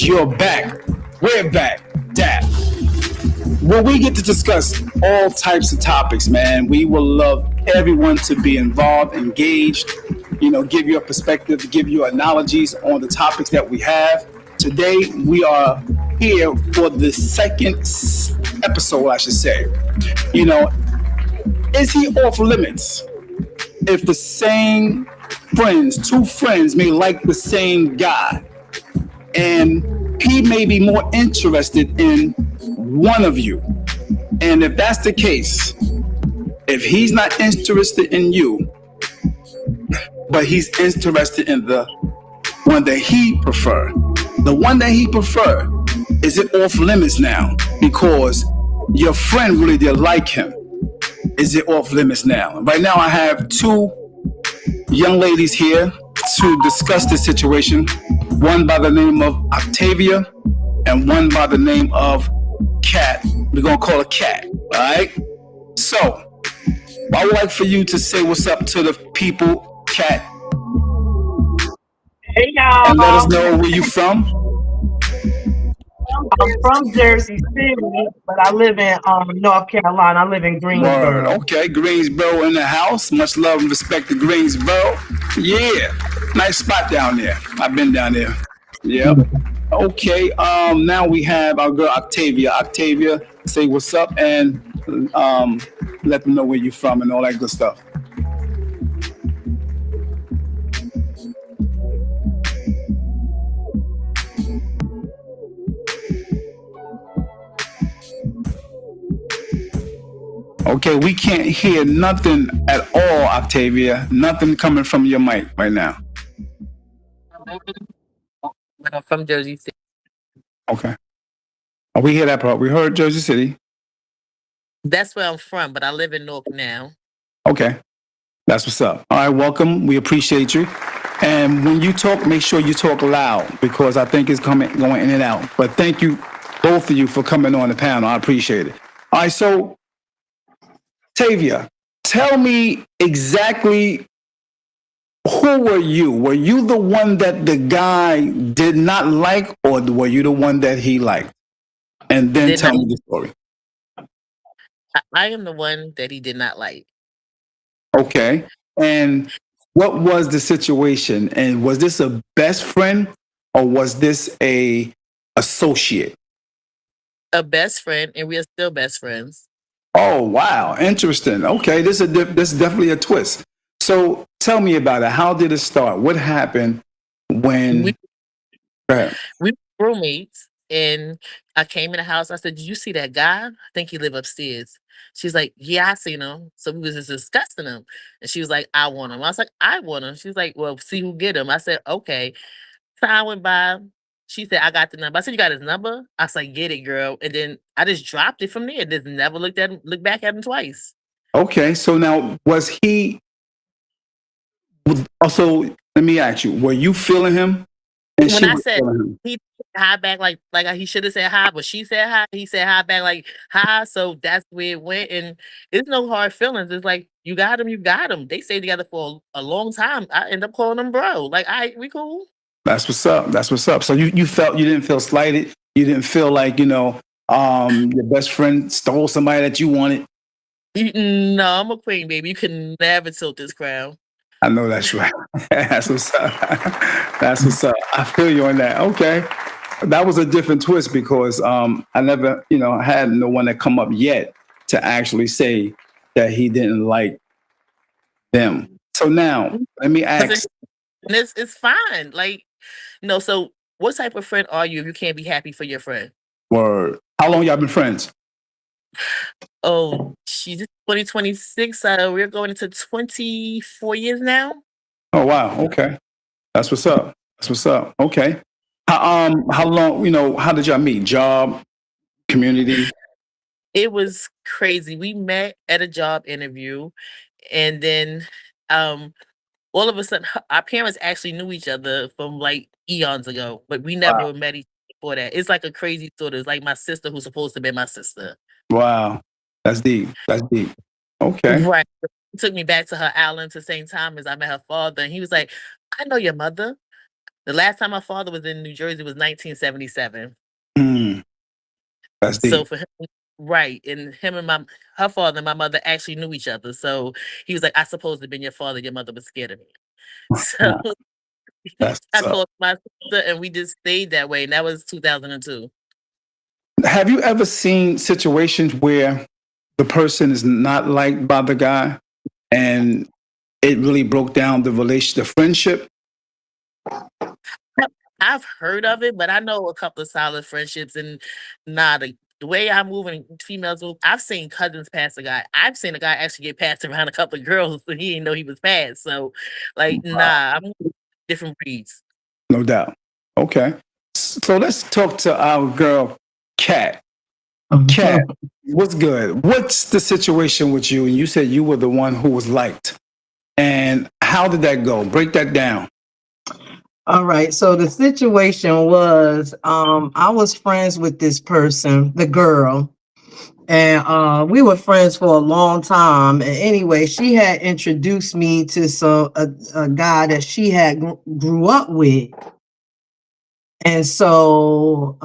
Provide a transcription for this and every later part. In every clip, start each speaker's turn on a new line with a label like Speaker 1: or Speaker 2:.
Speaker 1: you're back. We're back. D.A.P. Well, we get to discuss all types of topics, man. We will love everyone to be involved, engaged, give you a perspective, give you analogies on the topics that we have. Today, we are here for the second episode, I should say. You know, is he off limits? If the same friends, two friends may like the same guy, and he may be more interested in one of you. And if that's the case, if he's not interested in you, but he's interested in the one that he prefer, is it off limits now? Because your friend really did like him. Is it off limits now? Right now, I have two young ladies here to discuss this situation. One by the name of Octavia and one by the name of Cat. We're going to call her Cat, all right? So, I would like for you to say what's up to the people, Cat.
Speaker 2: Hey
Speaker 1: And let us
Speaker 2: y'all,
Speaker 1: know where you from.
Speaker 2: I'm from Jersey City, but I live in North Carolina. I live in
Speaker 1: Word.
Speaker 2: Greensboro.
Speaker 1: Okay, Greensboro in the house. Much love and respect to Greensboro. Yeah. Nice spot down there. I've been down there. Yep. Okay. Now we have our girl Octavia. Octavia, say what's up and let them know where you're from and all that good stuff. Okay, we can't hear nothing at all, Octavia. Nothing coming from your mic right now.
Speaker 3: I'm from Jersey City.
Speaker 1: Okay. Oh, we hear that part. We heard Jersey City.
Speaker 3: That's where I'm from, but I live in Newark now.
Speaker 1: Okay. That's what's up. All right, welcome. We appreciate you. And when you talk, make sure you talk loud because I think it's going in and out. But thank you, both of you, for coming on the panel. I appreciate it. All right, so Tavia, tell me exactly who were you? Were you the one that the guy did not like, or were you the one that he liked? And then
Speaker 3: Did
Speaker 1: tell
Speaker 3: not.
Speaker 1: me the story.
Speaker 3: I am the one that he did not like.
Speaker 1: Okay. And what was the situation? And was this a best friend or was this a associate?
Speaker 3: A best friend, and we are still best friends.
Speaker 1: Oh wow, interesting. Okay, this is definitely a twist. So tell me about it. How did it start? What happened
Speaker 3: We
Speaker 1: when? Go ahead.
Speaker 3: we were roommates, and I came in the house. I said, "Did you see that guy? I think he live upstairs." She's like, "Yeah, I seen him." So we was just discussing him, and she was like, "I want him." I was like, "I want him." She was like, "Well, see who get him." I said, "Okay." Time went by. She said, "I got the number." I said, "You got his number?" I was like, "Get it, girl." And then I just dropped it from there. Just never looked back at him twice.
Speaker 1: Okay, so now was he also? Let me ask you: were you feeling him, and
Speaker 3: When
Speaker 1: she
Speaker 3: I
Speaker 1: was
Speaker 3: said
Speaker 1: feeling him?
Speaker 3: he said hi back like he should have said hi, but she said hi. He said hi back like hi. So that's where it went, and it's no hard feelings. It's like you got him, you got him. They stayed together for a long time. I end up calling him bro. Like, we cool.
Speaker 1: That's what's up. That's what's up. So you didn't feel slighted. You didn't feel like your best friend stole somebody that you wanted.
Speaker 3: No, I'm a queen, baby. You can never tilt this crown.
Speaker 1: I know that's right. That's what's up. That's what's up. I feel you on that. Okay. That was a different twist because I never, had no one that come up yet to actually say that he didn't like them. So now let me
Speaker 3: Cause
Speaker 1: ask
Speaker 3: it's fine. Like, so what type of friend are you if you can't be happy for your friend?
Speaker 1: word. How long y'all been friends?
Speaker 3: Oh, she's 2026. We're going into 24 years now.
Speaker 1: Oh wow. Okay. That's what's up. That's what's up. Okay. How long, how did y'all meet? Job, community?
Speaker 3: It was crazy. We met at a job interview, and then um all of a sudden our parents actually knew each other from like eons ago, but we
Speaker 1: Wow.
Speaker 3: never met each other before that. It's like a crazy story. It's like my sister who's supposed to be my sister.
Speaker 1: Wow. That's deep. That's deep. Okay.
Speaker 3: Right. He took me back to her island at the same time as I met her father, and he was like, "I know your mother." The last time my father was in New Jersey was 1977.
Speaker 1: Mm, that's
Speaker 3: So
Speaker 1: deep.
Speaker 3: for him, right, and him and her father and my mother actually knew each other. So he was like, "I supposed to have been your father. Your mother was scared of me." So
Speaker 1: That's
Speaker 3: I
Speaker 1: tough.
Speaker 3: called my sister, and we just stayed that way. And that was 2002.
Speaker 1: Have you ever seen situations where the person is not liked by the guy and it really broke down the friendship?
Speaker 3: I've heard of it, but I know a couple of solid friendships, and nah, the way I move and females move, I've seen cousins pass a guy. I've seen a guy actually get passed around a couple of girls, and he didn't know he was passed. So, like, nah, I'm different breeds.
Speaker 1: No doubt. Okay. So let's talk to our girl, Kat. Kat, what's good? What's the situation with you? And you said you were the one who was liked. And how did that go? Break that down.
Speaker 2: All right. So the situation was, I was friends with this person, the girl, and we were friends for a long time. And anyway, she had introduced me to a guy that she had grew up with. And so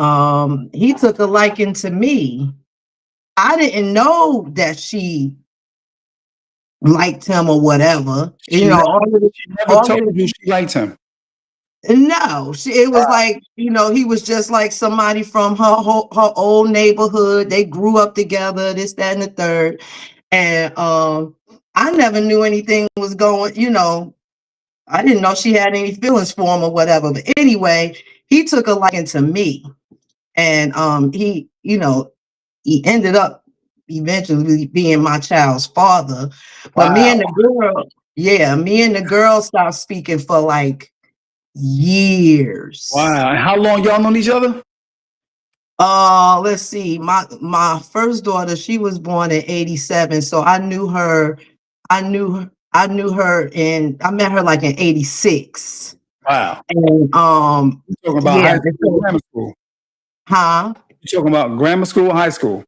Speaker 2: he took a liking to me. I didn't know that she liked him or whatever.
Speaker 1: She
Speaker 2: You
Speaker 1: never,
Speaker 2: know,
Speaker 1: she never
Speaker 2: all of
Speaker 1: told
Speaker 2: this.
Speaker 1: you she liked him.
Speaker 2: No, it was like, he was just like somebody from her old neighborhood. They grew up together, this, that, and the third. And I never knew anything was going, I didn't know she had any feelings for him or whatever. But anyway, he took a liking to me. And he ended up eventually being my child's father. But
Speaker 1: Wow.
Speaker 2: me and the girl stopped speaking for like years.
Speaker 1: Wow. And how long y'all known each other?
Speaker 2: Let's see. My first daughter, she was born in 87. So I knew her and I met her like in 86.
Speaker 1: Wow.
Speaker 2: And
Speaker 1: You talking about
Speaker 2: yeah,
Speaker 1: high school, grammar school?
Speaker 2: huh?
Speaker 1: You talking about grammar school or high school?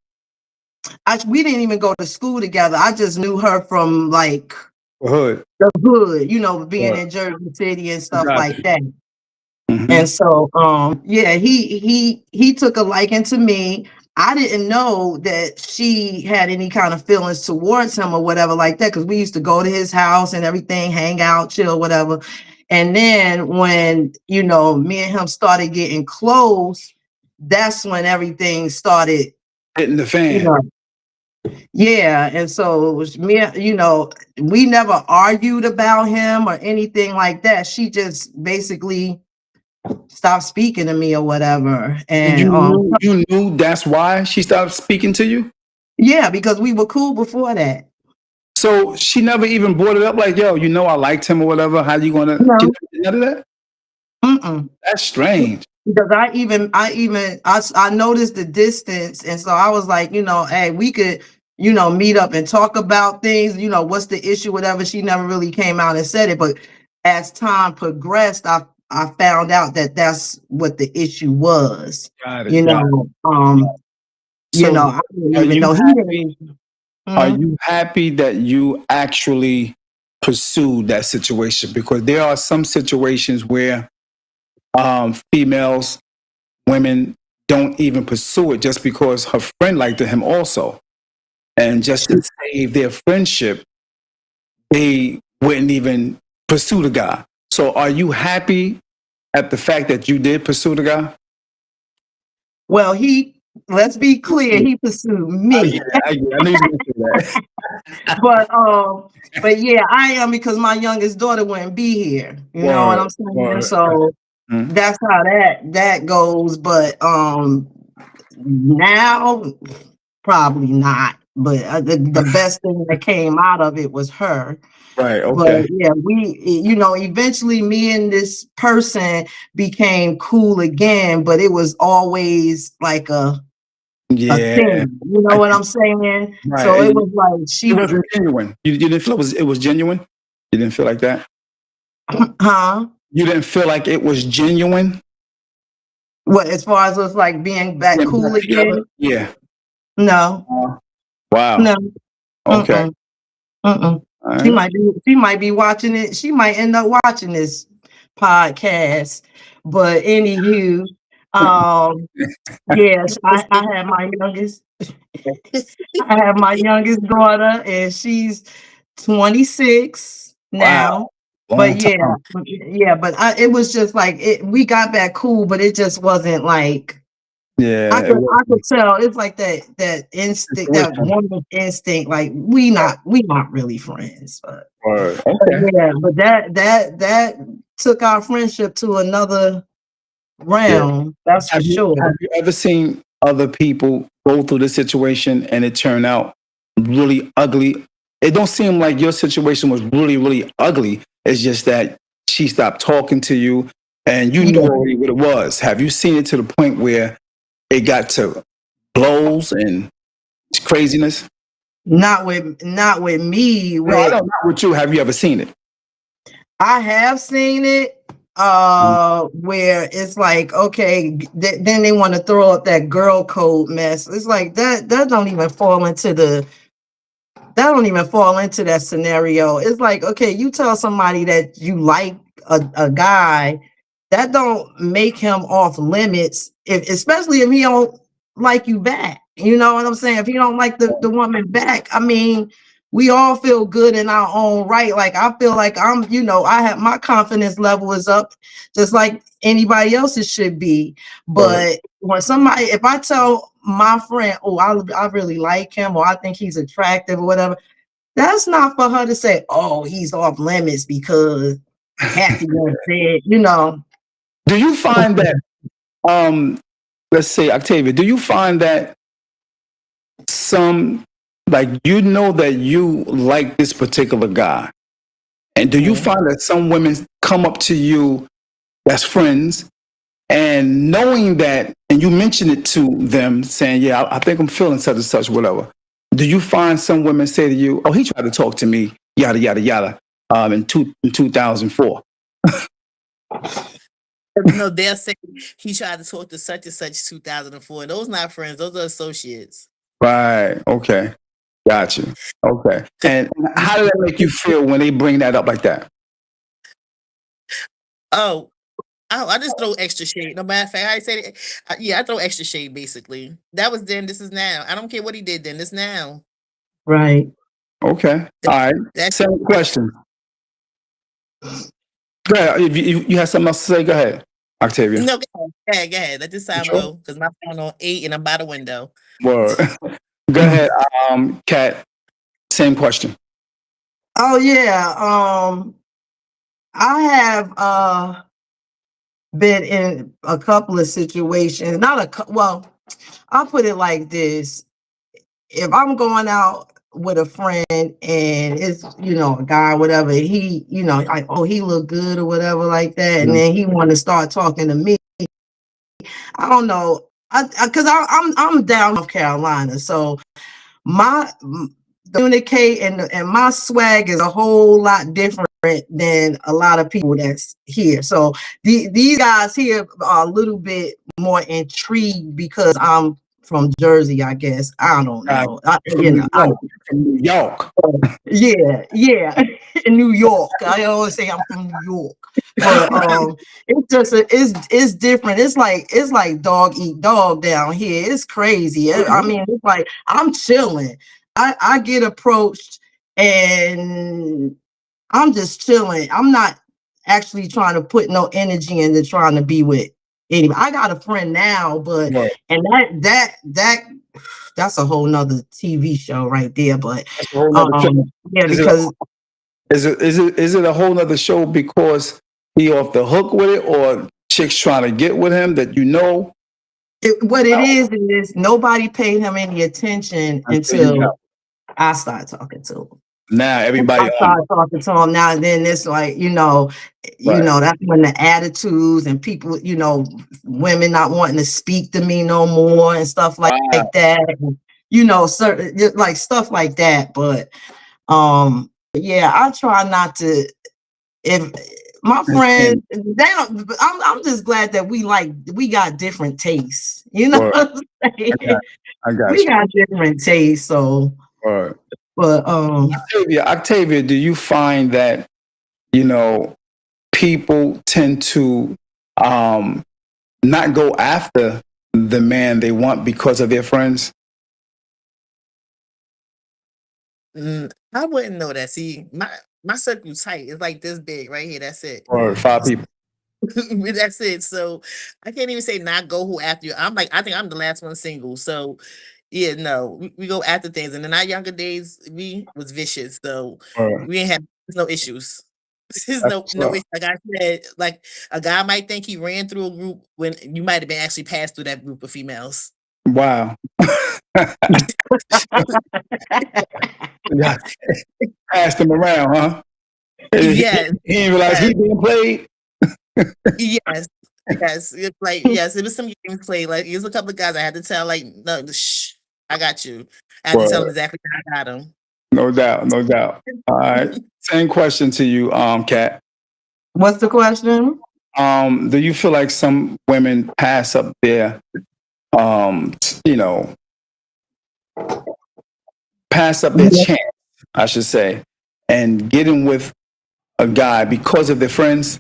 Speaker 2: We didn't even go to school together. I just knew her from like
Speaker 1: The hood.
Speaker 2: the hood, being
Speaker 1: Or,
Speaker 2: in Jersey City and stuff
Speaker 1: got
Speaker 2: like
Speaker 1: you.
Speaker 2: that.
Speaker 1: Mm-hmm.
Speaker 2: And so, yeah, he took a liking to me. I didn't know that she had any kind of feelings towards him or whatever like that, because we used to go to his house and everything, hang out, chill, whatever. And then when, me and him started getting close, that's when everything started,
Speaker 1: Hitting the
Speaker 2: you
Speaker 1: fan.
Speaker 2: know, yeah. And so it was me, we never argued about him or anything like that. She just basically stopped speaking to me or whatever.
Speaker 1: And
Speaker 2: And
Speaker 1: you knew that's why she stopped speaking to you?
Speaker 2: yeah, because we were cool before that.
Speaker 1: So she never even brought it up like, yo, I liked him or whatever. How you gonna she
Speaker 2: No.
Speaker 1: never did none of that?
Speaker 2: Mm-mm.
Speaker 1: That's strange.
Speaker 2: Because I noticed the distance, and so I was like, hey, we could, meet up and talk about things. What's the issue? Whatever. She never really came out and said it, but as time progressed, I found out that that's what the issue was.
Speaker 1: Got it.
Speaker 2: You
Speaker 1: Got it.
Speaker 2: know,
Speaker 1: So
Speaker 2: I didn't
Speaker 1: are
Speaker 2: even
Speaker 1: you
Speaker 2: know he
Speaker 1: happy?
Speaker 2: didn't.
Speaker 1: Are
Speaker 2: Mhm.
Speaker 1: you happy that you actually pursued that situation? Because there are some situations where females, women don't even pursue it just because her friend liked him also. And just to save their friendship, they wouldn't even pursue the guy. So are you happy at the fact that you did pursue the guy?
Speaker 2: Well, let's be clear, he pursued
Speaker 1: I get
Speaker 2: me.
Speaker 1: it. I knew you were going to say that.
Speaker 2: But yeah, I am, because my youngest daughter wouldn't be here. You know what
Speaker 1: Word,
Speaker 2: I'm saying?
Speaker 1: word.
Speaker 2: So
Speaker 1: Mhm.
Speaker 2: that's how that goes. But now probably not. But the best thing that came out of it was her.
Speaker 1: Right.
Speaker 2: But
Speaker 1: Okay.
Speaker 2: yeah, eventually me and this person became cool again, but it was always like a
Speaker 1: Yeah.
Speaker 2: thing. You know
Speaker 1: I
Speaker 2: what
Speaker 1: get
Speaker 2: I'm saying? So
Speaker 1: right.
Speaker 2: it was like
Speaker 1: It wasn't genuine. You didn't feel it was genuine. You didn't feel like that.
Speaker 2: huh?
Speaker 1: You didn't feel like it was genuine.
Speaker 2: What, as far as us like being back
Speaker 1: Getting
Speaker 2: cool
Speaker 1: back together.
Speaker 2: again?
Speaker 1: Yeah.
Speaker 2: No,
Speaker 1: Wow.
Speaker 2: no,
Speaker 1: Okay.
Speaker 2: mm-mm, mm-mm.
Speaker 1: All
Speaker 2: She
Speaker 1: right.
Speaker 2: might be watching it. She might end up watching this. podcast. But anywho, um, yes, I have my youngest. I have my youngest daughter, and she's 26
Speaker 1: Wow,
Speaker 2: now. But
Speaker 1: long
Speaker 2: yeah,
Speaker 1: time.
Speaker 2: yeah, but it was just like we got back cool, but it just wasn't like
Speaker 1: Yeah, it was
Speaker 2: I could tell it's like that instinct, that
Speaker 1: situation.
Speaker 2: woman instinct. Like we not really friends,
Speaker 1: Word.
Speaker 2: but
Speaker 1: Okay.
Speaker 2: yeah, but that took our friendship to another
Speaker 1: Yeah.
Speaker 2: realm. That's for
Speaker 1: Have
Speaker 2: sure.
Speaker 1: you ever seen other people go through this situation and it turned out really ugly? It don't seem like your situation was really, really ugly. It's just that she stopped talking to you and you knew
Speaker 2: Yeah,
Speaker 1: already what it was. Have you seen it to the point where it got to blows and craziness?
Speaker 2: not with me.
Speaker 1: No, I
Speaker 2: With
Speaker 1: don't know with you. Have you ever seen it?
Speaker 2: I have seen it where it's like okay, then they want to throw up that girl code mess. It's like that don't even fall into that scenario. It's like, okay, you tell somebody that you like a guy, that don't make him off limits, if especially if he don't like you back. You know what I'm saying? If he don't like the woman back, I mean, we all feel good in our own right. Like I feel like I have my confidence level is up just like anybody else's should be.
Speaker 1: Word.
Speaker 2: But when somebody, if I tell my friend, oh, I really like him, or I think he's attractive or whatever, that's not for her to say, oh, he's off limits because Kathy done said.
Speaker 1: Do you find that um let's say Octavia, do you find that some like you know that you like this particular guy? And do you
Speaker 2: Mhm.
Speaker 1: find that some women come up to you as friends and knowing that, and you mention it to them saying, yeah, I think I'm feeling such and such, whatever. Do you find some women say to you, oh, he tried to talk to me, yada, yada, yada, in 2004?
Speaker 3: No, they'll say he tried to talk to such and such 2004. Those not friends, those are associates.
Speaker 1: Right. Okay. Got you. Okay.
Speaker 3: 'Cause
Speaker 1: And
Speaker 3: you
Speaker 1: how does that make you feel when they bring that up like that?
Speaker 3: oh, I just throw extra shade. No matter of fact, I say it. Yeah, I throw extra shade basically. That was then, this is now. I don't care what he did then, this now.
Speaker 2: Right.
Speaker 1: Okay. All right.
Speaker 3: That's
Speaker 1: Same question. Go ahead. If you have something else to say, go ahead, Octavia.
Speaker 3: no, go ahead. Let this
Speaker 1: You
Speaker 3: time
Speaker 1: sure?
Speaker 3: go because my phone on 8 and I'm by the window.
Speaker 1: Word. Go ahead, Kat. Same question.
Speaker 2: Oh yeah. I have been in a couple of situations. Not well, I'll put it like this. If I'm going out with a friend and it's a guy, whatever, he, like, oh, he look good or whatever like that, and
Speaker 1: Mhm.
Speaker 2: then he want to start talking to me. I don't know. Because I'm down North Carolina, so my communicate and my swag is a whole lot different than a lot of people that's here. So these guys here are a little bit more intrigued because I'm from Jersey, I guess. I don't
Speaker 1: Uh,
Speaker 2: know.
Speaker 1: from New York. From New York.
Speaker 2: Yeah, in New York. I always say I'm from New York, but it's just it's different. It's like dog eat dog down here. It's crazy. I mean, it's like I'm chilling. I get approached and I'm just chilling. I'm not actually trying to put no energy into trying to be with anybody. I got a friend now, but
Speaker 1: Word.
Speaker 2: and that's a whole nother TV show right there. But
Speaker 1: That's a whole nother show.
Speaker 2: yeah,
Speaker 1: Is it,
Speaker 2: because
Speaker 1: is it a whole nother show because he off the hook with it, or chicks trying to get with him that you know?
Speaker 2: what it is nobody paid him any attention
Speaker 1: Until you know.
Speaker 2: until I started talking to him.
Speaker 1: Now
Speaker 2: I
Speaker 1: everybody on it.
Speaker 2: started talking to him now and then. It's like,
Speaker 1: Right.
Speaker 2: that's when the attitudes and people, women not wanting to speak to me no more and stuff like
Speaker 1: Wow.
Speaker 2: that. Certain like stuff like that. But yeah, I try not to. If my friends,
Speaker 1: And
Speaker 2: they don't. I'm just glad that we got different tastes. You know
Speaker 1: word.
Speaker 2: what I'm
Speaker 1: I got,
Speaker 2: saying?
Speaker 1: I got
Speaker 2: We
Speaker 1: you.
Speaker 2: got different tastes. So,
Speaker 1: Word.
Speaker 2: but
Speaker 1: Octavia, do you find that you know people tend to not go after the man they want because of their friends?
Speaker 3: I wouldn't know that. See, my circle tight. It's like this big right here. That's it.
Speaker 1: Or five people?
Speaker 3: That's it. So I can't even say not go who after you. I'm like, I think I'm the last one single. So yeah, no, we go after things. And in our younger days, we was vicious. So
Speaker 1: Or
Speaker 3: we ain't have no issues. There's
Speaker 1: that's
Speaker 3: no issue. Like I said, like a guy might think he ran through a group when you might have been actually passed through that group of females.
Speaker 1: wow. Yeah, passed him around, huh?
Speaker 3: Yes,
Speaker 1: He didn't realize
Speaker 3: yes,
Speaker 1: he being played.
Speaker 3: yes. Yes, it's like yes, it was some games played. Like there's a couple of guys I had to tell, like, no, shh, I got you. I had to tell them
Speaker 1: Word.
Speaker 3: exactly how I got them.
Speaker 1: No doubt, no doubt. All right. Same question to you, Kat.
Speaker 2: What's the question?
Speaker 1: Do you feel like some women pass up their, you know, pass up their chance, I should say, and getting with a guy because of their friends?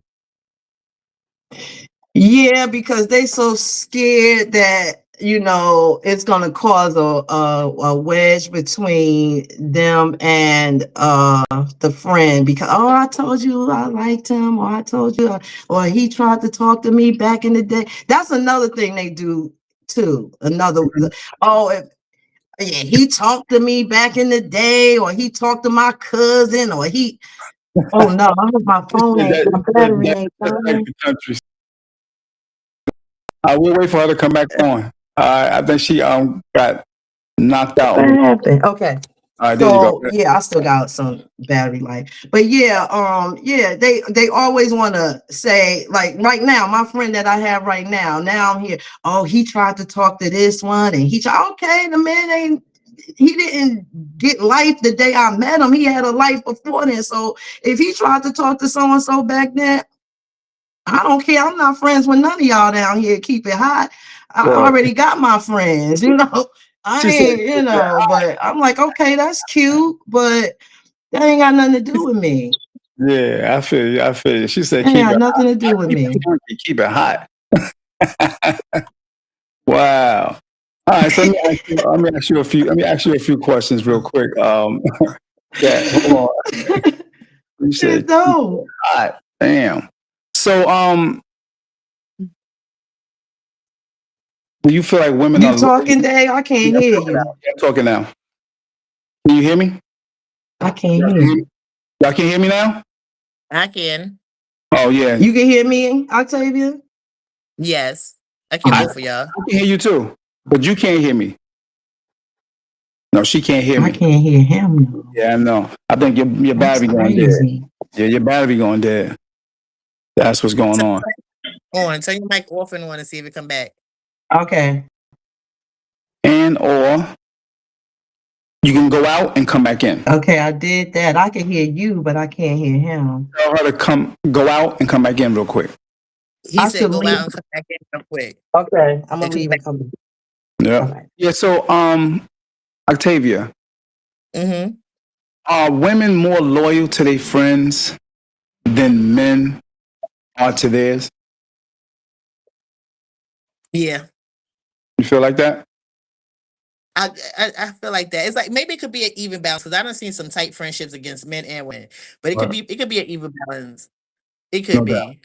Speaker 2: Yeah, because they so scared that it's gonna cause a wedge between them and the friend because I told you I liked him, or I told you, or he tried to talk to me back in the day. That's another thing they do too. If yeah, he talked to me back in the day, or he talked to my cousin, or he. Oh no, I hope my phone ain't, my battery ain't dying.
Speaker 1: We'll wait for her to come back on. I think she got knocked out.
Speaker 2: What happened? Okay.
Speaker 1: All right, there you go.
Speaker 2: So yeah, I still got some battery life. But yeah, they always want to say, like right now, my friend that I have right now I'm here. Oh, he tried to talk to this one, and okay, the man he didn't get life the day I met him. He had a life before then. So if he tried to talk to so and so back then, I don't care. I'm not friends with none of y'all down here. Keep it hot. I
Speaker 1: Well,
Speaker 2: already got my friends, I
Speaker 1: she said,
Speaker 2: ain't, but I'm like, okay, that's cute, but that ain't got nothing to do with me.
Speaker 1: yeah, I feel you. I feel you. She said,
Speaker 2: That ain't
Speaker 1: keep
Speaker 2: got
Speaker 1: it
Speaker 2: nothing
Speaker 1: hot.
Speaker 2: to do with me.
Speaker 1: Keep it hot. Wow. All right, so let me ask you a few questions real quick. Yeah, hold on. You said
Speaker 2: No.
Speaker 1: hot. Damn. So do you feel like women are
Speaker 2: You
Speaker 1: loyal?
Speaker 2: talking, Dave? I can't hear you.
Speaker 1: I'm talking now. Can you hear me?
Speaker 2: I can't hear you.
Speaker 1: Y'all can hear me now?
Speaker 3: I can.
Speaker 1: Oh yeah.
Speaker 2: You can hear me, Octavia?
Speaker 3: Yes, I can both of y'all.
Speaker 1: I can hear you too, but you can't hear me. No, she can't hear
Speaker 2: I
Speaker 1: me.
Speaker 2: can't hear him. No.
Speaker 1: Yeah, I know. I think your
Speaker 2: That's
Speaker 1: battery going dead.
Speaker 2: crazy.
Speaker 1: Yeah, your battery going dead. That's what's going on.
Speaker 3: Turn your mic off and on and see if it come back.
Speaker 2: Okay.
Speaker 1: And or you can go out and come back in.
Speaker 2: Okay, I did that. I can hear you, but I can't hear him.
Speaker 1: Tell her to go out and come back in real quick.
Speaker 3: He said go out and come back in real quick.
Speaker 2: Okay, I'm gonna leave and come back.
Speaker 1: Yeah.
Speaker 2: Right.
Speaker 1: Yeah. So, Octavia,
Speaker 3: Mm-hmm.
Speaker 1: are women more loyal to their friends than men are to theirs?
Speaker 3: Yeah.
Speaker 1: You feel like that?
Speaker 3: I feel like that. It's like maybe it could be an even balance because I done seen some tight friendships against men and women, but it could be an even balance. It could
Speaker 1: No doubt.
Speaker 3: be.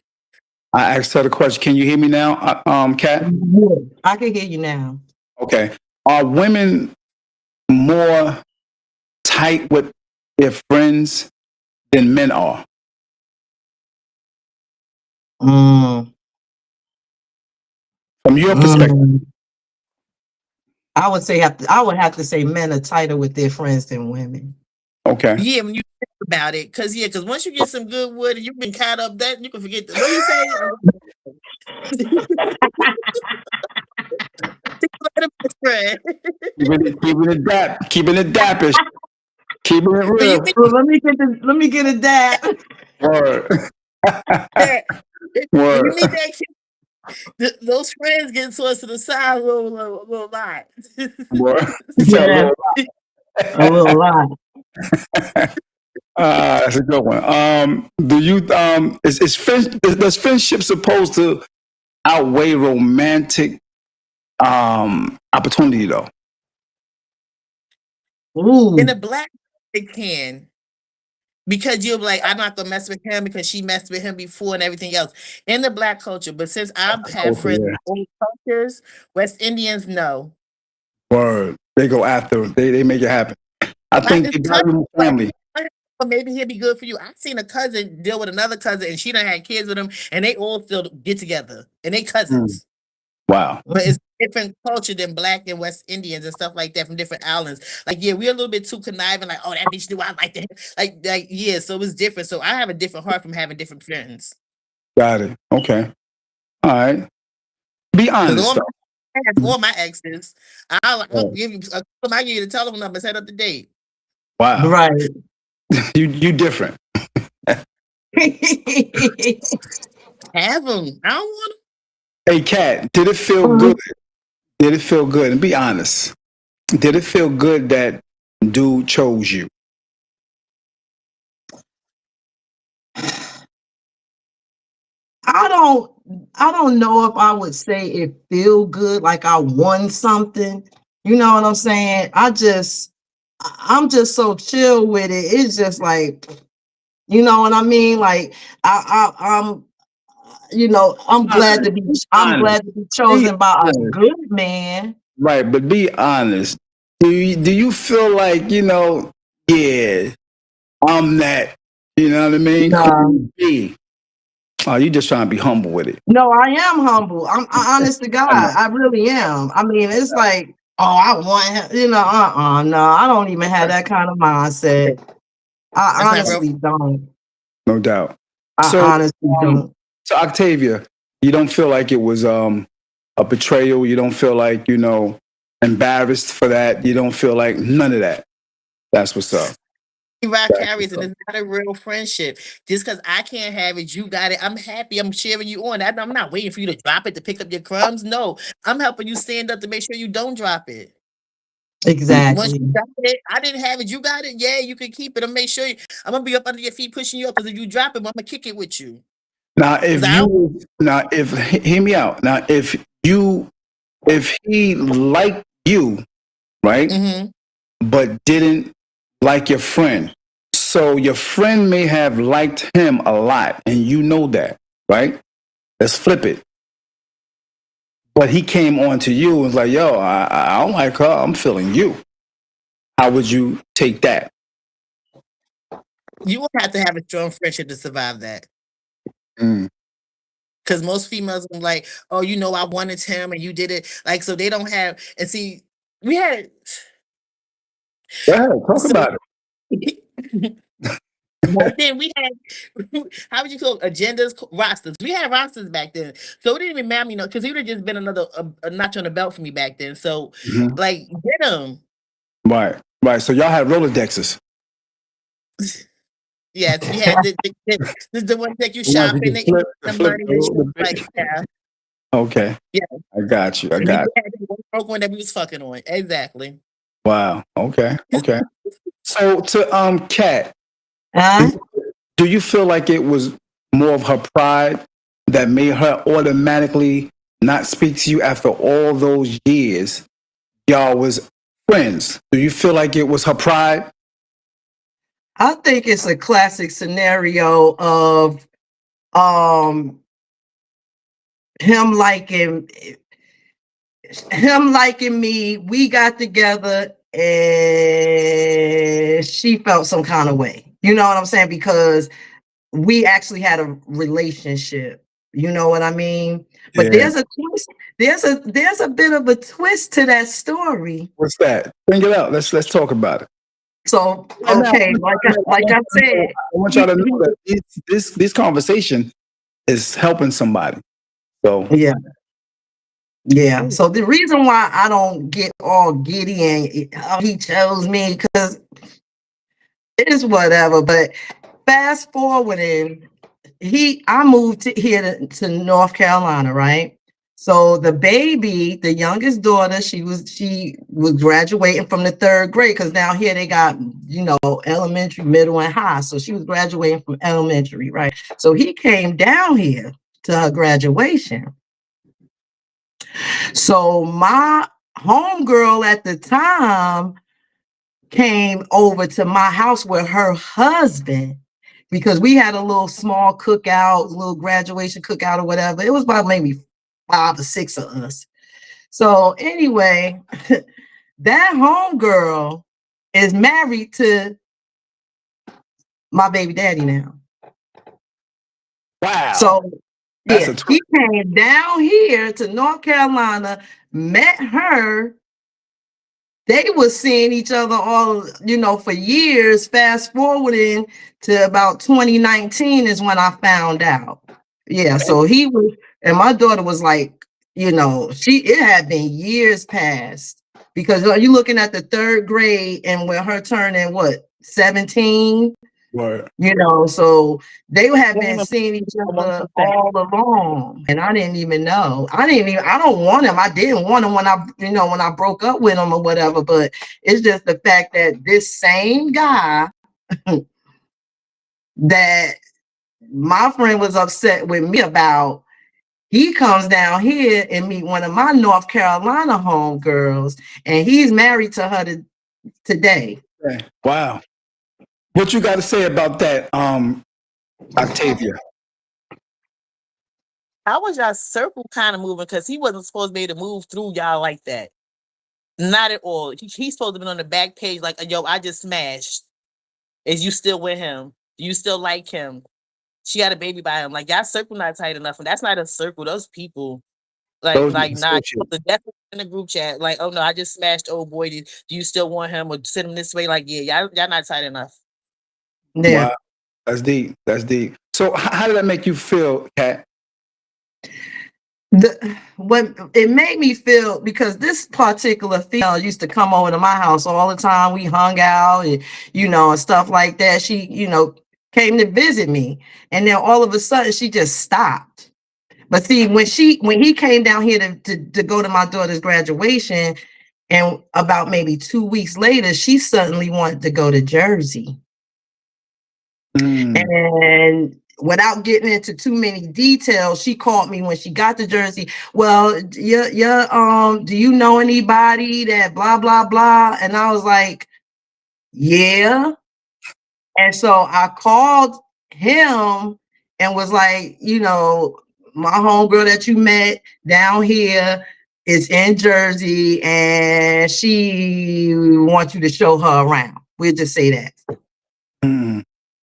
Speaker 1: I asked her the question. Can you hear me now, Kat?
Speaker 2: I can hear you now.
Speaker 1: Okay. Are women more tight with their friends than men are?
Speaker 2: Mm.
Speaker 1: From your perspective.
Speaker 2: I would have to say men are tighter with their friends than women.
Speaker 1: Okay.
Speaker 3: Yeah, when you think about it, because once you get some good wood and you've been caught up, that you can forget. What do you say?
Speaker 1: Keeping it dap, keeping it dappish, keeping it real.
Speaker 2: Well, let me get a dap.
Speaker 1: Word.
Speaker 3: When you meet that kid, those friends get tossed to the side a little lot.
Speaker 1: Word.
Speaker 2: Yeah. A little lot.
Speaker 1: That's a good one. Do you does friendship supposed to outweigh romantic opportunity though?
Speaker 2: Ooh,
Speaker 3: In the black, it can. Because you're like, I'm not gonna mess with him because she messed with him before and everything else in the black culture. But since I've had
Speaker 1: Okay,
Speaker 3: friends
Speaker 1: yeah.
Speaker 3: in all cultures, West Indians, no.
Speaker 1: Word. They go after. They make it happen. I
Speaker 3: Like
Speaker 1: think
Speaker 3: it's
Speaker 1: they
Speaker 3: cousin,
Speaker 1: value
Speaker 3: like,
Speaker 1: family.
Speaker 3: well, maybe he'll be good for you. I've seen a cousin deal with another cousin, and she done had kids with him, and they all still get together, and they
Speaker 1: Mm.
Speaker 3: cousins.
Speaker 1: Wow.
Speaker 3: But it's different culture than black and West Indians and stuff like that from different islands. Like, yeah, we're a little bit too conniving, like, oh, that bitch knew I liked it. Like, yeah, so it's different. So I have a different heart from having different friends.
Speaker 1: Got it. Okay. All right. Be
Speaker 3: Because
Speaker 1: honest though.
Speaker 3: all my exes, I'll
Speaker 1: Oh,
Speaker 3: give you I give you the telephone number, set up the date.
Speaker 1: wow.
Speaker 2: right.
Speaker 1: You different.
Speaker 3: Have them. I don't want
Speaker 1: Hey, Kat, did it feel good? Did it feel good? And be honest. Did it feel good that dude chose you?
Speaker 2: I don't I don't know if I would say it feel good like I won something. You know what I'm saying? I'm just so chill with it. It's just like, you know what I mean? Like I'm
Speaker 1: Honest. Be
Speaker 2: I'm
Speaker 1: honest.
Speaker 2: glad to be
Speaker 1: Be
Speaker 2: chosen by a
Speaker 1: honest.
Speaker 2: good man.
Speaker 1: Right, but be honest. Do you feel like, yeah, I'm that, you know what I mean?
Speaker 2: No.
Speaker 1: Queen B. Oh, you just trying to be humble with it.
Speaker 2: No, I am humble. Honest to God,
Speaker 1: I know.
Speaker 2: I really am. I mean, it's like, oh, I want him, no, I don't even have that kind of mindset. I
Speaker 3: that's not real.
Speaker 2: honestly don't.
Speaker 1: No doubt.
Speaker 2: I
Speaker 1: So,
Speaker 2: honestly
Speaker 1: um,
Speaker 2: don't.
Speaker 1: so Octavia, you don't feel like it was a betrayal. You don't feel like embarrassed for that. You don't feel like none of that. That's what's up.
Speaker 3: Rock
Speaker 1: That's
Speaker 3: carries,
Speaker 1: what's
Speaker 3: and
Speaker 1: up.
Speaker 3: it's not a real friendship. Just because I can't have it, you got it. I'm happy. I'm cheering you on. I'm not waiting for you to drop it to pick up your crumbs. No, I'm helping you stand up to make sure you don't drop it. Once
Speaker 2: Exactly.
Speaker 3: you got it, I didn't have it. You got it. Yeah, you can keep it. I'm make sure I'm gonna be up under your feet pushing you up. Because if you drop it, I'm gonna kick it with you.
Speaker 1: Now,
Speaker 3: Because I don't.
Speaker 1: if hear me out. Now, if he liked you, right,
Speaker 3: Mhm.
Speaker 1: but didn't like your friend, so your friend may have liked him a lot, and you know that, right? Let's flip it. But he came on to you and was like, "Yo, I don't like her. I'm feeling you." How would you take that?
Speaker 3: You will have to have a strong friendship to survive that.
Speaker 1: Mm.
Speaker 3: Because most females are like, oh, I wanted him and you did it. Like, so they don't have, and see, we had,
Speaker 1: Go ahead, talk
Speaker 3: so
Speaker 1: about it.
Speaker 3: back then we had, how would you call it? Agendas, rosters. We had rosters back then. So it didn't even matter, because he would have just been another a notch on the belt for me back then. So,
Speaker 1: Mhm.
Speaker 3: like, get him.
Speaker 1: Right, right. So y'all had Rolodexes.
Speaker 3: Yes, we had the one that you
Speaker 1: The ones you
Speaker 3: shopping,
Speaker 1: can
Speaker 3: they
Speaker 1: flip,
Speaker 3: the
Speaker 1: flip
Speaker 3: money and shit.
Speaker 1: the
Speaker 3: Like,
Speaker 1: bit.
Speaker 3: yeah,
Speaker 1: Okay,
Speaker 3: yeah.
Speaker 1: I got you. I
Speaker 3: And then
Speaker 1: got
Speaker 3: we had the one broke one that we was fucking on. Exactly.
Speaker 1: Wow. Okay. Okay. So to Kat,
Speaker 2: Huh?
Speaker 1: do you feel like it was more of her pride that made her automatically not speak to you after all those years y'all was friends? Do you feel like it was her pride?
Speaker 2: I think it's a classic scenario of um him liking him liking me. We got together and she felt some kind of way. You know what I'm saying? Because we actually had a relationship. You know what I mean? But
Speaker 1: Yeah.
Speaker 2: there's a twist. There's a bit of a twist to that story.
Speaker 1: What's that? Bring it out. Let's talk about it.
Speaker 2: So
Speaker 1: And now,
Speaker 2: okay, like I said,
Speaker 1: I want y'all to know that this conversation is helping somebody. So
Speaker 2: yeah. Yeah. So the reason why I don't get all giddy and how he chose me, because it's whatever. But fast forwarding, I moved here to North Carolina, right? So the baby, the youngest daughter, she was graduating from the third grade because now here they got elementary, middle, and high. So she was graduating from elementary, right? So he came down here to her graduation. So my homegirl at the time came over to my house with her husband because we had a little small cookout, a little graduation cookout or whatever. It was about maybe 5 or 6 of us. So anyway, that homegirl is married to my baby daddy now.
Speaker 1: Wow.
Speaker 2: So
Speaker 1: That's
Speaker 2: yeah,
Speaker 1: a twist.
Speaker 2: he came down here to North Carolina, met her. They were seeing each other all, for years. Fast forwarding to about 2019 is when I found out. Yeah, so he was, and my daughter was like, it had been years past because you looking at the 3rd grade and with her turning what, 17?
Speaker 1: Word.
Speaker 2: So they had been seeing each other all along, and I didn't even know. I don't want him. I didn't want him when I broke up with him or whatever. But it's just the fact that this same guy that my friend was upset with me about, he comes down here and meet one of my North Carolina homegirls, and he's married to her today.
Speaker 1: Okay. Wow. What you got to say about that, Octavia?
Speaker 3: How was y'all circle kind of moving? Because he wasn't supposed to be able to move through y'all like that. Not at all. He's supposed to be on the back page like, yo, I just smashed. Is you still with him? Do you still like him? She had a baby by him. Like, y'all circle not tight enough. And that's not a circle. Those people,
Speaker 1: Those
Speaker 3: not definitely in the group chat. Like, oh no, I just smashed old boy. Do you still want him or send him this way? Like, yeah, y'all not tight enough.
Speaker 2: Yeah.
Speaker 1: Wow. That's deep. That's deep. So how did that make you feel, Kat?
Speaker 2: What it made me feel, because this particular female used to come over to my house all the time. We hung out and and stuff like that. She came to visit me, and then all of a sudden she just stopped. But see, when he came down here to go to my daughter's graduation, and about maybe 2 weeks later, she suddenly wanted to go to Jersey. And without getting into too many details, she called me when she got to Jersey. Well, do you know anybody that blah, blah, blah? And I was like, yeah. And so I called him and was like, my homegirl that you met down here is in Jersey and she wants you to show her around. We'll just say that.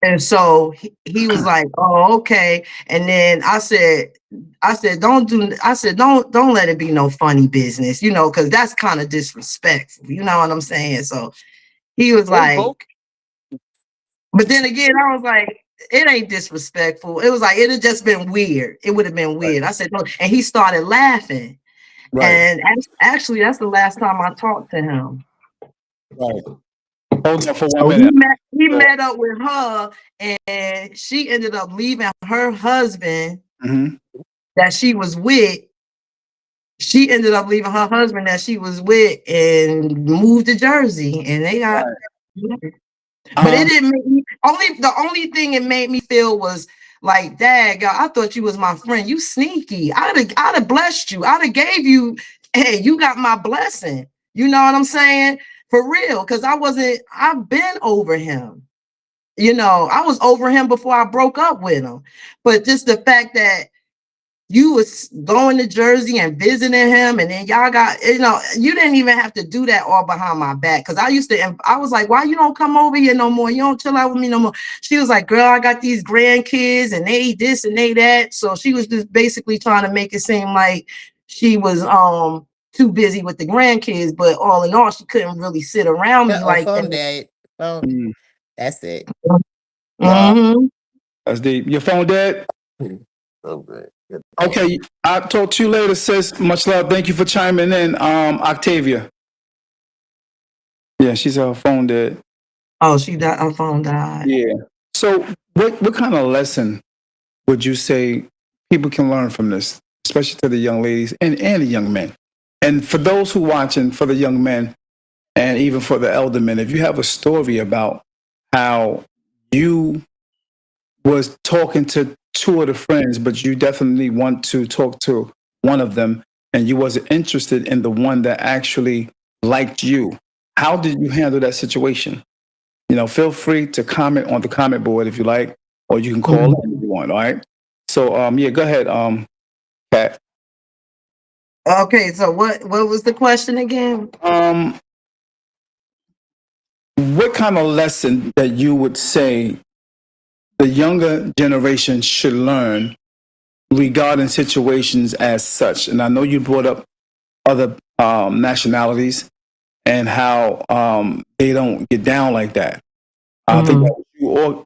Speaker 2: And so he was like, "Oh, okay." And then I said, don't let it be no funny business, because that's kind of disrespectful. You know what I'm saying? So he was like, but then again, I was like, it ain't disrespectful. It was like, it'd have just been weird. It would have been weird. Right. I said, no. And he started laughing. Right. And actually, that's the last time I talked to him.
Speaker 1: Right. Hold on for 1 minute.
Speaker 2: He met up with her, and she ended up leaving her husband that she was with. She ended up leaving her husband that she was with and moved to Jersey, and they got. Right. But it didn't make me. The only thing it made me feel was like, "Dad, God, I thought you was my friend. You sneaky. I'd have blessed you. I'd have gave you. Hey, you got my blessing. You know what I'm saying? For real, because I've been over him. I was over him before I broke up with him. But just the fact that you was going to Jersey and visiting him, and then y'all got, you didn't even have to do that all behind my back. Because I was like, why you don't come over here no more? You don't chill out with me no more. She was like, girl, I got these grandkids and they this and they that. So she was just basically trying to make it seem like she was too busy with the grandkids, but all in all, she couldn't really sit around me like that.
Speaker 3: Phone. That's it.
Speaker 1: Wow. That's deep. Your phone dead?
Speaker 3: So good.
Speaker 1: Okay, I'll talk to you later, sis. Much love. Thank you for chiming in, Octavia. Yeah, she's her phone dead.
Speaker 2: Oh, her phone died.
Speaker 1: Yeah. So what kind of lesson would you say people can learn from this, especially to the young ladies and the young men? And for those who watching, for the young men, and even for the eldermen, if you have a story about how you was talking to two of the friends, but you definitely want to talk to one of them, and you wasn't interested in the one that actually liked you. How did you handle that situation? Feel free to comment on the comment board if you like, or you can call
Speaker 2: Mhm.
Speaker 1: in if you want. All right. So, yeah, go ahead, Pat.
Speaker 2: Okay, so what was the question again?
Speaker 1: Um, what kind of lesson that you would say the younger generation should learn regarding situations as such? And I know you brought up other nationalities and how they don't get down like that. I think
Speaker 2: Mhm.
Speaker 1: that was you or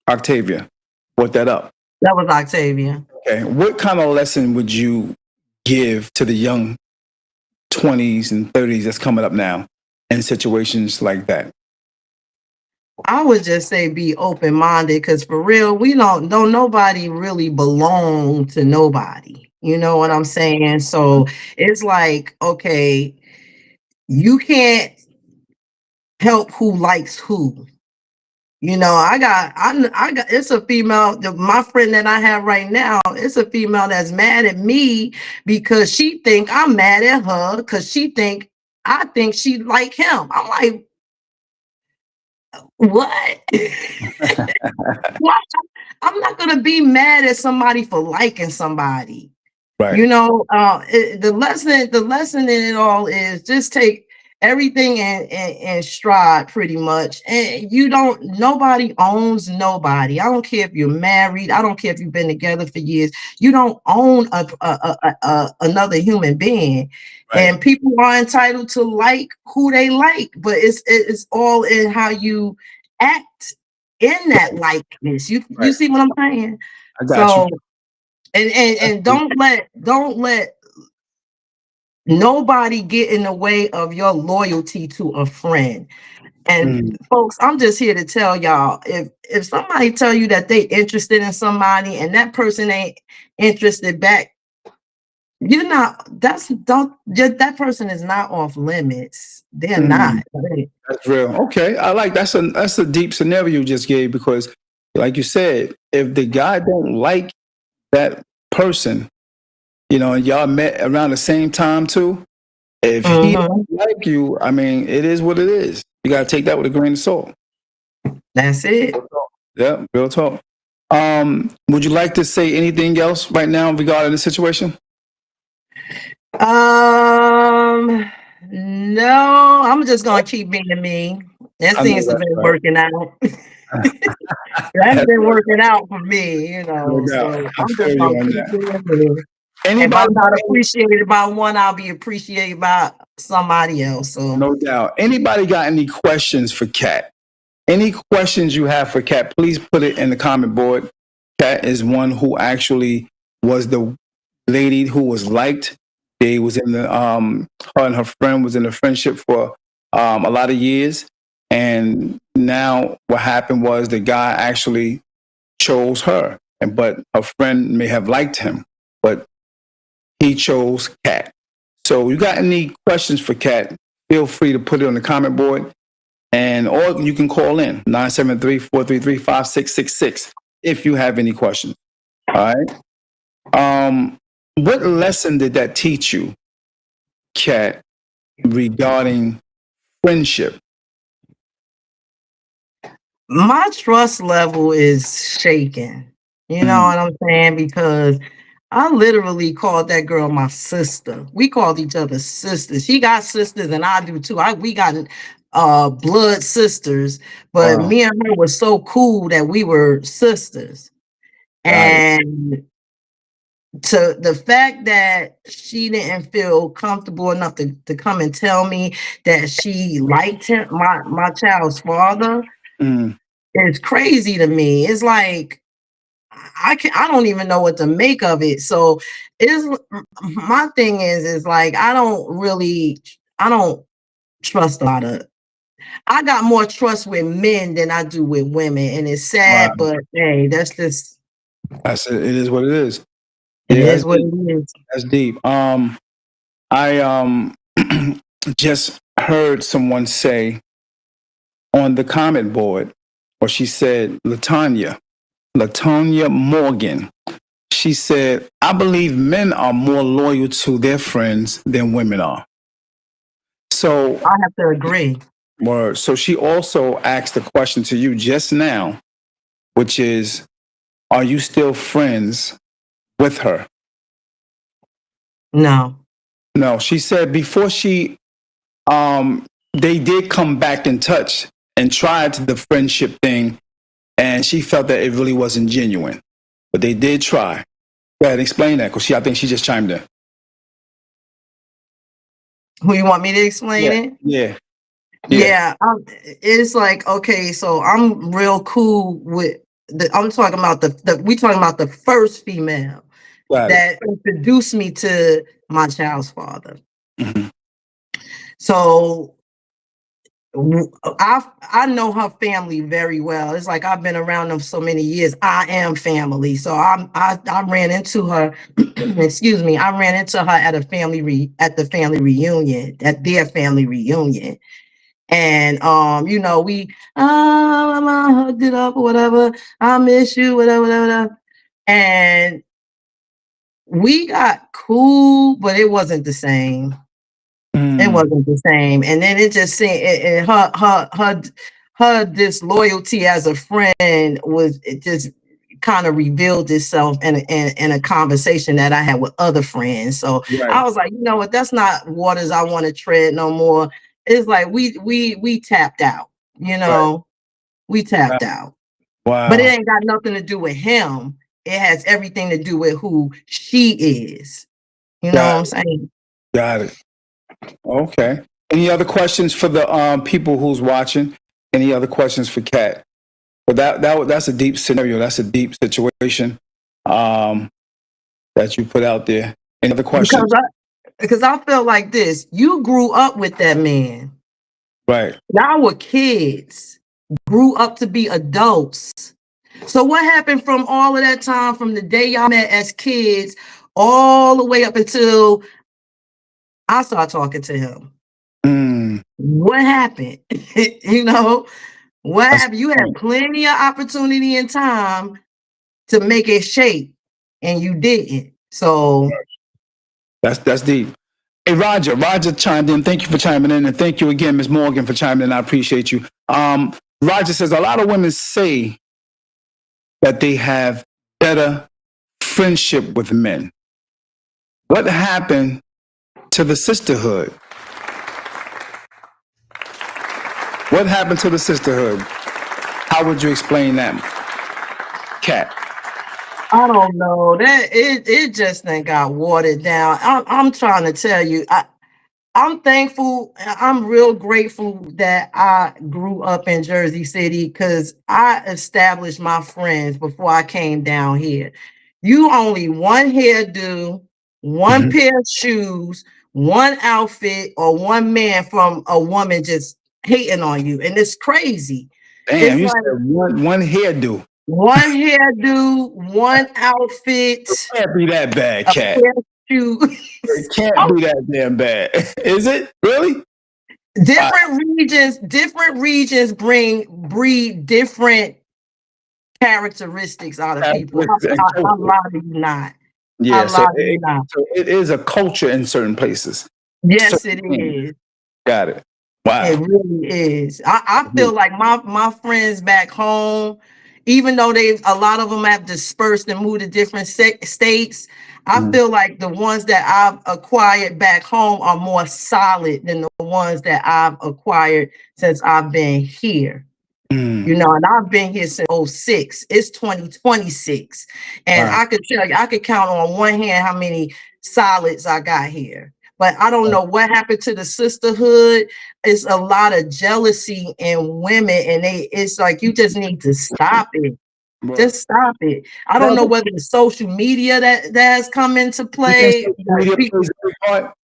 Speaker 1: Octavia brought that up.
Speaker 2: That was Octavia.
Speaker 1: Okay. What kind of lesson would you give to the young 20s and 30s that's coming up now in situations like that?
Speaker 2: I would just say be open minded because for real, we don't nobody really belong to nobody. You know what I'm saying? So it's like, okay, you can't help who likes who. I got it's a female, my friend that I have right now, it's a female that's mad at me because she think I'm mad at her because I think she like him. I'm like, what? Why? I'm not gonna be mad at somebody for liking somebody.
Speaker 1: Right.
Speaker 2: The lesson in it all is just take everything in stride pretty much. And nobody owns nobody. I don't care if you're married. I don't care if you've been together for years. You don't own another human being.
Speaker 1: Right.
Speaker 2: And people are entitled to like who they like, but it's all in how you act in that likeness. You
Speaker 1: Right.
Speaker 2: see what I'm saying?
Speaker 1: I got you.
Speaker 2: So and don't let nobody get in the way of your loyalty to a friend. And
Speaker 1: Mm,
Speaker 2: folks, I'm just here to tell y'all, if somebody tell you that they interested in somebody and that person ain't interested back, you're not that's don't that person is not off limits. They're
Speaker 1: mm.
Speaker 2: not.
Speaker 1: That's real. Okay, I like that's a deep scenario you just gave because, like you said, if the guy don't like that person, and y'all met around the same time too, if he
Speaker 2: Mhm.
Speaker 1: don't like you, I mean, it is what it is. You gotta take that with a grain of salt.
Speaker 2: That's it.
Speaker 1: Yeah, real talk. Would you like to say anything else right now regarding the situation?
Speaker 2: No, I'm just gonna keep being me. That
Speaker 1: I know
Speaker 2: seems to
Speaker 1: that's
Speaker 2: be
Speaker 1: right.
Speaker 2: working out. That's
Speaker 1: That's
Speaker 2: been
Speaker 1: right.
Speaker 2: working out for me,
Speaker 1: No doubt.
Speaker 2: so
Speaker 1: I
Speaker 2: I'm
Speaker 1: feel
Speaker 2: just
Speaker 1: you
Speaker 2: gonna
Speaker 1: on
Speaker 2: keep
Speaker 1: that.
Speaker 2: being me. If
Speaker 1: Anybody
Speaker 2: I'm not
Speaker 1: got any,
Speaker 2: appreciated by one, I'll be appreciated by somebody else. So
Speaker 1: no doubt. Anybody got any questions for Kat? Any questions you have for Kat, please put it in the comment board. Kat is one who actually was the lady who was liked. They was in the her and her friend was in a friendship for a lot of years. And now what happened was the guy actually chose her. But her friend may have liked him, but he chose Kat. So you got any questions for Kat, feel free to put it on the comment board. And or you can call in 973-433-5666 if you have any questions. All right. What lesson did that teach you, Kat, regarding friendship?
Speaker 2: my trust level is shaken. You know
Speaker 1: Mm,
Speaker 2: what I'm saying? Because I literally called that girl my sister. We called each other sisters. She got sisters and I do too. We got blood sisters, but
Speaker 1: wow.
Speaker 2: me and her were so cool that we were sisters.
Speaker 1: Got it.
Speaker 2: And to the fact that she didn't feel comfortable enough to come and tell me that she liked him, my child's father,
Speaker 1: Mm,
Speaker 2: is crazy to me. It's like I don't even know what to make of it. So is my thing is like I don't trust a lot of I got more trust with men than I do with women. And it's
Speaker 1: wow.
Speaker 2: sad, but hey, that's just
Speaker 1: That's it. It is what it is.
Speaker 2: it
Speaker 1: Yeah,
Speaker 2: is
Speaker 1: that's
Speaker 2: what
Speaker 1: deep.
Speaker 2: it is.
Speaker 1: That's deep. I just heard someone say on the comment board, or she said, Latonya Morgan. She said, I believe men are more loyal to their friends than women are. So,
Speaker 2: I have to agree.
Speaker 1: so she also asked a question to you just now, which is, are you still friends with her?
Speaker 2: No.
Speaker 1: No, she said before they did come back in touch and tried the friendship thing, and she felt that it really wasn't genuine. But they did try. Go ahead, explain that, because I think she just chimed in.
Speaker 2: Who you want me to explain
Speaker 1: Yeah,
Speaker 2: it?
Speaker 1: yeah, yeah.
Speaker 2: Yeah, it's like, okay, so I'm real cool with I'm talking about we talking about the first female
Speaker 1: Got it.
Speaker 2: that introduced me to my child's father.
Speaker 1: Mhm.
Speaker 2: So I know her family very well. It's like I've been around them so many years. I am family. So I ran into her, excuse me, I ran into her at a at the family reunion, at their family reunion. And you know, we I hugged it up or whatever. I miss you, whatever, whatever. And we got cool, but it wasn't the same. It wasn't the same. And then it just seemed her disloyalty as a friend was, it just kind of revealed itself in a conversation that I had with other friends. So
Speaker 1: Right.
Speaker 2: I was like, you know what, that's not waters I want to tread no more. It's like we tapped out, you know, we tapped out. But it
Speaker 1: Wow.
Speaker 2: ain't got nothing to do with him. It has everything to do with who she is. You know what
Speaker 1: Got
Speaker 2: I'm
Speaker 1: it.
Speaker 2: saying?
Speaker 1: Got it. Okay. Any other questions for the people who's watching? Any other questions for Kat? But that's a deep scenario. That's a deep situation that you put out there. Any other questions?
Speaker 2: Because I felt like this. You grew up with that man.
Speaker 1: Right.
Speaker 2: Y'all were kids, grew up to be adults. So what happened from all of that time, from the day y'all met as kids, all the way up until I started talking to him? What happened? You know, what
Speaker 1: That's
Speaker 2: happened? You had plenty of opportunity and time to make it shape, and you didn't. So
Speaker 1: that's deep. Hey, Roger. Roger chimed in. Thank you for chiming in, and thank you again, Ms. Morgan, for chiming in. I appreciate you. Roger says a lot of women say that they have better friendship with men. What happened to the sisterhood? What happened to the sisterhood? How would you explain that, Kat?
Speaker 2: I don't know. That it just then got watered down. I'm trying to tell you, I'm thankful. I'm real grateful that I grew up in Jersey City because I established my friends before I came down here. You only one hairdo, one pair of shoes, one outfit, or one man from a woman just hating on you, and it's crazy.
Speaker 1: Damn,
Speaker 2: It's
Speaker 1: you
Speaker 2: like
Speaker 1: said one hairdo.
Speaker 2: one hairdo, one outfit,
Speaker 1: It can't be that bad,
Speaker 2: a
Speaker 1: Kat.
Speaker 2: pair of shoes.
Speaker 1: It can't be that damn bad. Is it really?
Speaker 2: Different regions breed different characteristics out of people. I lie to you not. I
Speaker 1: Yeah,
Speaker 2: lie to you not.
Speaker 1: so it is a culture in certain places.
Speaker 2: Yes,
Speaker 1: Certain
Speaker 2: it
Speaker 1: things.
Speaker 2: is.
Speaker 1: Got it.
Speaker 2: It
Speaker 1: Wow.
Speaker 2: really is. I feel like my friends back home, even though a lot of them have dispersed and moved to different states, I feel like the ones that I've acquired back home are more solid than the ones that I've acquired since I've been here. You know, and I've been here since '06. It's 2026. And
Speaker 1: Wow.
Speaker 2: I could tell you, I could count on one hand how many solids I got here. But I don't know what happened to the sisterhood. It's a lot of jealousy in women, and it's like you just need to stop it.
Speaker 1: Well,
Speaker 2: Just stop it. I don't know whether it's social media that has come into
Speaker 1: you think
Speaker 2: play.
Speaker 1: social media plays a big part?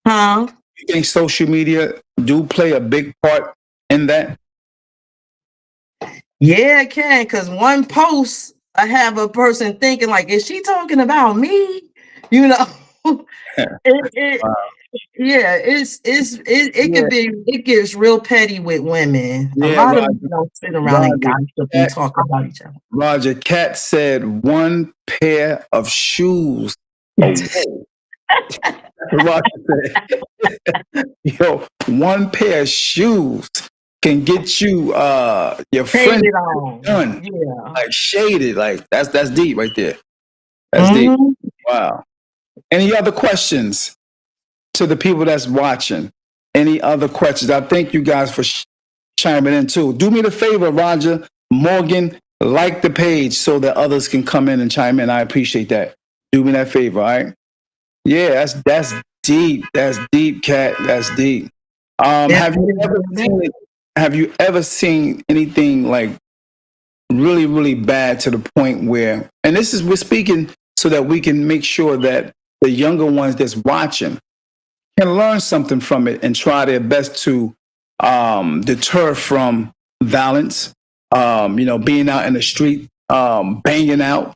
Speaker 2: Huh?
Speaker 1: You think social media do play a big part in that?
Speaker 2: Yeah, it can, because one post I have a person thinking like, is she talking about me? You know, it, it
Speaker 1: Wow.
Speaker 2: Yeah, it
Speaker 1: Yeah,
Speaker 2: could be, it gets real petty with women. A
Speaker 1: yeah,
Speaker 2: lot of them
Speaker 1: Roger.
Speaker 2: don't sit around and
Speaker 1: Roger.
Speaker 2: gossip and
Speaker 1: Cat,
Speaker 2: talk about each other.
Speaker 1: Roger. Cat said one pair of shoes. Oh, Roger said, yo, one pair of shoes can get you your
Speaker 2: Paid
Speaker 1: friend
Speaker 2: it on.
Speaker 1: done.
Speaker 2: Yeah.
Speaker 1: Like shaded. Like that's deep right there. That's deep.
Speaker 2: Mhm.
Speaker 1: Wow. Any other questions to the people that's watching? Any other questions? I thank you guys for chiming in too. Do me the favor, Roger, Morgan, like the page so that others can come in and chime in. I appreciate that. Do me that favor, all right? Yeah, that's deep. That's deep, Cat. That's deep.
Speaker 2: It
Speaker 1: Have you ever
Speaker 2: is.
Speaker 1: seen it? Have you ever seen anything like really, really bad to the point where, and this is, we're speaking so that we can make sure that the younger ones that's watching can learn something from it and try their best to deter from violence, being out in the street, banging out,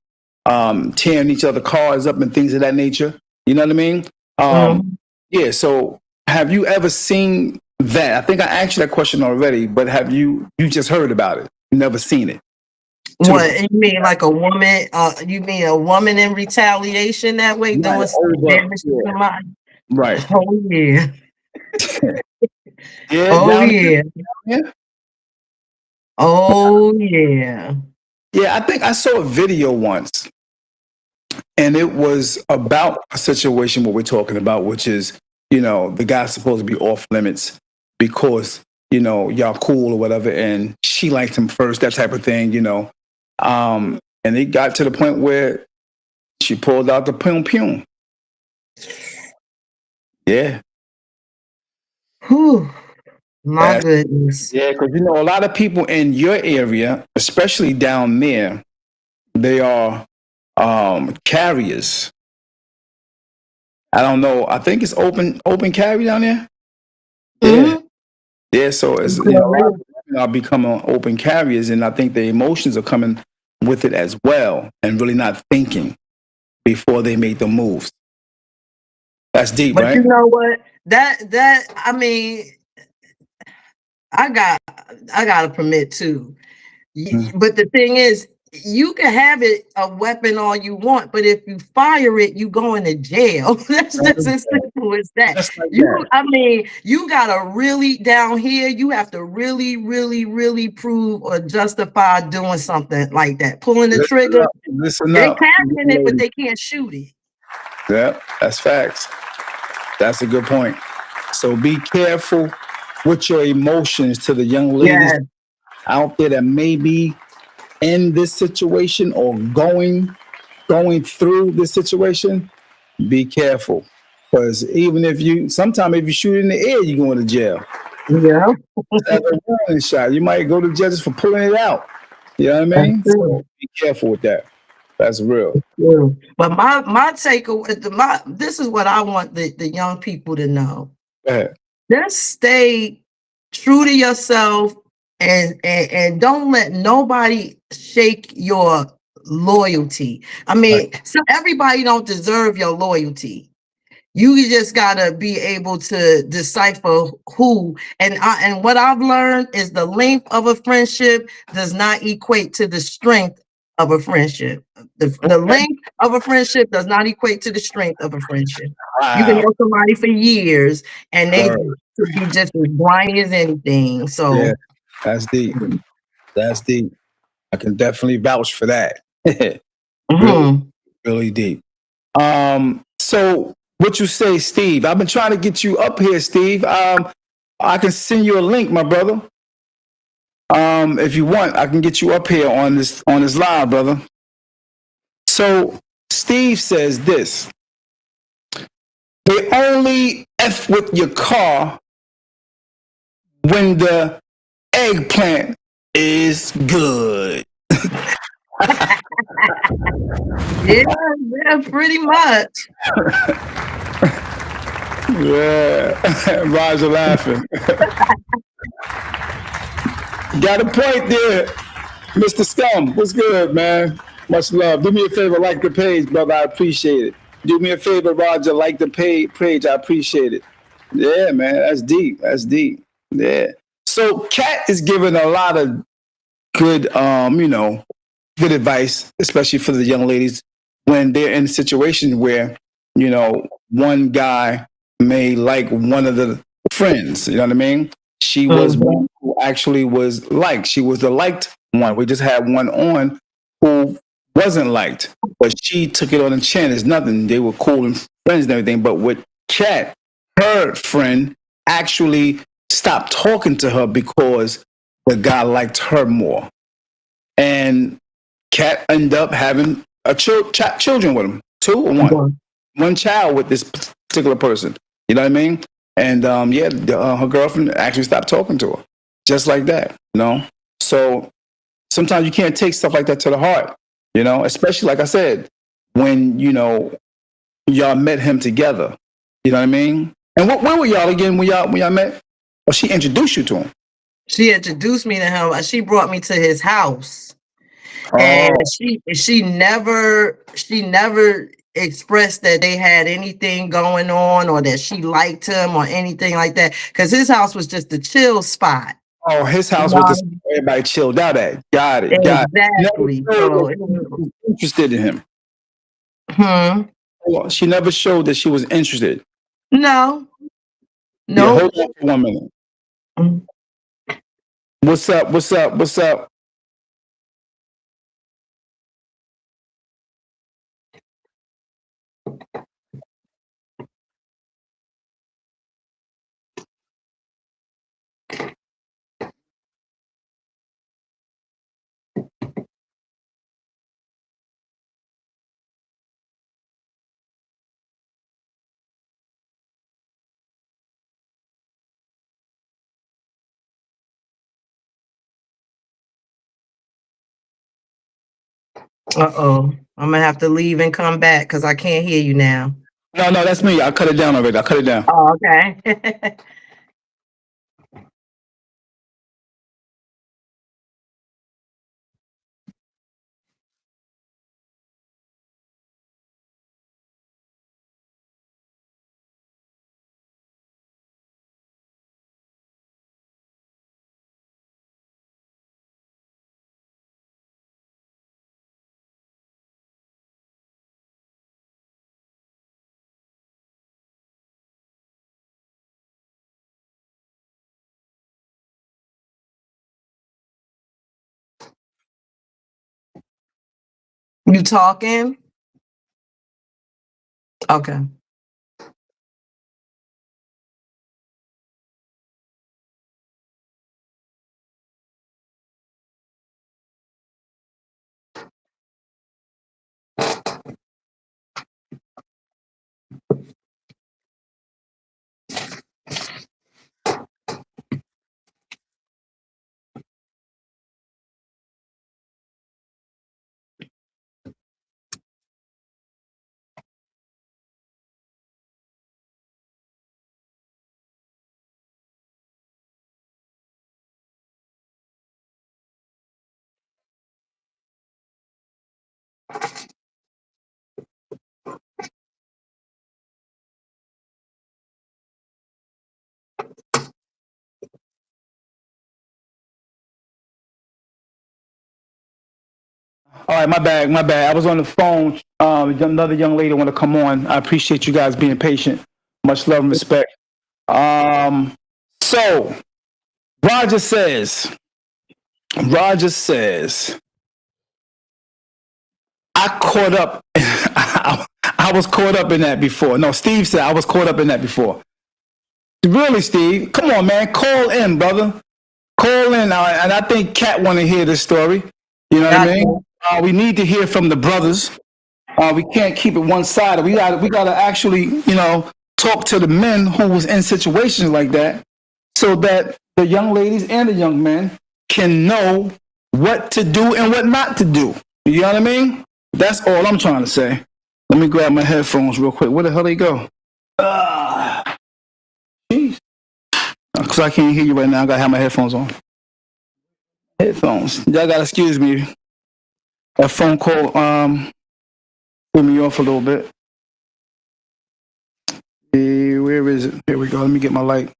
Speaker 1: tearing each other cars up and things of that nature. You know what I mean?
Speaker 2: Mhm.
Speaker 1: Yeah. So have you ever seen that? I think I asked you that question already, but have you just heard about it? Never seen it to the
Speaker 2: What, you mean like a woman? You mean a woman in retaliation that way
Speaker 1: right
Speaker 2: doing
Speaker 1: over.
Speaker 2: damage to
Speaker 1: Yeah.
Speaker 2: somebody?
Speaker 1: Right.
Speaker 2: Oh yeah.
Speaker 1: Yeah.
Speaker 2: Oh
Speaker 1: Down
Speaker 2: yeah.
Speaker 1: there.
Speaker 2: Oh yeah.
Speaker 1: Yeah. I think I saw a video once, and it was about a situation what we're talking about, which is, the guy's supposed to be off limits because, y'all cool or whatever, and she liked him first, that type of thing. And it got to the point where she pulled out the pum pum. Yeah.
Speaker 2: Whew. My
Speaker 1: That,
Speaker 2: goodness.
Speaker 1: yeah, because a lot of people in your area, especially down there, they are carriers. I don't know. I think it's open carry down there. Yeah.
Speaker 2: Mhm.
Speaker 1: Yeah, so it's a lot of women are becoming open carriers, and I think the emotions are coming with it as well, and really not thinking before they make the moves. That's deep,
Speaker 2: But you
Speaker 1: right?
Speaker 2: know what? That I mean, I got I got a permit too.
Speaker 1: Mm.
Speaker 2: But the thing is, you can have it a weapon all you want, but if you fire it, you going to jail. That's just as simple as that.
Speaker 1: Just like that.
Speaker 2: I mean, you gotta really down here. You have to really, really, really prove or justify doing something like that. Pulling the
Speaker 1: Listen
Speaker 2: trigger.
Speaker 1: up. Listen
Speaker 2: They
Speaker 1: up.
Speaker 2: carrying it, but
Speaker 1: Lady.
Speaker 2: they can't shoot it.
Speaker 1: Yeah, that's facts. That's a good point. So be careful with your emotions to the young ladies
Speaker 2: Yeah,
Speaker 1: out there that may be in this situation or going through this situation. Be careful. Because even sometimes if you shoot in the air, you're going to jail.
Speaker 2: yeah,
Speaker 1: As a warning shot, you might go to judges for pulling it out. You know what I
Speaker 2: that's
Speaker 1: mean? So
Speaker 2: true.
Speaker 1: be careful with that. That's real.
Speaker 2: True. But my takeaway, this is what I want the young people to know.
Speaker 1: Go ahead.
Speaker 2: Just stay true to yourself and don't let nobody shake your loyalty. I
Speaker 1: Right.
Speaker 2: mean, so everybody don't deserve your loyalty. You just gotta be able to decipher who. And what I've learned is the length of a friendship does not equate to the strength of a friendship. The
Speaker 1: Okay.
Speaker 2: length of a friendship does not equate to the strength of a friendship. You can
Speaker 1: Wow.
Speaker 2: know somebody for years and they
Speaker 1: Word.
Speaker 2: could be just as grimy as anything.
Speaker 1: Yeah,
Speaker 2: So
Speaker 1: that's deep. That's deep. I can definitely vouch for that. Really,
Speaker 2: mhm.
Speaker 1: really deep. So what you say, Steve? I've been trying to get you up here, Steve. I can send you a link, my brother. If you want, I can get you up here on this live, brother. So Steve says this: they only f with your car when the eggplant is good.
Speaker 2: Yeah, yeah, pretty much.
Speaker 1: Yeah, Roger laughing. Got a point there, Mr. Scum. What's good, man? Much love. Do me a favor, like the page, brother. I appreciate it. Do me a favor, Roger. Like the page. I appreciate it. Yeah, man. That's deep. That's deep. Yeah. So Kat is giving a lot of good, good advice, especially for the young ladies when they're in a situation where, one guy may like one of the friends. You know what I mean? She was
Speaker 2: Mhm.
Speaker 1: one who actually was liked. She was the liked one. We just had one on who wasn't liked, but she took it on the chin as nothing. They were cool and friends and everything. But with Kat, her friend actually stopped talking to her because the guy liked her more. And Kat ended up having children with him, two or one child with this particular person. You know what I mean? And yeah, her girlfriend actually stopped talking to her, just like that. So sometimes you can't take stuff like that to the heart. Especially like I said, when y'all met him together. You know what I mean? And where were y'all again when y'all met? Oh, she introduced you to him.
Speaker 2: She introduced me to him. She brought me to his house, and
Speaker 1: Oh,
Speaker 2: she never expressed that they had anything going on or that she liked him or anything like that. Because his house was just a chill spot.
Speaker 1: oh, his
Speaker 2: You
Speaker 1: house was
Speaker 2: know?
Speaker 1: the everybody chilled out at. Got it, got it. Never
Speaker 2: Exactly.
Speaker 1: showed that
Speaker 2: So,
Speaker 1: she was interested in him.
Speaker 2: hmm.
Speaker 1: Well, she never showed that she was interested.
Speaker 2: No,
Speaker 1: Yeah,
Speaker 2: nope.
Speaker 1: hold on for 1 minute. What's up? What's up? What's up?
Speaker 2: Uh-oh. I'm gonna have to leave and come back because I can't hear you now.
Speaker 1: No, no, that's me. I cut it down already. I cut it down.
Speaker 2: Oh, okay. You talking? Okay.
Speaker 1: All right, my bad, my bad. I was on the phone. Another young lady want to come on. I appreciate you guys being patient. Much love and respect. So Roger says, Roger says, I caught up. I was caught up in that before. No, Steve said I was caught up in that before. Really, Steve? Come on, man. Call in, brother. Call in. And I think Kat want to hear this story. You know what I
Speaker 2: Got
Speaker 1: mean?
Speaker 2: you.
Speaker 1: We need to hear from the brothers. We can't keep it one sided. We gotta actually, talk to the men who was in situations like that, so that the young ladies and the young men can know what to do and what not to do. You know what I mean? That's all I'm trying to say. Let me grab my headphones real quick. Where the hell they go? Jeez. Because I can't hear you right now. I gotta have my headphones on. Headphones. Y'all gotta excuse me. That phone call threw me off a little bit. Where is it? Here we go. Let me get my light.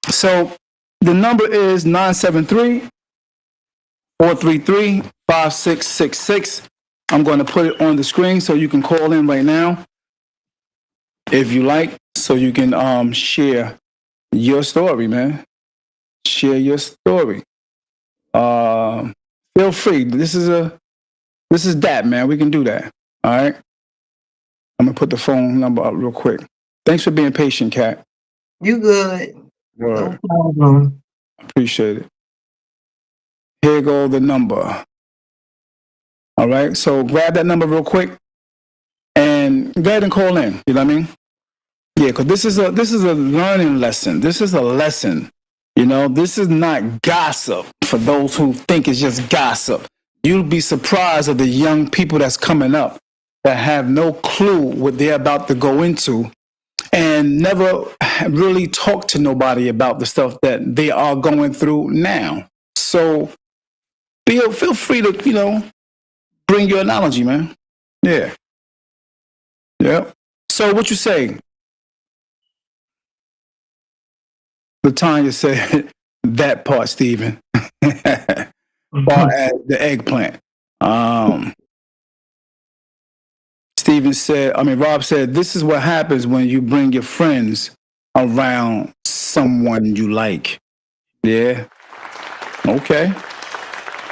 Speaker 1: So the number is 973-433-5666. I'm going to put it on the screen so you can call in right now if you like, so you can share your story, man. Share your story. Feel free. This is D.A.P, man. We can do that. All right. I'm gonna put the phone number up real quick. Thanks for being patient, Kat.
Speaker 2: You good?
Speaker 1: Word.
Speaker 2: No problem.
Speaker 1: Appreciate it. Here go the number. All right. So grab that number real quick and go ahead and call in. You know what I mean? Yeah, because this is a learning lesson. This is a lesson. You know, this is not gossip for those who think it's just gossip. You'll be surprised at the young people that's coming up that have no clue what they're about to go into and never really talk to nobody about the stuff that they are going through now. So feel free to, you know, bring your analogy, man. Yeah. Yeah. So what you say? Latanya said that part, Stephen. Far as the eggplant. Rob said, this is what happens when you bring your friends around someone you like. Yeah. Okay.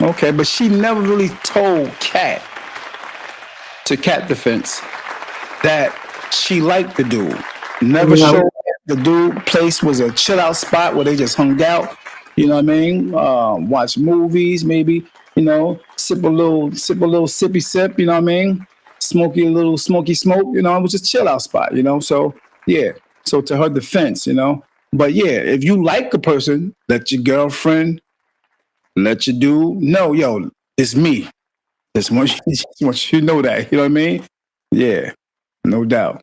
Speaker 1: Okay. But she never really told Kat Defense that she liked the dude. Never showed the dude place was a chill out spot where they just hung out. You know what I mean? Watch movies, maybe, you know, sip a little sippy sip, you know what I mean? Smoky smoke, you know, it was just chill out spot, you know? So, yeah. So to her defense, you know, but yeah, if you like a person, let your girlfriend, let your dude know, yo, it's me. Just want you know that, you know what I mean? Yeah, no doubt.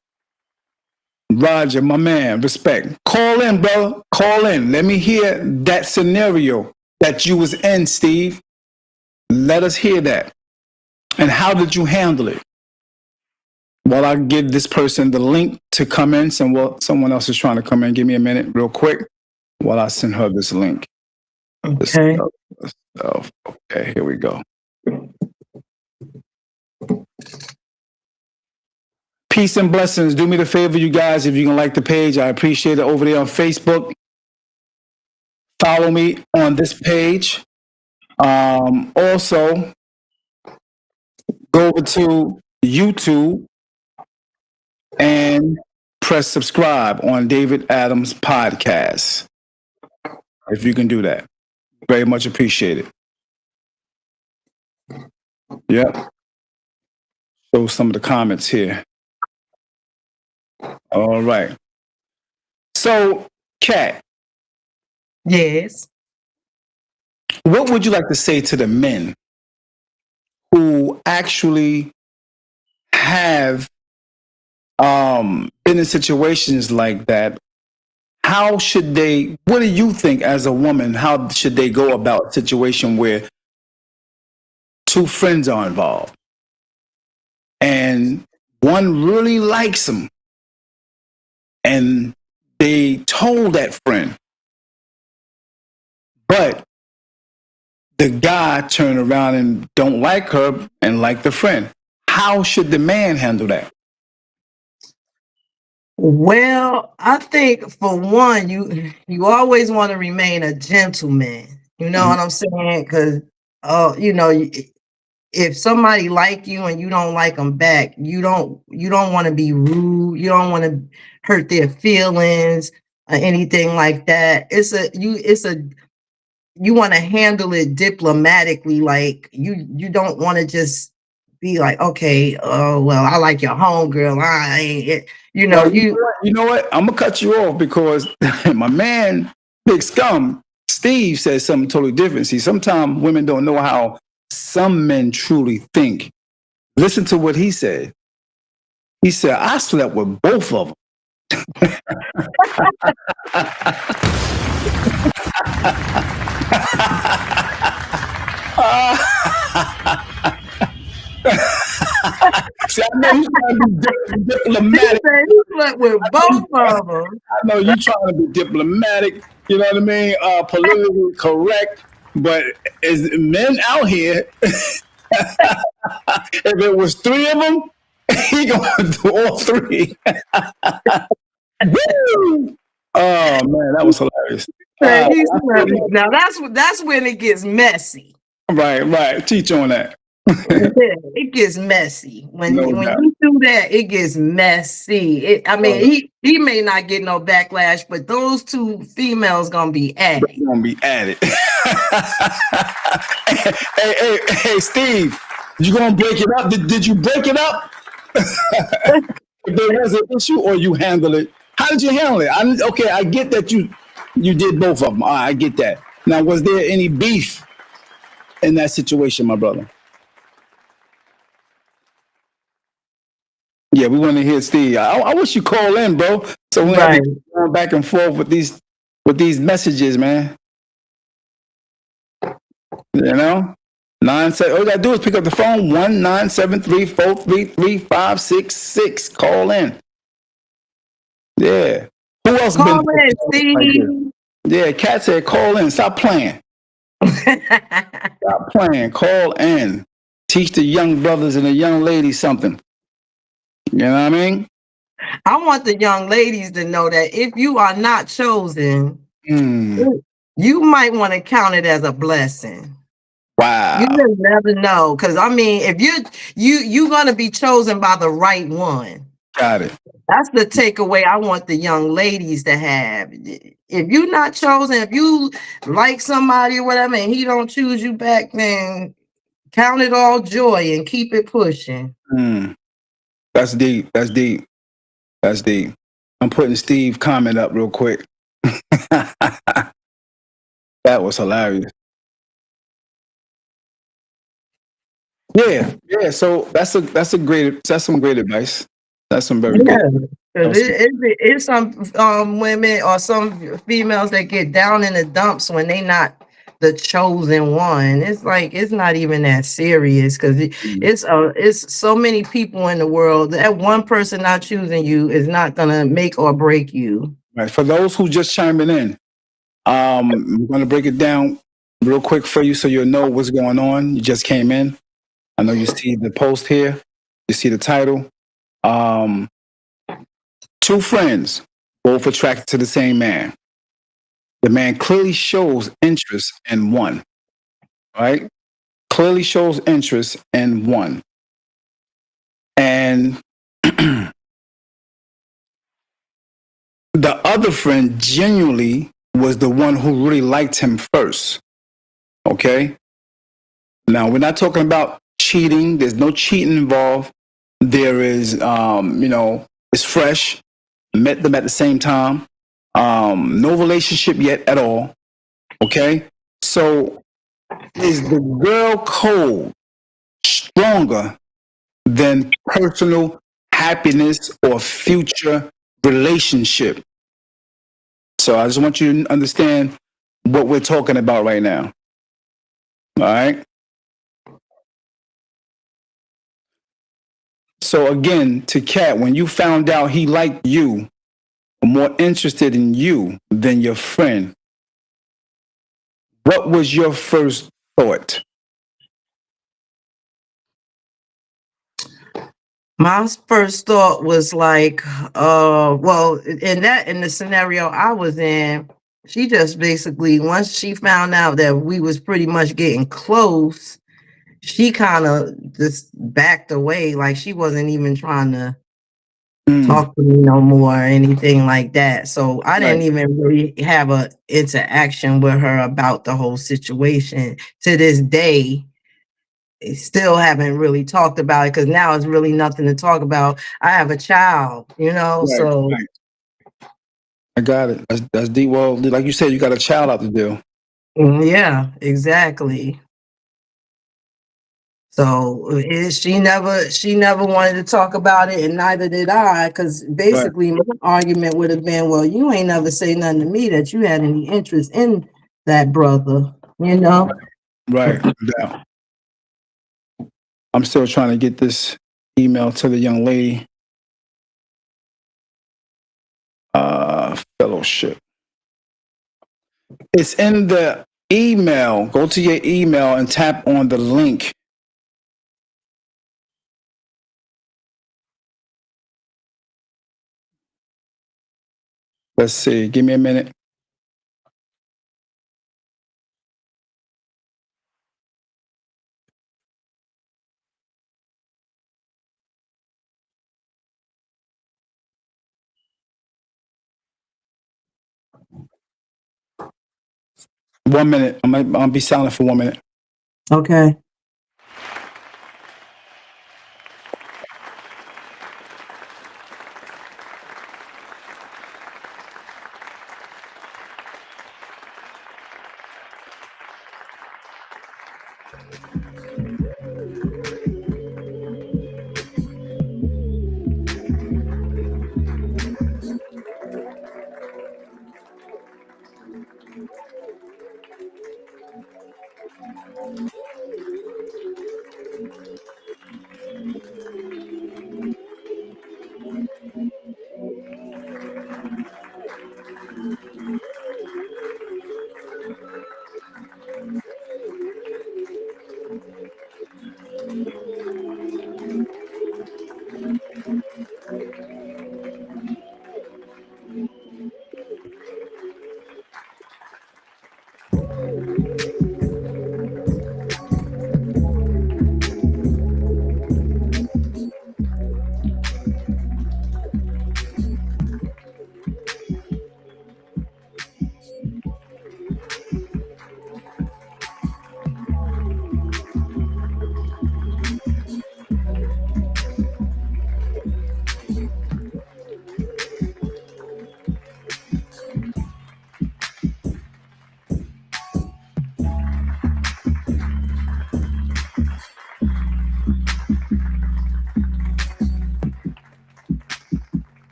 Speaker 1: Roger, my man, respect. Call in, brother. Call in. Let me hear that scenario that you was in, Steve. Let us hear that. And how did you handle it? While I give this person the link to come in, someone else is trying to come in. Give me a minute real quick while I send her this link.
Speaker 2: Okay.
Speaker 1: Okay, here we go. Peace and blessings. Do me the favor, you guys, if you can like the page, I appreciate it. Over there on Facebook, follow me on this page. Also, go over to YouTube and press subscribe on David Adams Podcast. If you can do that, very much appreciated. Yep. Show some of the comments here. All right. So, Kat.
Speaker 2: Yes.
Speaker 1: What would you like to say to the men who actually have been in situations like that? How should they, what do you think as a woman, how should they go about a situation where two friends are involved and one really likes them and they told that friend, but the guy turned around and don't like her and like the friend? How should the man handle that?
Speaker 2: Well, I think for one, you always want to remain a gentleman. You know what I'm saying? Because, you know, if somebody like you and you don't like them back, you don't want to be rude. You don't want to hurt their feelings or anything like that. You want to handle it diplomatically. Like you don't want to just be like, okay, oh well, I like your homegirl. I ain't, you know,
Speaker 1: you know what? I'm gonna cut you off because my man, Big Scum, Steve says something totally different. See, sometimes women don't know how some men truly think. Listen to what he said. He said, I slept with both of them. See, I know he's trying to be diplomatic.
Speaker 2: slept with both of them.
Speaker 1: I know you trying to be diplomatic, you know what I mean, politically correct, but as men out here, if it was three of them, he gonna do all three. Woo! Oh man, that was hilarious.
Speaker 2: He slept. Now that's when it gets messy.
Speaker 1: Right. Teach on that.
Speaker 2: Yeah, it gets messy
Speaker 1: No
Speaker 2: when
Speaker 1: doubt.
Speaker 2: you do that. It gets messy. I mean, he may not get no backlash, but those two females gonna be at it.
Speaker 1: Gonna be at it. hey, Steve, you gonna break it up? Did you break it up? If there was an issue, or you handle it? How did you handle it? Okay, I get that you did both of them. I get that. Now, was there any beef in that situation, my brother? Yeah, we want to hear Steve. I wish you call in, bro. So we have
Speaker 2: Right.
Speaker 1: to keep going back and forth with these messages, man. You know, all you gotta do is pick up the phone 1-973-433-3566. Call in. Yeah. Who else been
Speaker 2: Call in,
Speaker 1: like this?
Speaker 2: Steve.
Speaker 1: Yeah, Cat said call in. Stop playing. Stop playing. Call in. Teach the young brothers and the young ladies something. You know what I mean?
Speaker 2: I want the young ladies to know that if you are not chosen, you might want to count it as a blessing.
Speaker 1: Wow.
Speaker 2: You just never know, because I mean, if you're gonna be chosen by the right one.
Speaker 1: Got it.
Speaker 2: That's the takeaway I want the young ladies to have. If you're not chosen, if you like somebody or whatever, and he don't choose you back, then count it all joy and keep it pushing.
Speaker 1: That's deep. That's deep. That's deep. I'm putting Steve comment up real quick. That was hilarious. Yeah. So that's some great advice. That's some very good.
Speaker 2: It's some women or some females that get down in the dumps when they not the chosen one. It's like it's not even that serious, because it's so many people in the world. That one person not choosing you is not gonna make or break you.
Speaker 1: Right. For those who just chiming in, I'm going to break it down real quick for you so you'll know what's going on. You just came in. I know you see the post here. You see the title. Two friends, both attracted to the same man. The man clearly shows interest in one, right? Clearly shows interest in one. And the other friend genuinely was the one who really liked him first. Okay? Now, we're not talking about cheating. There's no cheating involved. There is, it's fresh. Met them at the same time. No relationship yet at all. Okay? So, is the girl code stronger than personal happiness or future relationship? So, I just want you to understand what we're talking about right now. All right? So again, to Kat, when you found out he liked you, more interested in you than your friend, what was your first thought?
Speaker 2: My first thought was like, well, in the scenario I was in, she just basically, once she found out that we was pretty much getting close, she kind of just backed away. Like she wasn't even trying to talk to me no more or anything like that. So I didn't even really have a interaction with her about the whole situation. To this day, still haven't really talked about it, because now it's really nothing to talk about. I have a child, so.
Speaker 1: I got it. That's deep. Well, like you said, you got a child out the deal.
Speaker 2: Yeah, exactly. So she never wanted to talk about it, and neither did I, because basically my argument would have been, well, you ain't never say nothing to me that you had any interest in that brother,
Speaker 1: Right. Yeah. I'm still trying to get this email to the young lady. Fellowship. It's in the email. Go to your email and tap on the link. Let's see. Give me a minute. One minute. I'm gonna be silent for 1 minute.
Speaker 2: Okay.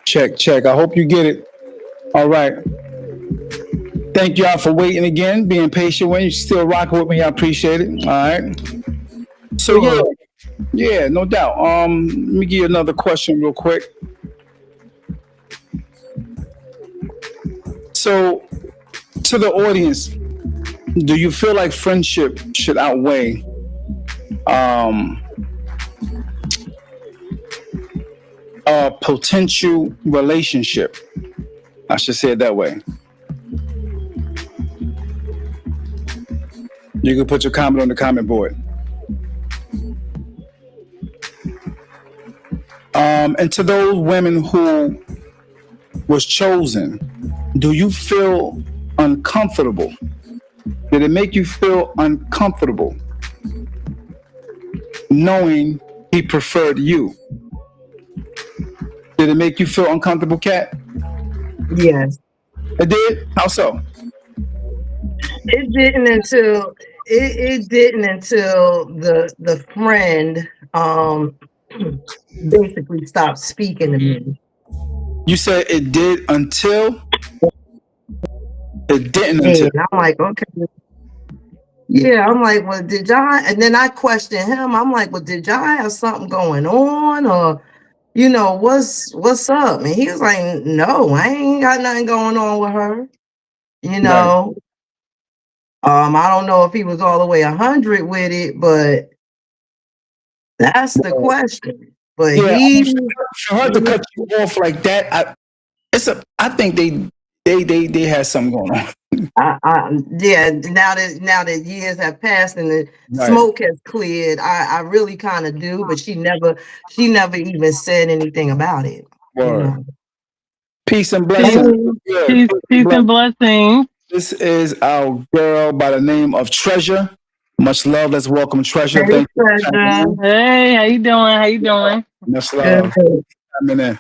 Speaker 1: Check, check. I hope you get it. All right. Thank y'all for waiting again, being patient when you still rocking with me. I appreciate it. All right. So
Speaker 2: Sure.
Speaker 1: yeah, no doubt. Let me give you another question real quick. So to the audience, do you feel like friendship should outweigh um, a potential relationship? I should say it that way. You can put your comment on the comment board. And to those women who was chosen, do you feel uncomfortable? Did it make you feel uncomfortable knowing he preferred you? Did it make you feel uncomfortable, Kat?
Speaker 2: Yes.
Speaker 1: It did? How so?
Speaker 2: It didn't until it didn't until the friend basically stopped speaking to me.
Speaker 1: You said it did until it didn't
Speaker 2: And
Speaker 1: until.
Speaker 2: I'm like, okay. Yeah, I'm like, well, did y'all? And then I questioned him. I'm like, well, did y'all have something going on, or what's up? And he was like, no, I ain't got nothing going on with her.
Speaker 1: Right.
Speaker 2: I don't know if he was all the way 100 with it, but that's the question. But
Speaker 1: Yeah, I mean, for her to
Speaker 2: he
Speaker 1: cut you off like that, I think they had something going on.
Speaker 2: yeah, now that years have passed and the
Speaker 1: Right.
Speaker 2: smoke has cleared, I really kind of do, but she never even said anything about it.
Speaker 1: Word. Peace and
Speaker 4: Peace,
Speaker 1: blessings. Yeah,
Speaker 4: peace, peace and blessings.
Speaker 1: This is our girl by the name of Treasure. Much love. Let's welcome Treasure.
Speaker 2: Hey,
Speaker 1: Thank you for
Speaker 2: Treasure.
Speaker 1: coming in.
Speaker 4: Hey, how you doing? How you doing?
Speaker 1: Much
Speaker 2: Good.
Speaker 1: love. Coming in.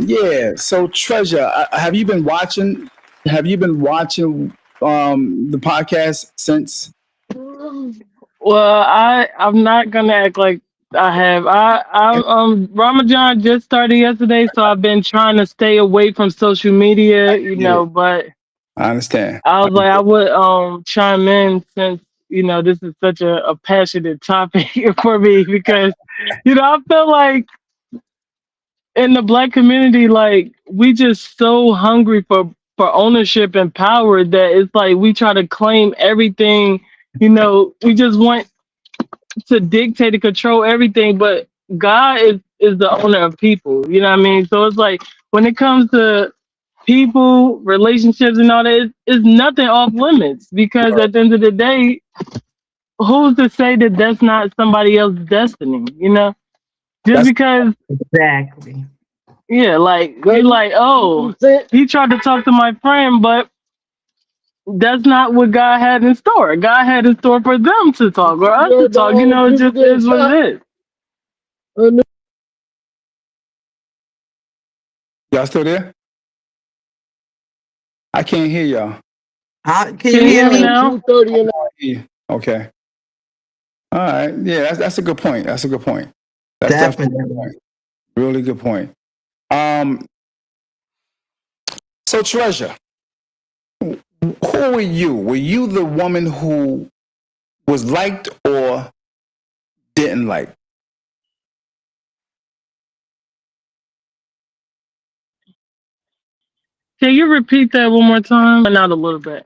Speaker 1: Yeah. So Treasure, have you been watching? Have you been watching the podcast since?
Speaker 4: Well, I'm not gonna act like I have. Ramadan just started yesterday, so I've been trying to stay away from social media,
Speaker 1: Yeah,
Speaker 4: but
Speaker 1: I understand.
Speaker 4: I was like, I would chime in since this is such a passionate topic for me because I feel like in the black community, like we just so hungry for ownership and power that it's like we try to claim everything. We just want to dictate and control everything, but God is the owner of people. You know what I mean? So it's like when it comes to people, relationships, and all that, it's nothing off limits because at the end of the day, who's to say that that's not somebody else's destiny? Just
Speaker 1: That's
Speaker 4: because,
Speaker 2: Exactly.
Speaker 4: yeah, like you're like, oh, he tried to talk to my friend, but that's not what God had in store. God had in store for them to talk or us to talk. It just is what it is.
Speaker 1: y'all still there? I can't hear y'all.
Speaker 2: Can you
Speaker 4: Can you
Speaker 2: hear
Speaker 4: hear me
Speaker 2: me?
Speaker 4: now?
Speaker 1: Yeah. Okay. All right. Yeah, that's a good point. That's a good point. That's definitely a good
Speaker 2: Definitely.
Speaker 1: point. Really good point. Um, so Treasure, who were you? Were you the woman who was liked or didn't like?
Speaker 4: Can you repeat that one more time? Went out a little bit.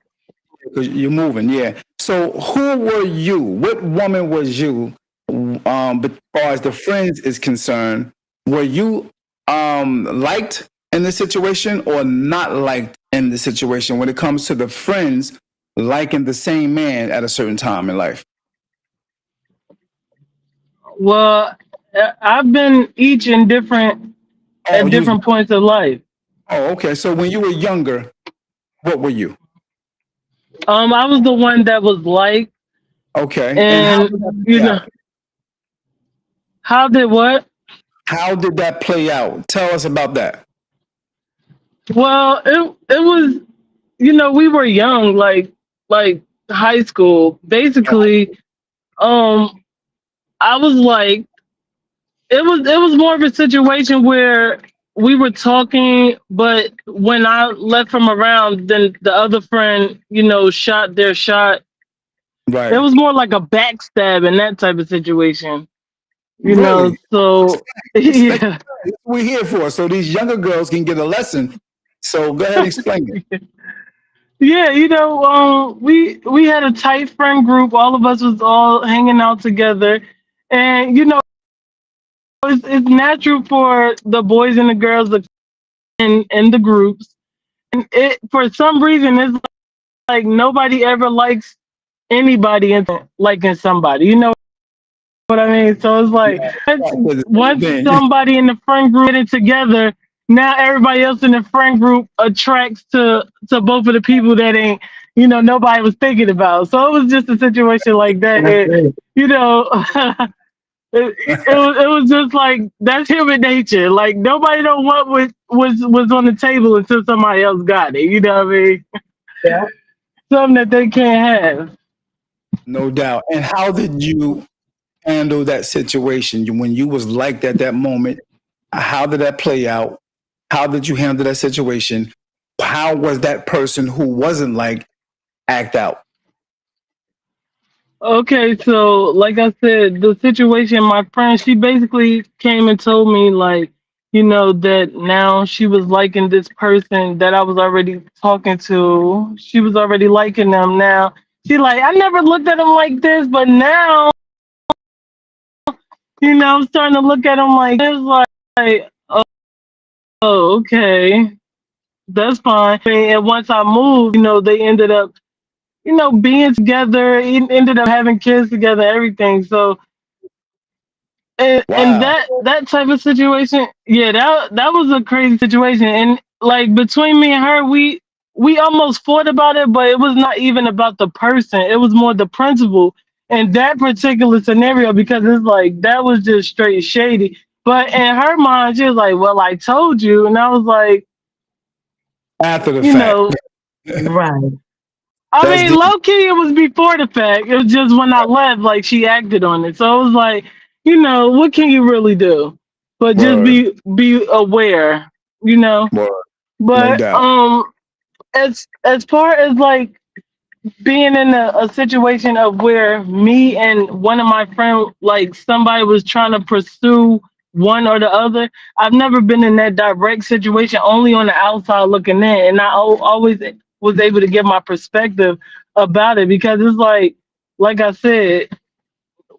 Speaker 1: Because you're moving, yeah. So who were you? What woman was you? As far as the friends is concerned, were you liked in the situation or not liked in the situation when it comes to the friends liking the same man at a certain time in life?
Speaker 4: Well, I've been each in different
Speaker 1: Oh,
Speaker 4: at
Speaker 1: you was
Speaker 4: different points of life.
Speaker 1: oh okay. So when you were younger, what were you?
Speaker 4: I was the one that was like,
Speaker 1: Okay, and how
Speaker 4: and
Speaker 1: did that
Speaker 4: you
Speaker 1: play
Speaker 4: know,
Speaker 1: out?
Speaker 4: how did what?
Speaker 1: How did that play out? Tell us about that.
Speaker 4: Well, it was we were young, like high school. Basically, um, I was like, it was more of a situation where we were talking, but when I left from around, then the other friend, shot their shot. It
Speaker 1: Right.
Speaker 4: was more like a backstab in that type of situation,
Speaker 1: Really?
Speaker 4: So
Speaker 1: Explain.
Speaker 4: yeah,
Speaker 1: That's what we're here for, so these younger girls can get a lesson. So go ahead and explain it.
Speaker 4: yeah, we had a tight friend group. All of us was all hanging out together, and it's natural for the boys and the girls to in the groups. And it for some reason it's like nobody ever likes anybody and liking somebody. You know what I mean? So it's like
Speaker 1: Yeah,
Speaker 4: once
Speaker 1: thing.
Speaker 4: somebody in the friend group get it together, now everybody else in the friend group attracts to both of the people that ain't nobody was thinking about. So it was just a situation like that.
Speaker 2: That's
Speaker 4: And,
Speaker 2: it.
Speaker 4: you know, it was just like that's human nature. Like nobody know what was on the table until somebody else got it. You know what I mean?
Speaker 2: Yeah.
Speaker 4: Something that they can't have.
Speaker 1: No doubt. And how did you handle that situation when you was liked at that moment? How did that play out? How did you handle that situation? How was that person who wasn't liked act out?
Speaker 4: Okay, so like I said, the situation, my friend, she basically came and told me like, that now she was liking this person that I was already talking to. She was already liking them now. She like, I never looked at him like this, but now, I'm starting to look at him like it's like, oh, okay, that's fine. And once I moved, they ended up, being together, ended up having kids together, everything. So and
Speaker 1: Wow.
Speaker 4: that type of situation, yeah, that was a crazy situation. And like between me and her, we almost fought about it, but it was not even about the person. It was more the principle in that particular scenario because it's like that was just straight shady. But in her mind, she was like, "Well, I told you," and I was like,
Speaker 1: After the
Speaker 4: you
Speaker 1: fact.
Speaker 4: know,
Speaker 2: Right.
Speaker 4: I
Speaker 1: That's
Speaker 4: mean,
Speaker 1: deep.
Speaker 4: low key, it was before the fact. It was just when I left, like she acted on it. So it was like, what can you really do? But just
Speaker 1: Word,
Speaker 4: be aware, you know.
Speaker 1: word, no
Speaker 4: But
Speaker 1: doubt.
Speaker 4: as far as like being in a situation of where me and one of my friends, like somebody was trying to pursue one or the other, I've never been in that direct situation, only on the outside looking in. And I always was able to get my perspective about it because it's like I said,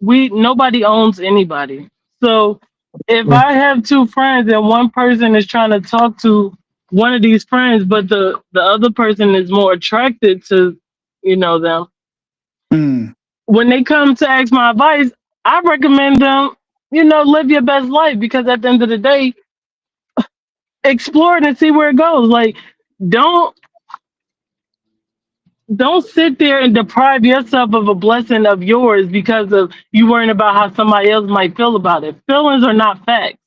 Speaker 4: we nobody owns anybody. So if I have two friends and one person is trying to talk to one of these friends, but the other person is more attracted to, them,
Speaker 1: Mm.
Speaker 4: when they come to ask my advice, I recommend them, live your best life because at the end of the day, explore it and see where it goes. Like, don't don't sit there and deprive yourself of a blessing of yours because of you worrying about how somebody else might feel about it. Feelings are not facts.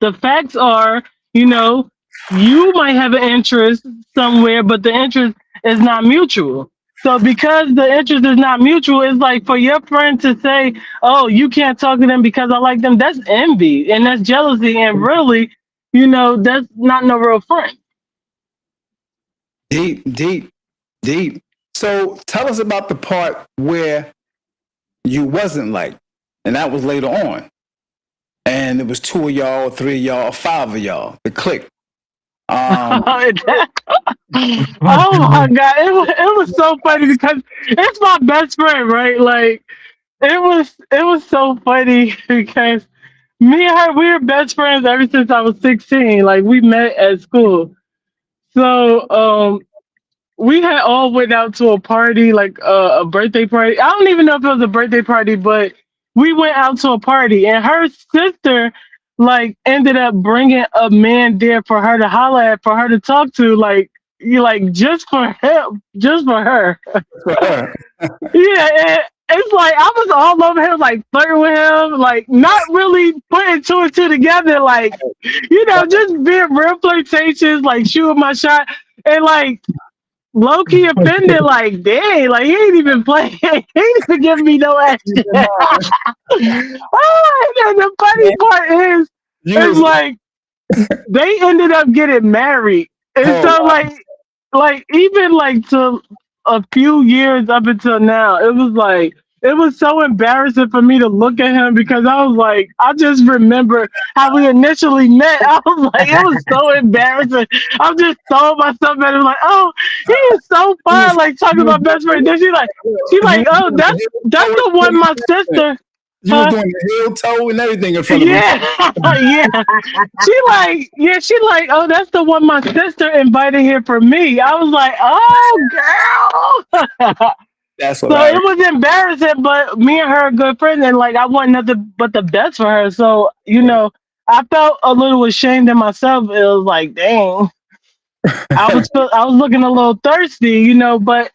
Speaker 4: The facts are, you know, you might have an interest somewhere, but the interest is not mutual. So because the interest is not mutual, it's like for your friend to say, "Oh, you can't talk to them because I like them." That's envy and that's jealousy, and really, that's not no real friend.
Speaker 1: Deep, deep, deep. So tell us about the part where you wasn't like, and that was later on. And it was two of y'all, or three of y'all, or five of y'all, the click. Um,
Speaker 4: Oh my god, it was so funny because it's my best friend, right? Like it was so funny because me and her we were best friends ever since I was 16. Like we met at school. So we had all went out to a party, like a birthday party. I don't even know if it was a birthday party, but we went out to a party, and her sister like ended up bringing a man there for her to holler at, for her to talk to, like you like just for him, just for her.
Speaker 1: for her.
Speaker 4: Yeah, and it's like I was all over him, like flirting with him, like not really putting two and two together, like just being real flirtatious, like shooting my shot, and like low key offended, like, dang, like he ain't even playing. He ain't even giving me no action. And the funny
Speaker 1: Man,
Speaker 4: part
Speaker 1: you
Speaker 4: is
Speaker 1: was
Speaker 4: like they ended up getting married. And
Speaker 1: oh
Speaker 4: so
Speaker 1: wow.
Speaker 4: like even like to a few years up until now, it was so embarrassing for me to look at him because I was like, I just remember how we initially met. I was like, it was so embarrassing. I'm just throwing myself at him like, oh, he is so
Speaker 1: You
Speaker 4: fun,
Speaker 1: was
Speaker 4: like talking
Speaker 1: you was
Speaker 4: about best friend. Then she
Speaker 1: you
Speaker 4: like,
Speaker 1: was
Speaker 4: oh,
Speaker 1: doing the
Speaker 4: that's
Speaker 1: heel toe
Speaker 4: the one my
Speaker 1: and everything.
Speaker 4: sister,
Speaker 1: You was
Speaker 4: huh?
Speaker 1: doing the heel toe and everything in front of him.
Speaker 4: Yeah, yeah. She like, oh, that's the one my sister invited here for me. I was like, oh, girl.
Speaker 1: That's
Speaker 4: So
Speaker 1: hilarious.
Speaker 4: it was embarrassing, but me and her are good friends, and like I want nothing but the best for her. So I felt a little ashamed of myself. It was like, dang, I was looking a little thirsty, but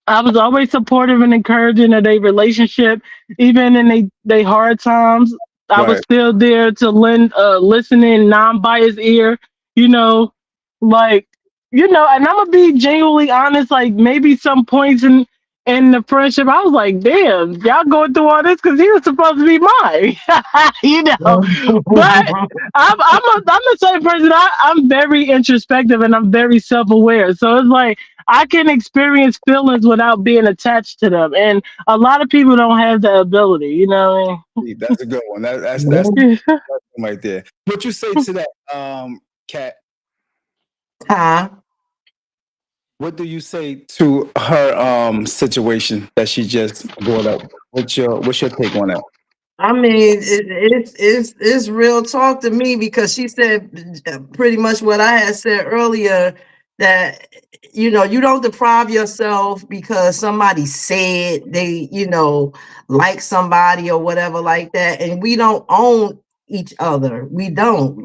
Speaker 4: I was always supportive and encouraging of their relationship, even in they hard times. I was
Speaker 1: Right.
Speaker 4: still there to lend a listening, non-biased ear. You know, like and I'm gonna be genuinely honest. Like maybe some points in the friendship, I was like, damn, y'all going through all this because he was supposed to be mine. you know, but I'm the same person. I'm very introspective and I'm very self aware. So it's like I can experience feelings without being attached to them. And a lot of people don't have the ability,
Speaker 1: That's a good one. That's
Speaker 4: what I mean?
Speaker 1: right there. What you say to that, Kat?
Speaker 2: Huh?
Speaker 1: What do you say to her situation that she just brought up? What's your take on that?
Speaker 2: I mean, it's real talk to me because she said pretty much what I had said earlier, that you don't deprive yourself because somebody said they like somebody or whatever like that, and we don't own each other. We don't.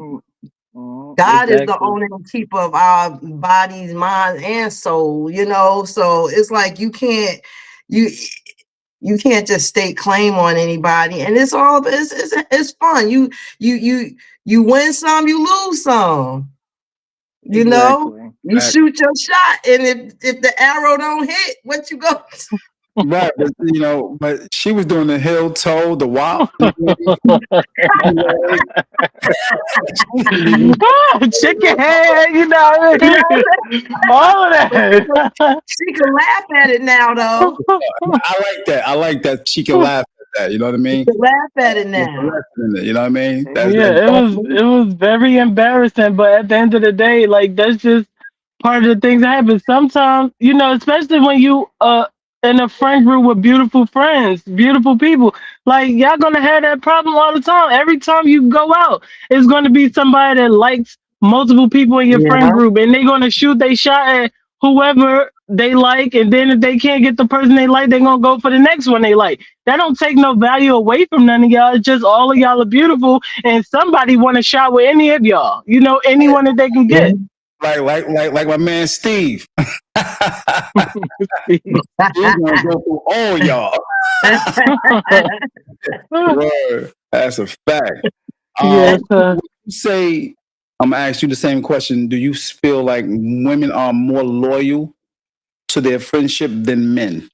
Speaker 2: God is the
Speaker 4: Exactly.
Speaker 2: owner and keeper of our bodies, minds, and soul. So it's like you you can't just stake claim on anybody, and it's fun. You win some, you lose some. You know,
Speaker 4: Exactly.
Speaker 2: you shoot your shot, and if the arrow don't hit, what you go?
Speaker 1: right, but but she was doing the heel toe, the wop. You know what I mean?
Speaker 4: Chicken head, all of that.
Speaker 2: She can laugh at it now, though.
Speaker 1: I like that. I like that she can laugh at that. You know what I
Speaker 2: She
Speaker 1: mean?
Speaker 2: can laugh at it
Speaker 1: There's a
Speaker 2: now.
Speaker 1: lesson in it. You know what I mean? That's
Speaker 4: Yeah, it was very embarrassing, but at the end of the day, like that's just part of the things that happen. Sometimes, especially when you in a friend group with beautiful friends, beautiful people, like y'all gonna have that problem all the time. Every time you go out, it's gonna be somebody that likes multiple people in your friend
Speaker 2: Yeah.
Speaker 4: group, and they're gonna shoot they shot at whoever they like, and then if they can't get the person they like, they're gonna go for the next one they like. That don't take no value away from none of y'all. It's just all of y'all are beautiful, and somebody want to shot with any of y'all. Anyone that they can get.
Speaker 1: like my man Steve. He's gonna go through all y'all. Word. That's a fact.
Speaker 4: Yes,
Speaker 1: You say I'm gonna ask you the same question. Do you feel like women are more loyal to their friendship than men?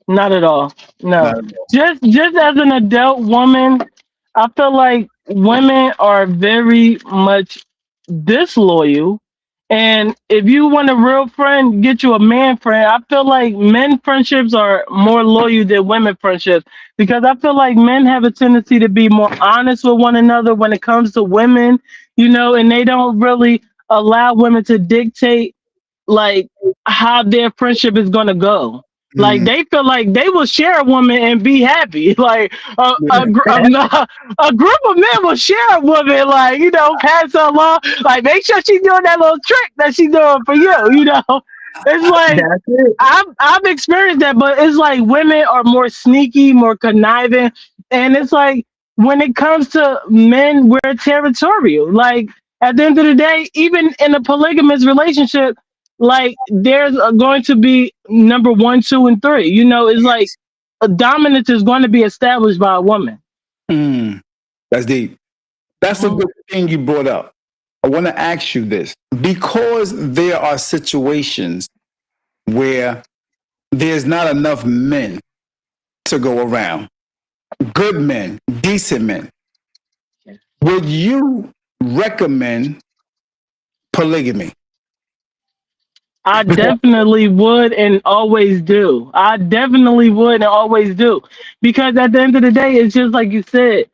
Speaker 4: not at all. No.
Speaker 1: Not,
Speaker 4: Just as an adult woman, I feel like women are very much disloyal. And if you want a real friend, get you a man friend. I feel like men friendships are more loyal than women friendships because I feel like men have a tendency to be more honest with one another when it comes to women, and they don't really allow women to dictate like how their friendship is gonna go. Like
Speaker 1: mm,
Speaker 4: they feel like they will share a woman and be happy. Like
Speaker 1: yeah.
Speaker 4: a group of men will share a woman, like pass her along. Like make sure she's doing that little trick that she's doing for you. It's like
Speaker 2: That's it.
Speaker 4: I've experienced that, but it's like women are more sneaky, more conniving, and it's like when it comes to men, we're territorial. Like at the end of the day, even in a polygamous relationship, like there's going to be number one, two, and three. It's like a dominance is going to be established by a woman.
Speaker 1: Mm, that's deep. That's a
Speaker 4: Mhm.
Speaker 1: good thing you brought up. I want to ask you this because there are situations where there's not enough men to go around. Good men, decent men. Would you recommend polygamy?
Speaker 4: I definitely would and always do. I definitely would and always do. Because at the end of the day, it's just like you said,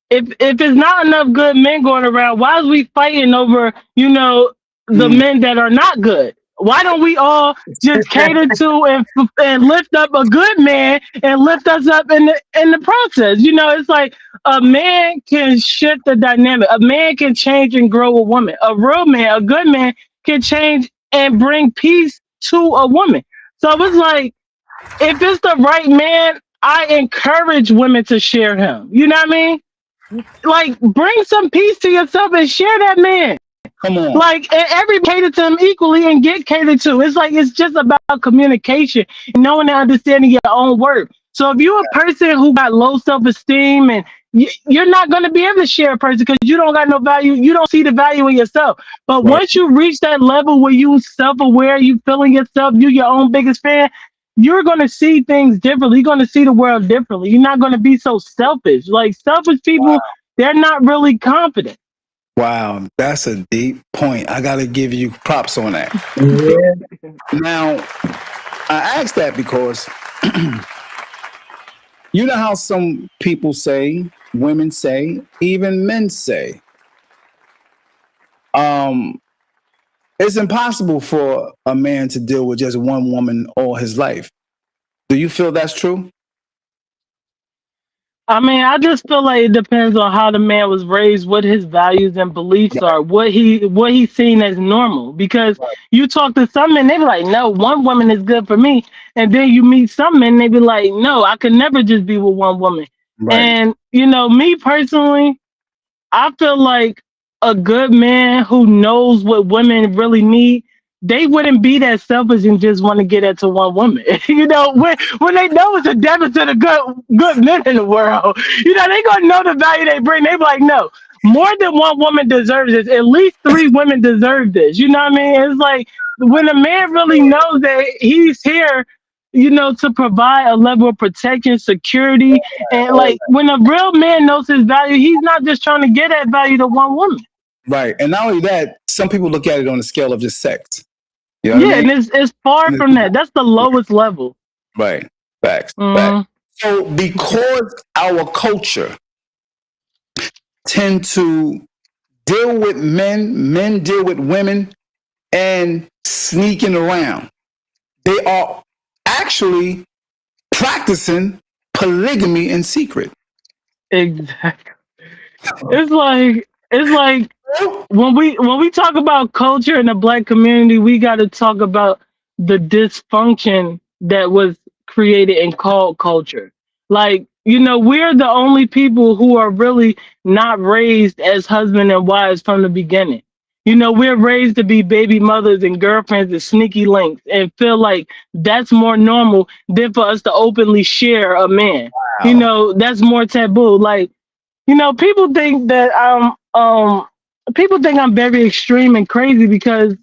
Speaker 4: if it's not enough good men going around, why is we fighting over the
Speaker 1: Mm,
Speaker 4: men that are not good? Why don't we all just cater to and lift up a good man and lift us up in the process? It's like a man can shift the dynamic. A man can change and grow a woman. A real man, a good man, can change and bring peace to a woman. So it's like if it's the right man, I encourage women to share him. You know what I mean? Like bring some peace to yourself and share that man.
Speaker 1: come on.
Speaker 4: Like and every cater to him equally and get catered to. It's like it's just about communication and knowing and understanding your own worth. So if you're a person who got low self-esteem and you're not going to be able to share a person because you don't got no value, you don't see the value in yourself. But
Speaker 1: Right.
Speaker 4: once you reach that level where you self-aware, you feeling yourself, you your own biggest fan, you're going to see things differently. You're going to see the world differently. You're not going to be so selfish. Like selfish people, they're not really confident.
Speaker 1: Wow, that's a deep point. I got to give you props on that.
Speaker 2: Yeah.
Speaker 1: Now, I asked that because you know how some people say, women say, even men say, um, it's impossible for a man to deal with just one woman all his life. Do you feel that's true?
Speaker 4: I mean, I just feel like it depends on how the man was raised, what his values and beliefs
Speaker 1: Right.
Speaker 4: are, what he's seen as normal. Because you talk to some men, they be like, "No, one woman is good for me," and then you meet some men, they be like, "No, I could never just be with one woman."
Speaker 1: Right.
Speaker 4: And me personally, I feel like a good man who knows what women really need, they wouldn't be that selfish and just want to get into one woman. When they know it's a deficit of good men in the world, they gonna know the value they bring. They be like, no, more than one woman deserves this. At least three women deserve this. You know what I mean? It's like when a man really knows that he's here, to provide a level of protection, security, and
Speaker 1: All
Speaker 4: like when a real man knows his value, he's not just trying to get that value to one woman.
Speaker 1: right. And not only that, some people look at it on the scale of just sex. You know what I
Speaker 4: Yeah,
Speaker 1: mean?
Speaker 4: and it's far
Speaker 1: And
Speaker 4: from that. That's the lowest level.
Speaker 1: right. Facts. Facts.
Speaker 4: Mm,
Speaker 1: So because our culture tend to deal with men, men deal with women, and sneaking around, they are actually practicing polygamy in secret.
Speaker 4: exactly. It's like when we talk about culture in the black community, we got to talk about the dysfunction that was created and called culture. Like, we're the only people who are really not raised as husband and wives from the beginning. We're raised to be baby mothers and girlfriends and sneaky links and feel like that's more normal than for us to openly share a man.
Speaker 1: Wow.
Speaker 4: That's more taboo. Like, people think that people think I'm very extreme and crazy because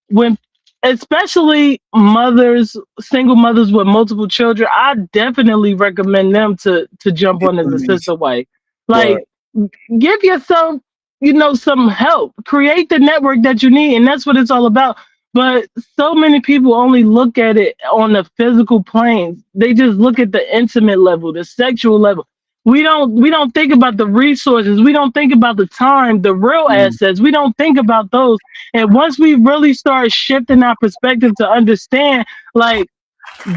Speaker 4: when especially mothers, single mothers with multiple children, I definitely recommend them to jump on as a sister wife.
Speaker 1: Word.
Speaker 4: Like, give yourself, some help. Create the network that you need, and that's what it's all about. But so many people only look at it on the physical planes. They just look at the intimate level, the sexual level. We don't think about the resources. We don't think about the time, the real
Speaker 1: Mm,
Speaker 4: assets. We don't think about those. And once we really start shifting our perspective to understand, like,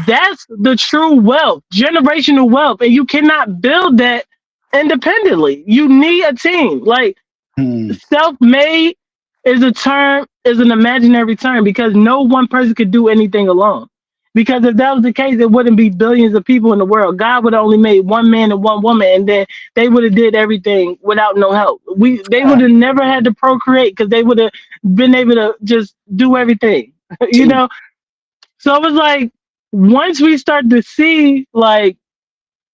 Speaker 4: that's the true wealth, generational wealth. And you cannot build that independently. You need a team. Like,
Speaker 1: mm,
Speaker 4: self-made is an imaginary term because no one person could do anything alone. Because if that was the case, it wouldn't be billions of people in the world. God would have only made one man and one woman, and then they would have did everything without no help. They would have never had to procreate because they would have been able to just do everything. you
Speaker 1: mm,
Speaker 4: know. So it was like once we start to see, like,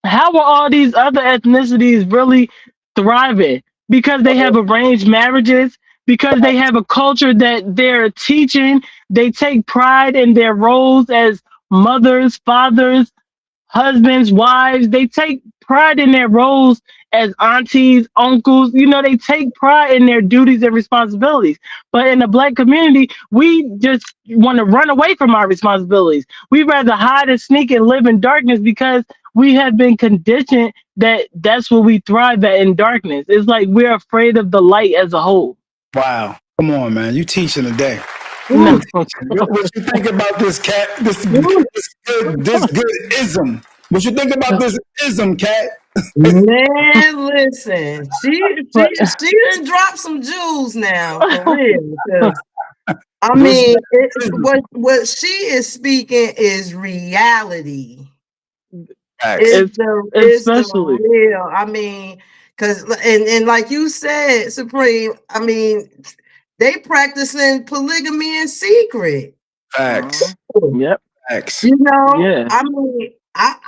Speaker 4: how are all these other ethnicities really thriving? Because they have arranged marriages, because they have a culture that they're teaching, they take pride in their roles as mothers, fathers, husbands, wives. They take pride in their roles as aunties, uncles. They take pride in their duties and responsibilities. But in the black community, we just want to run away from our responsibilities. We rather hide and sneak and live in darkness because we have been conditioned that that's what we thrive at, in darkness. It's like we're afraid of the light as a whole.
Speaker 1: wow. Come on, man. You teaching today.
Speaker 4: No.
Speaker 2: Ooh,
Speaker 1: What you think about this cat?
Speaker 2: ooh,
Speaker 1: This good ism. What you think about this ism, cat?
Speaker 2: man, listen, she done dropped some jewels now for real. Because I
Speaker 1: What's
Speaker 2: mean,
Speaker 1: ism?
Speaker 2: what she is speaking is reality.
Speaker 1: Facts.
Speaker 2: It's
Speaker 4: it's
Speaker 2: the
Speaker 4: especially.
Speaker 2: real. I mean, because and like you said, Supreme. I mean, they practicing polygamy in secret.
Speaker 4: Mhm.
Speaker 1: Facts.
Speaker 4: Yep.
Speaker 1: Facts.
Speaker 2: You know,
Speaker 4: Yeah.
Speaker 2: I mean,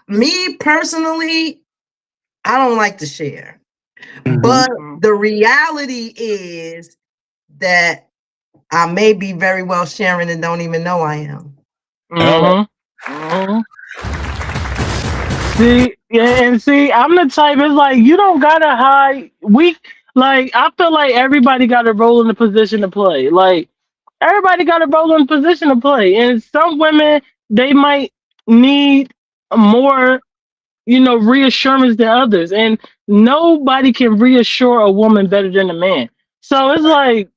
Speaker 2: me personally, I don't like to share,
Speaker 1: Mm-hmm.
Speaker 2: but
Speaker 4: Mhm.
Speaker 2: the reality is that I may be very well sharing and don't even know I am.
Speaker 1: All right.
Speaker 4: Mhm. Mhm. See, yeah, and see, I'm the type. It's like you don't gotta hide. I feel like everybody got a role in the position to play. Like, everybody got a role in position to play, and some women, they might need more, reassurance than others, and nobody can reassure a woman better than a man. So it's like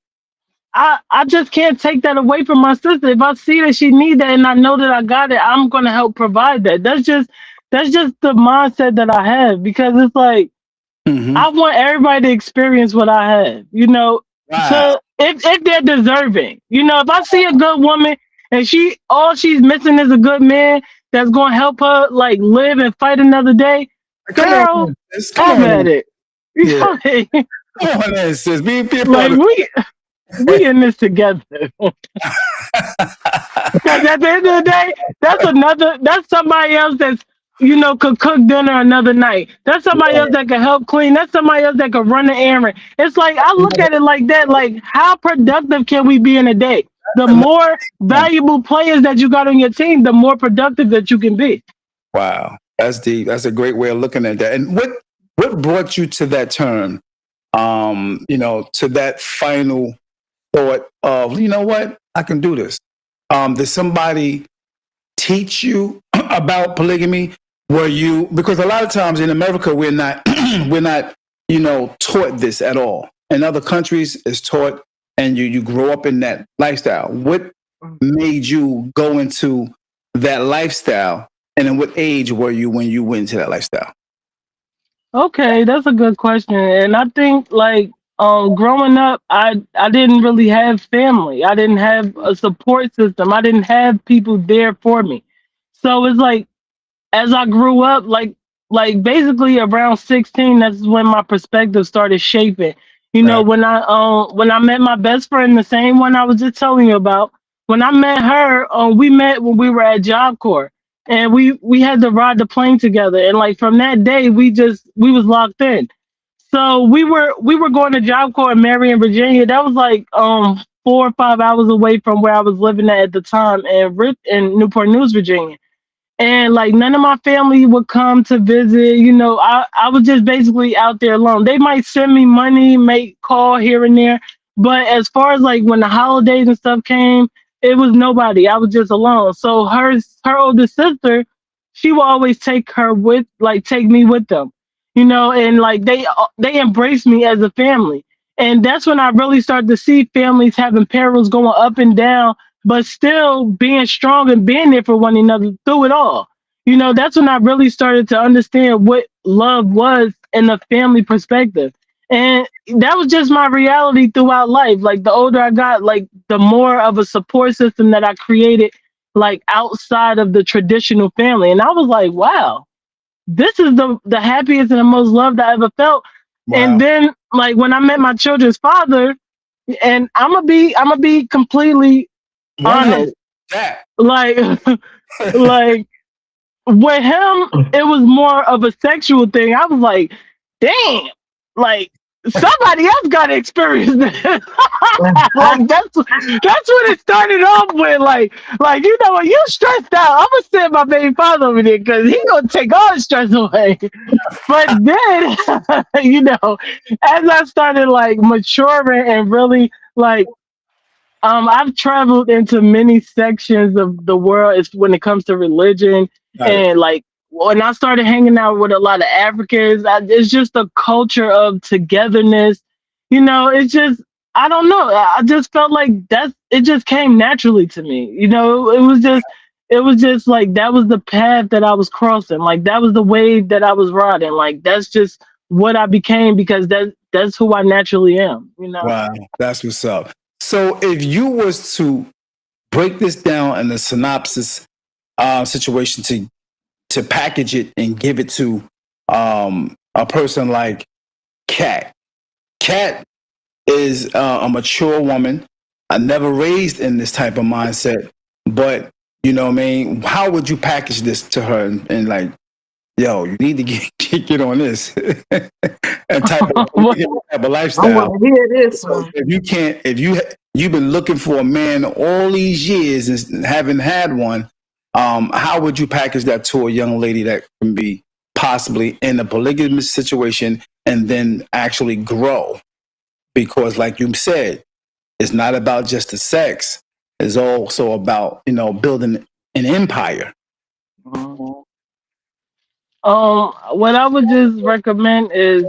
Speaker 4: I just can't take that away from my sister. If I see that she need that and I know that I got it, I'm gonna help provide that. That's just the mindset that I have because it's like
Speaker 1: Mm-hmm.
Speaker 4: I want everybody to experience what I have,
Speaker 1: Wow.
Speaker 4: to if they're deserving. If I see a good woman and she's missing is a good man that's gonna help her like live and fight another day,
Speaker 1: Come on,
Speaker 4: girl,
Speaker 1: in, sis. Come
Speaker 4: have
Speaker 1: on
Speaker 4: at
Speaker 1: in.
Speaker 4: it.
Speaker 1: Yeah.
Speaker 4: What I mean?
Speaker 1: Come on in, sis. Be a part
Speaker 4: Like
Speaker 1: of
Speaker 4: we in this together. Because at the end of the day, that's somebody else that's, could cook dinner another night. That's somebody else
Speaker 1: it.
Speaker 4: that could help clean. That's somebody else that could run the errand. It's like, I look at it like that. Like, how productive can we be in a day? the more valuable players that you got on your team, the more productive that you can be.
Speaker 1: Wow, that's deep. That's a great way of looking at that. And what brought you to that term? To that final thought of, you know what, I can do this. Did somebody teach you about polygamy? Were you, because a lot of times in America we're not we're not taught this at all. In other countries it's taught, and you grow up in that lifestyle. What made you go into that lifestyle, and in what age were you when you went into that lifestyle?
Speaker 4: Okay, that's a good question. And I think like growing up I didn't really have family. I didn't have a support system. I didn't have people there for me. So it's like as I grew up, like basically around 16, that's when my perspective started shaping.
Speaker 1: Right.
Speaker 4: When I met my best friend, the same one I was just telling you about, when I met her, we met when we were at Job Corps, and we had to ride the plane together, and like from that day we was locked in. So we were going to Job Corps in Marion, Virginia. That was like 4 or 5 hours away from where I was living at the time in Newport News, Virginia, and like none of my family would come to visit. I was just basically out there alone. They might send me money, make call here and there, but as far as like when the holidays and stuff came, it was nobody. I was just alone. So her older sister, she will always take me with them, and like they embrace me as a family. And that's when I really started to see families having perils going up and down, but still being strong and being there for one another through it all. That's when I really started to understand what love was in a family perspective. And that was just my reality throughout life. Like the older I got, like the more of a support system that I created, like outside of the traditional family. And I was like, wow, this is the happiest and the most loved I ever felt. And
Speaker 1: Wow.
Speaker 4: then like when I met my children's father, and I'm gonna be completely
Speaker 1: 100.
Speaker 4: honest.
Speaker 1: That.
Speaker 4: Like like with him, it was more of a sexual thing. I was like, damn, like somebody else got to experience this. Like that's what it started off with. Like when you stressed out, I'm gonna send my baby father over there because he gonna take all the stress away. But then, as I started like maturing and really like I've traveled into many sections of the world as when it comes to religion,
Speaker 1: Got it.
Speaker 4: and like when I started hanging out with a lot of Africans, it's just a culture of togetherness. It's just I don't know. I just felt like it just came naturally to me. It was just like that was the path that I was crossing. Like that was the wave that I was riding. Like that's just what I became because that's who I naturally am.
Speaker 1: Wow, that's what's up. So if you was to break this down in a synopsis situation, to package it and give it to a person like Kat. Kat is a mature woman. I never raised in this type of mindset, but you know what I mean. How would you package this to her and like, yo, you need to get on this and type of
Speaker 2: I
Speaker 1: lifestyle?
Speaker 2: want to hear this one.
Speaker 1: If you can't, if you've been looking for a man all these years and haven't had one, how would you package that to a young lady that can be possibly in a polygamous situation and then actually grow? Because, like you said, it's not about just the sex; it's also about building an empire.
Speaker 4: What I would just recommend is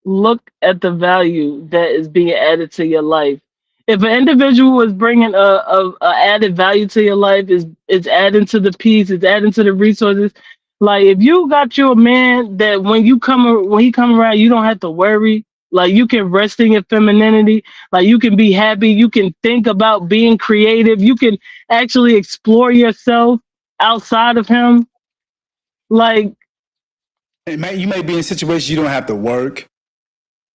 Speaker 4: look at the value that is being added to your life. If an individual is bringing a added value to your life, is adding to the piece, is adding to the resources. Like if you got you a man that when he come around, you don't have to worry. Like you can rest in your femininity. Like you can be happy. You can think about being creative. You can actually explore yourself outside of him. Like
Speaker 1: You may be in situations you don't have to work.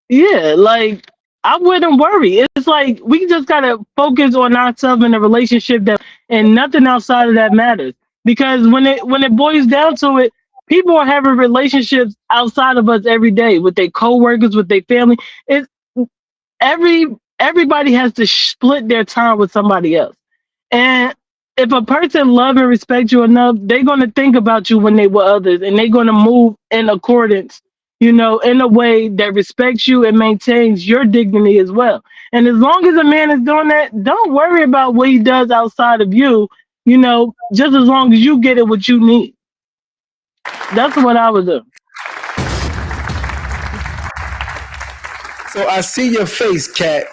Speaker 4: yeah, like I wouldn't worry. It's like we just gotta focus on ourselves in a relationship and nothing outside of that matters. Because when it boils down to it, people are having relationships outside of us every day with their coworkers, with their family. It's every everybody has to split their time with somebody else. And if a person love and respect you enough, they're gonna think about you when they with others, and they're gonna move in accordance, in a way that respects you and maintains your dignity as well. And as long as a man is doing that, don't worry about what he does outside of you. Just as long as you get it what you need. That's what I would do.
Speaker 1: So I see your face, Kat.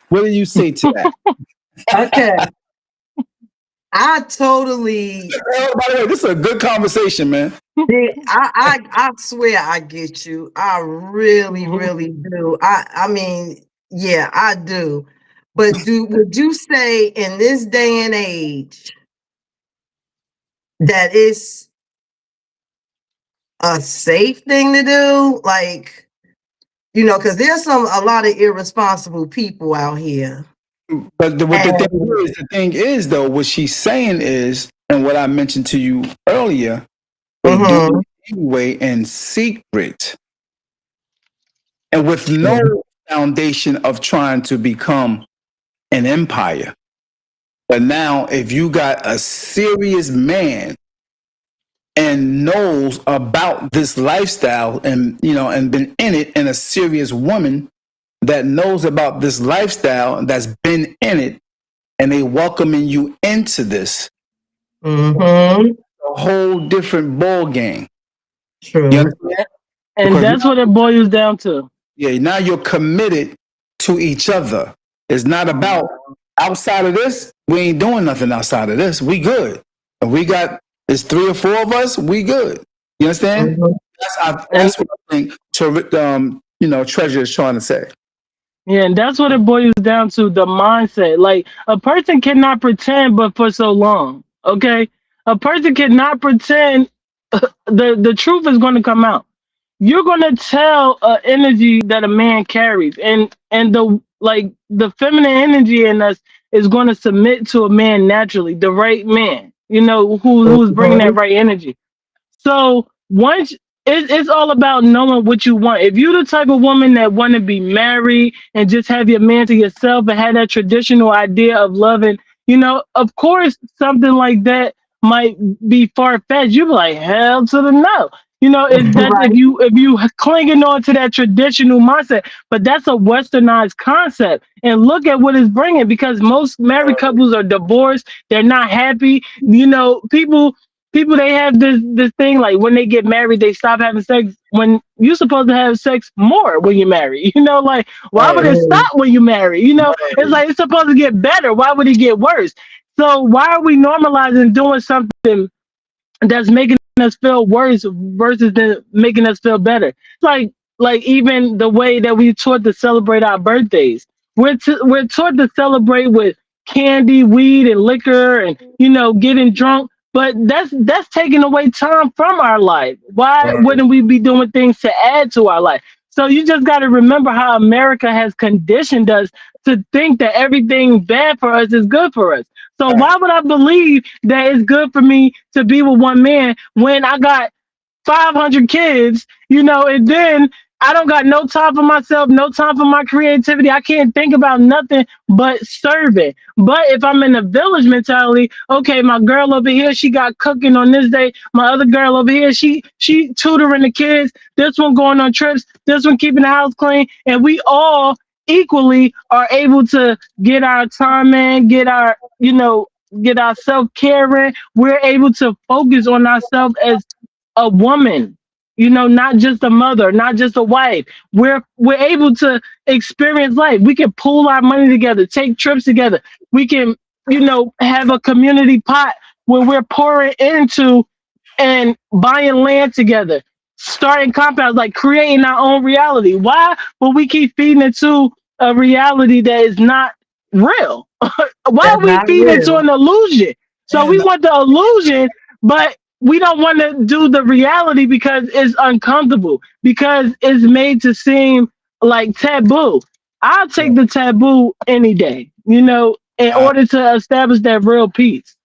Speaker 1: What do you say to that?
Speaker 2: Okay. I totally
Speaker 1: Oh, by the way, this is a good conversation, man.
Speaker 2: I swear I get you. I really, really do. I mean, yeah, I do. But would you say in this day and age that it's a safe thing to do? Like, because there's a lot of irresponsible people out here.
Speaker 1: But
Speaker 2: And
Speaker 1: the thing is, though, what she's saying is, and what I mentioned to you earlier, they do
Speaker 2: mhm,
Speaker 1: it anyway in secret and with no
Speaker 2: true.
Speaker 1: foundation of trying to become an empire. But now, if you got a serious man and knows about this lifestyle and and been in it, and a serious woman that knows about this lifestyle that's been in it, and they welcoming you into this,
Speaker 2: Mhm,
Speaker 1: a whole different ball game. You
Speaker 2: true.
Speaker 1: understand?
Speaker 4: And
Speaker 1: Because
Speaker 4: that's what it boils down to.
Speaker 1: yeah, now you're committed to each other. It's not about outside of this. We ain't doing nothing outside of this. We good. And we got it's three or four of us. We good. You understand?
Speaker 2: Mhm.
Speaker 4: And
Speaker 1: That's what I think. Treasure is trying to say.
Speaker 4: yeah, and that's what it boils down to, the mindset. Like, a person cannot pretend but for so long. Okay? A person cannot pretend. The truth is going to come out. You're going to tell energy that a man carries, and the feminine energy in us is going to submit to a man naturally, the right man, who's bringing that
Speaker 2: Mhm.
Speaker 4: right energy. So once it's all about knowing what you want. If you're the type of woman that want to be married and just have your man to yourself and have that traditional idea of loving, of course something like that might be far fetched. You be like, hell to the no. That's
Speaker 2: Right.
Speaker 4: if you clinging on to that traditional mindset, but that's a westernized concept. And look at what it's bringing, because most married couples are divorced. They're not happy. People, they have this thing, like, when they get married they stop having sex when you're supposed to have sex more when you're married. Like, why would
Speaker 1: Right.
Speaker 4: it
Speaker 2: Mhm.
Speaker 4: stop when you marry? It's like it's supposed to get better. Why would it get worse? So why are we normalizing doing something that's making us feel worse versus than making us feel better? It's like even the way that we taught to celebrate our birthdays. We're taught to celebrate with candy, weed, and liquor, and getting drunk. But that's taking away time from our life. Why
Speaker 1: Right.
Speaker 4: wouldn't we be doing things to add to our life? So you just got to remember how America has conditioned us to think that everything bad for us is good for us. So
Speaker 1: Right.
Speaker 4: why would I believe that it's good for me to be with one man when I got 500 kids, and then I don't got no time for myself, no time for my creativity. I can't think about nothing but serving. But if I'm in a village mentality, okay, my girl over here, she got cooking on this day. My other girl over here, she tutoring the kids. This one going on trips. This one keeping the house clean, and we all equally are able to get our time in, get our self care in. We're able to focus on ourselves as a woman, not just a mother, not just a wife. We're able to experience life. We can pool our money together, take trips together. We can, have a community pot where we're pouring into and buying land together, starting compounds, like creating our own reality. Why will we keep feeding into a reality that is not real? Why
Speaker 2: That's
Speaker 4: are we
Speaker 2: not
Speaker 4: feeding into
Speaker 2: real.
Speaker 4: an illusion? So we
Speaker 1: And
Speaker 4: want the illusion, but we don't want to do the reality because it's uncomfortable, because it's made to seem like taboo. I'll take the taboo any day, in
Speaker 1: uh,
Speaker 4: order to establish that real peace.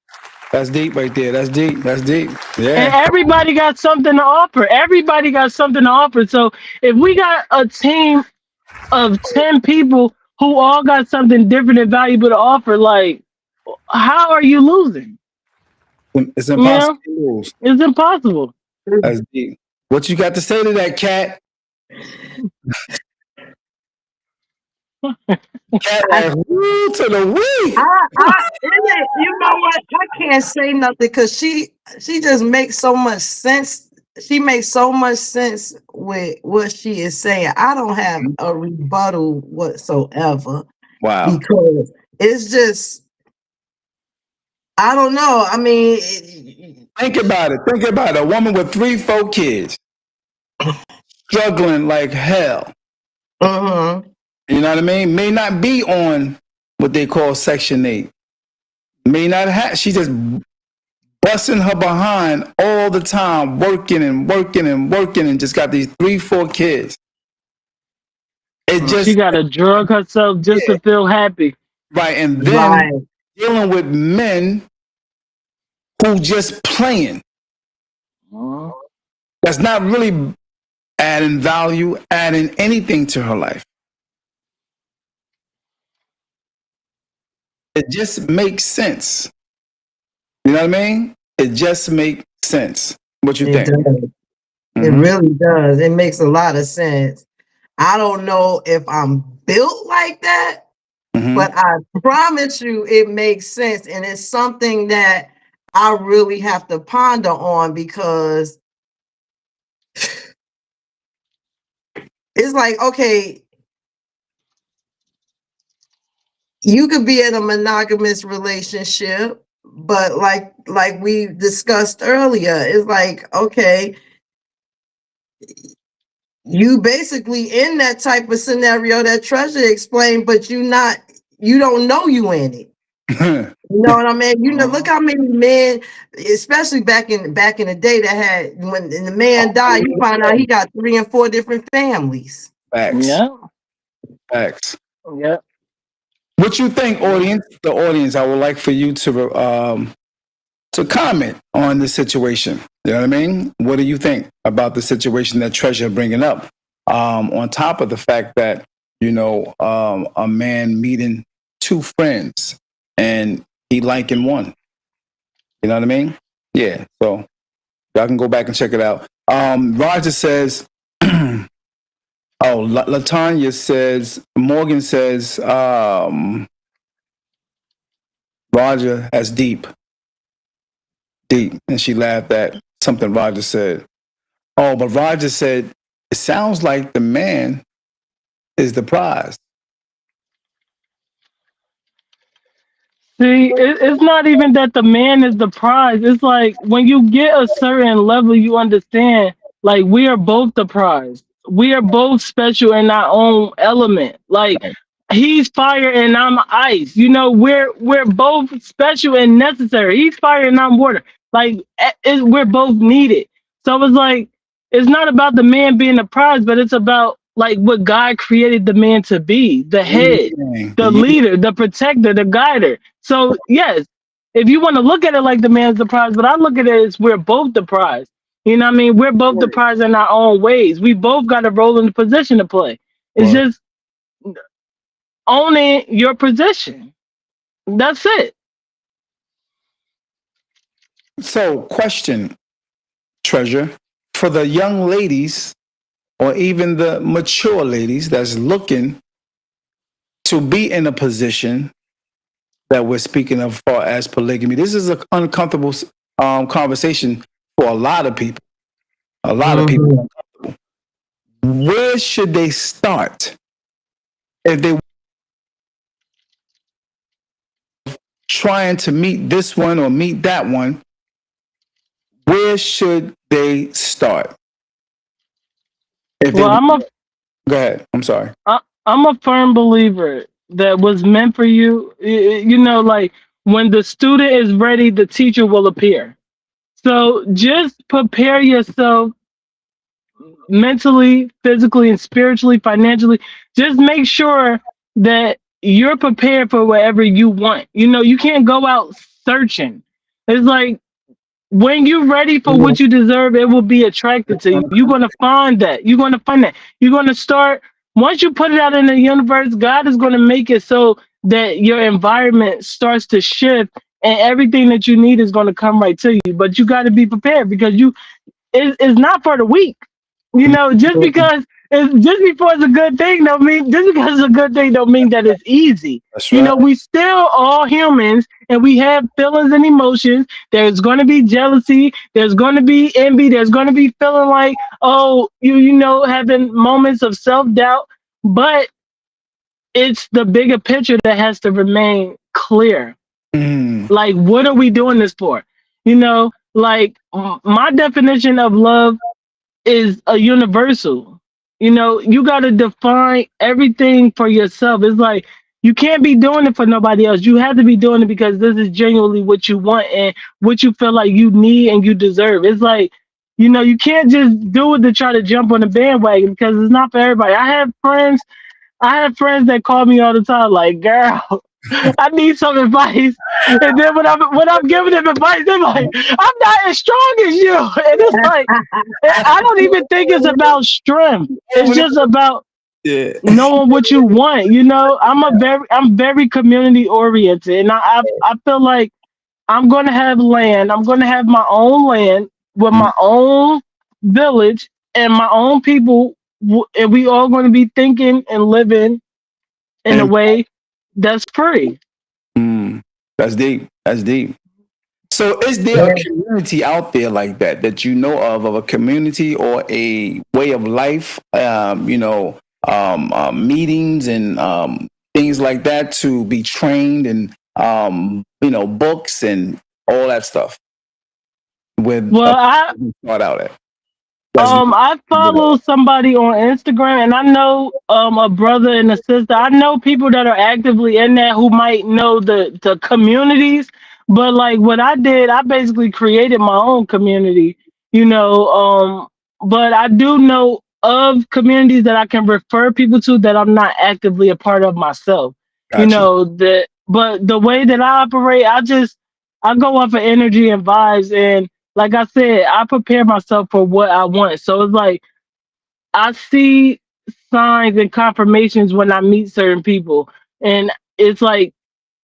Speaker 1: that's deep right there. That's deep. That's deep.
Speaker 4: And
Speaker 1: Yeah.
Speaker 4: everybody got something to offer. Everybody got something to offer. So if we got a team of 10 people who all got something different and valuable to offer. Like, how are you losing?
Speaker 1: It's
Speaker 4: You
Speaker 1: impossible
Speaker 4: know,
Speaker 1: to lose.
Speaker 4: it's impossible.
Speaker 1: That's deep. What you got to say to that, Cat? Cat
Speaker 2: I,
Speaker 1: like woo to the wee.
Speaker 2: you know what? I can't say nothing because she just makes so much sense. She makes so much sense with what she is saying. I don't have a rebuttal whatsoever
Speaker 1: Wow.
Speaker 2: because it's just I don't know. I mean,
Speaker 1: Think about it. Think about it. A woman with 3, 4 kids, struggling like hell.
Speaker 2: mhm.
Speaker 1: You know what I mean? May not be on what they call Section 8. May not have. She just busting her behind all the time, working and working and working, and just got these 3, 4 kids. It
Speaker 4: She
Speaker 1: just
Speaker 4: got to drug herself just
Speaker 1: yeah,
Speaker 4: to feel happy.
Speaker 1: right. And then
Speaker 2: Right.
Speaker 1: dealing with men who just playing.
Speaker 4: Uh,
Speaker 1: That's not really adding value, adding anything to her life. It just makes sense. You know what I mean? It just makes sense. What you
Speaker 2: It
Speaker 1: think?
Speaker 2: does. It
Speaker 1: Mm-hmm.
Speaker 2: really does. It makes a lot of sense. I don't know if I'm built like that,
Speaker 1: Mm-hmm.
Speaker 2: but I promise you it makes sense. And it's something that I really have to ponder on because it's like, okay, you could be in a monogamous relationship, but like we discussed earlier, it's like, okay, you basically in that type of scenario that Treasure explained, but you don't know you in it. You know what I mean? You know, look how many men, especially back in the day, that had when the man died, you find out he got 3 and 4 different families.
Speaker 1: Facts.
Speaker 4: yeah,
Speaker 1: Facts.
Speaker 4: yeah.
Speaker 1: What you think, audience? The audience, I would like for you to comment on the situation. You know what I mean? What do you think about the situation that Treasure bringing up? On top of the fact that a man meeting 2 friends and he liking one. You know what I mean? Yeah. So y'all can go back and check it out. Roger says, oh, Latanya says, Morgan says, Roger has deep. And she laughed at something Roger said. Oh, but Roger said, it sounds like the man is the prize.
Speaker 4: See, it's not even that the man is the prize. It's like when you get a certain level, you understand, like, we are both the prize. We are both special in our own element. Like, he's fire and I'm ice. You know, we're both special and necessary. He's fire and I'm water. Like, we're both needed. So it's like it's not about the man being the prize, but it's about like what God created the man to be, the head, the
Speaker 1: The
Speaker 4: leader, the protector, the guider. So yes, if you want to look at it like the man's the prize, but I look at it as we're both the prize. You know what I mean? We're both the prize in our own ways. We both got a role in the position to play. It's
Speaker 1: Word.
Speaker 4: just owning your position. That's it.
Speaker 1: So, question, Treasure, for the young ladies or even the mature ladies that's looking to be in a position that we're speaking of far as polygamy. This is an uncomfortable conversation for a lot of people. A lot of people.
Speaker 2: Mhm.
Speaker 1: Where should they start if they trying to meet this one or meet that one? Where should they start? If they
Speaker 4: Well,
Speaker 1: go ahead, I'm sorry.
Speaker 4: I'm a firm believer that what's meant for you, you know, like when the student is ready, the teacher will appear. So just prepare yourself mentally, physically, and spiritually, financially. Just make sure that you're prepared for whatever you want. You know, you can't go out searching. It's like when you're ready for what you deserve, it will be attracted to you. You're gonna find that. You're gonna find that. You're gonna start once you put it out in the universe, God is going to make it so that your environment starts to shift and everything that you need is going to come right to you. But you got to be prepared because it's not for the weak. You know, just before it's a good thing don't mean just because it's a good thing don't mean that it's easy.
Speaker 1: That's
Speaker 4: You
Speaker 1: right.
Speaker 4: know, we still all humans and we have feelings and emotions. There's gonna be jealousy, there's gonna be envy, there's gonna be feeling like, oh, you know, having moments of self doubt, but it's the bigger picture that has to remain clear.
Speaker 1: Mm,
Speaker 4: Like, what are we doing this for? You know, like my definition of love is a universal. You know, you got to define everything for yourself. It's like you can't be doing it for nobody else. You have to be doing it because this is genuinely what you want and what you feel like you need and you deserve. It's like, you know, you can't just do it to try to jump on the bandwagon because it's not for everybody. I have friends that call me all the time, like, girl, I need some advice. And then when I'm giving them advice, they're like, I'm not as strong as you. And it's like, I don't even think it's about strength. It's just about
Speaker 1: yeah.
Speaker 4: knowing what you want. You know, I'm very community oriented, and I feel like I'm gonna have land. I'm gonna have my own land with
Speaker 1: Mm,
Speaker 4: my own village and my own people, and we all gonna be thinking and living in a
Speaker 1: and
Speaker 4: way that's free.
Speaker 1: mm, that's deep. That's deep. So, is there a
Speaker 2: Yeah.
Speaker 1: community out there like that that you know of a community or a way of life? Meetings and things like that to be trained and books and all that stuff with
Speaker 4: Well,
Speaker 1: start out at. That's
Speaker 4: I follow somebody on Instagram, and I know a brother and a sister. I know people that are actively in that who might know the communities. But like what I did, I basically created my own community. You know, but I do know of communities that I can refer people to that I'm not actively a part of myself. You
Speaker 1: got you.
Speaker 4: know that, but the way that I operate, I go off of energy and vibes, and like I said, I prepare myself for what I want. So it's like I see signs and confirmations when I meet certain people. And it's like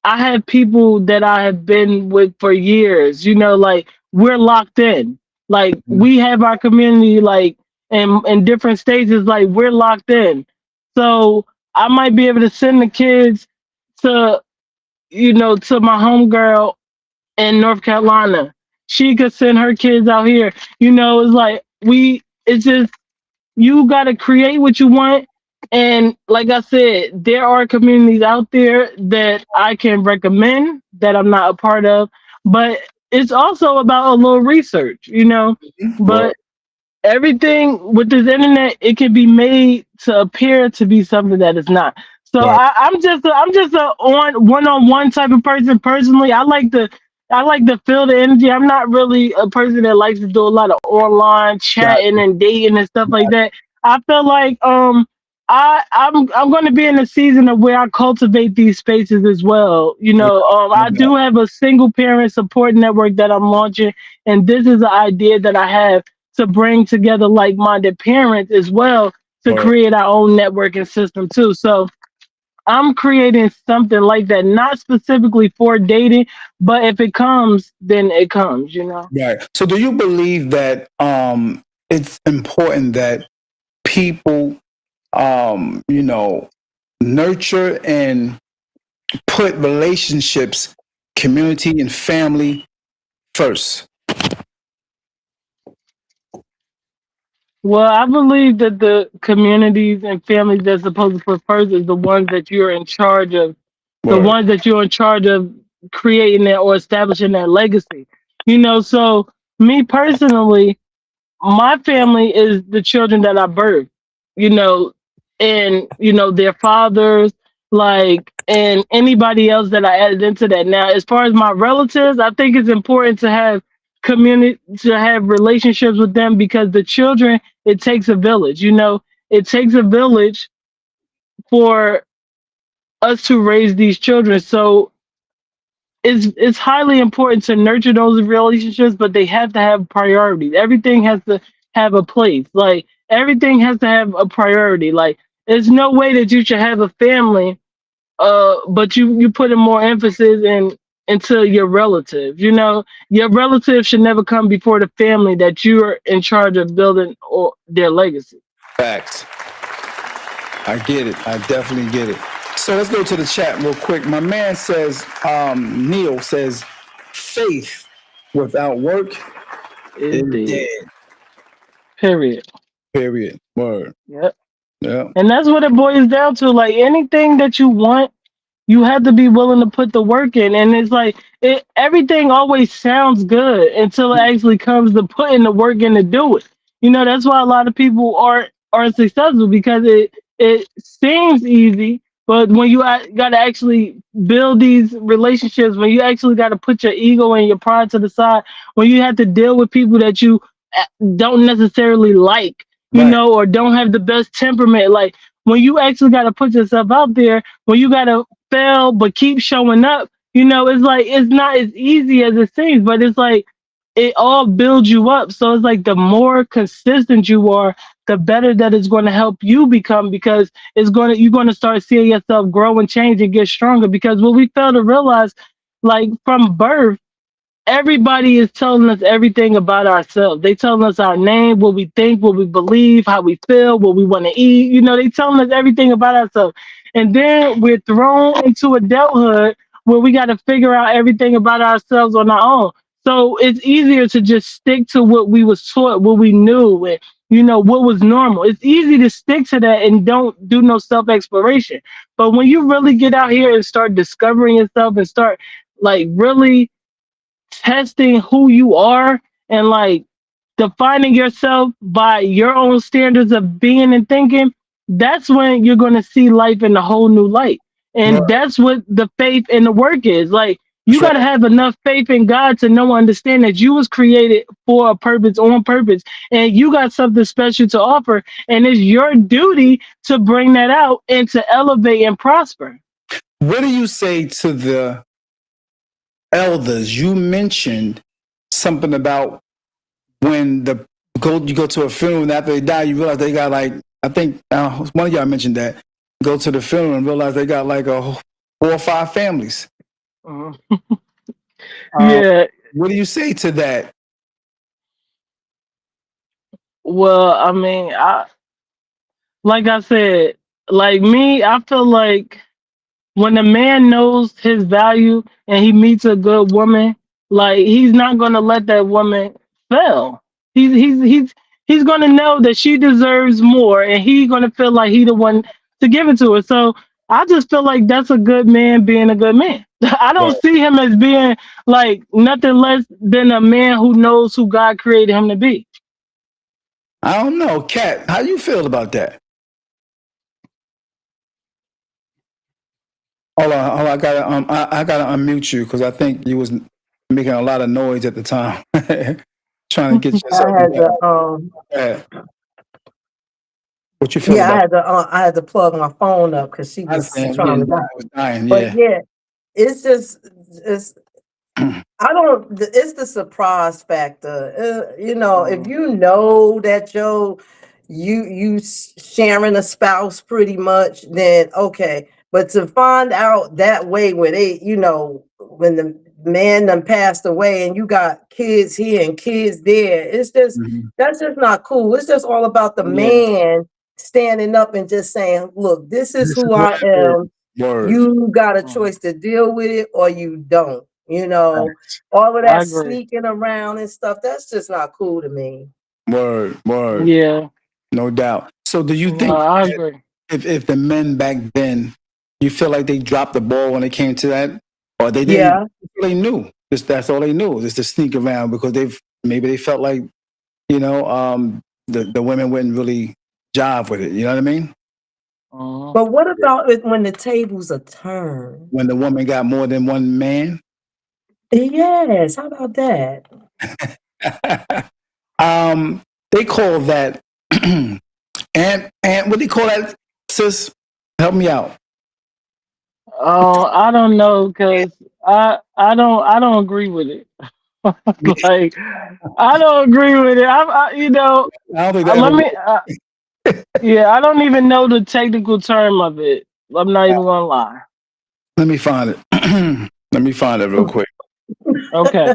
Speaker 4: I have people that I have been with for years, you know, like we're locked in. Like we have our community like in different stages, like we're locked in. So I might be able to send the kids to, you know, to my homegirl in North Carolina. She could send her kids out here. You know, it's like it's just, you got to create what you want. And like I said, there are communities out there that I can recommend that I'm not a part of, but it's also about a little research, you know.
Speaker 1: Well,
Speaker 4: But everything with this internet, it can be made to appear to be something that it's not. So
Speaker 1: well,
Speaker 4: I'm just a on one type of person personally. I like to feel the energy. I'm not really a person that likes to do a lot of online
Speaker 1: got
Speaker 4: chatting
Speaker 1: you.
Speaker 4: and dating and stuff like that. I feel like I'm going to be in a season of where I cultivate these spaces as well. You know, I do have a single parent support network that I'm launching, and this is an idea that I have to bring together like-minded parents as well to
Speaker 1: Well,
Speaker 4: create our own networking system too. So I'm creating something like that, not specifically for dating, but if it comes, then it comes, you know.
Speaker 1: right. So, do you believe that it's important that people, nurture and put relationships, community, and family first?
Speaker 4: Well, I believe that the communities and families that's supposed to put first is the ones that you're in charge of, the
Speaker 1: Word.
Speaker 4: ones that you're in charge of creating that or establishing that legacy. You know, so me personally, my family is the children that I birthed, you know, and you know their fathers, like, and anybody else that I added into that. Now, as far as my relatives, I think it's important to have community, to have relationships with them because the children, it takes a village, you know, it takes a village for us to raise these children. So it's highly important to nurture those relationships, but they have to have priorities. Everything has to have a place. Like everything has to have a priority. Like it's no way that you should have a family, but you put in more emphasis into your relative. You know, your relative should never come before the family that you're in charge of building or their legacy.
Speaker 1: Facts. I get it. I definitely get it. So let's go to the chat real quick. My man says, Neil says, faith without work
Speaker 4: Is
Speaker 1: is
Speaker 4: dead.
Speaker 1: dead.
Speaker 4: Period.
Speaker 1: Period. Word.
Speaker 4: Yep.
Speaker 1: Yeah.
Speaker 4: And that's what it boils down to. Like anything that you want, you have to be willing to put the work in. And it's like everything always sounds good until it actually comes to putting the work in to do it. You know, that's why a lot of people aren't successful because it seems easy, but when you got to actually build these relationships, when you actually got to put your ego and your pride to the side, when you have to deal with people that you don't necessarily like, you
Speaker 1: Right.
Speaker 4: know, or don't have the best temperament, like when you actually got to put yourself out there, when you got to fail but keep showing up, you know, it's like it's not as easy as it seems, but it's like it all builds you up. So it's like the more consistent you are, the better that it's going to help you become, because you're going to start seeing yourself grow and change and get stronger. Because what we fail to realize, like from birth, everybody is telling us everything about ourselves. They telling us our name, what we think, what we believe, how we feel, what we want to eat. You know, they telling us everything about ourselves. And then we're thrown into adulthood where we got to figure out everything about ourselves on our own. So it's easier to just stick to what we was taught, what we knew, and you know what was normal. It's easy to stick to that and don't do no self exploration. But when you really get out here and start discovering yourself and start like really testing who you are and like defining yourself by your own standards of being and thinking, that's when you're going to see life in a whole new light.
Speaker 1: Right.
Speaker 4: And that's what the faith and the work is. Like you
Speaker 1: That's
Speaker 4: got to
Speaker 1: right.
Speaker 4: have enough faith in God to know, understand that you was created for a purpose, on purpose, and you got something special to offer. And it's your duty to bring that out and to elevate and prosper.
Speaker 1: What do you say to the elders? You mentioned something about when you go to a funeral and after they die, you realize they got like, I think one of y'all mentioned that. Go to the funeral and realize they got like a 4 or 5 families.
Speaker 4: Mhm.
Speaker 1: Um,
Speaker 4: Yeah.
Speaker 1: what do you say to that?
Speaker 4: Well, I mean, like I said, like me, I feel like when a man knows his value and he meets a good woman, like he's not gonna let that woman fail. He's gonna know that she deserves more, and he's gonna feel like he the one to give it to her. So I just feel like that's a good man being a good man. I don't
Speaker 1: Right.
Speaker 4: see him as being like nothing less than a man who knows who God created him to be.
Speaker 1: I don't know, Kat. How you feel about that? Hold on. I gotta unmute you because I think you was making a lot of noise at the time, trying to get
Speaker 2: I
Speaker 1: yourself
Speaker 2: had
Speaker 1: together.
Speaker 2: to
Speaker 1: What you feel
Speaker 2: yeah,
Speaker 1: about?
Speaker 2: I had to plug my phone up because she
Speaker 1: I
Speaker 2: was
Speaker 1: understand. Yeah,
Speaker 2: trying to die.
Speaker 1: I was dying.
Speaker 2: But
Speaker 1: Yeah.
Speaker 2: yeah, it's just it's I don't. It's the surprise factor. You know, if
Speaker 4: Mhm.
Speaker 2: you know that you sharing a spouse pretty much, then okay. But to find out that way when when the man done passed away and you got kids here and kids there,
Speaker 1: Mhm.
Speaker 2: that's just not cool. It's just all about the
Speaker 4: Yeah,
Speaker 2: man standing up and just saying, "Look, this is
Speaker 1: This is
Speaker 2: who
Speaker 1: what
Speaker 2: I
Speaker 1: it is.
Speaker 2: am.
Speaker 1: Word.
Speaker 2: You got a
Speaker 4: mhm.
Speaker 2: choice to deal with it or you don't." All of
Speaker 4: I
Speaker 2: that
Speaker 4: agree.
Speaker 2: sneaking around and stuff, that's just not cool to me.
Speaker 1: Word. Word.
Speaker 4: Yeah,
Speaker 1: No doubt. So, do you
Speaker 4: no,
Speaker 1: think
Speaker 4: I
Speaker 1: that
Speaker 4: agree.
Speaker 1: if the men back then, you feel like they dropped the ball when it came to that, or they didn't?
Speaker 2: Yeah.
Speaker 1: They knew. Just that's all they knew, just to sneak around because maybe they felt like the women wouldn't really jive with it. You know what I mean?
Speaker 4: Mhm.
Speaker 2: But what about it when the tables are turned?
Speaker 1: When the woman got more than one man.
Speaker 2: Yes, how about that?
Speaker 1: They call that and what do you call that, sis? Help me out.
Speaker 4: Oh, I don't know because I don't agree with it. Like I don't agree with it. You know,
Speaker 1: I don't think that ever
Speaker 4: let me
Speaker 1: worked.
Speaker 4: Yeah, I don't even know the technical term of it. I'm not even gonna lie.
Speaker 1: Let me find it. Let me find it real quick.
Speaker 4: Okay.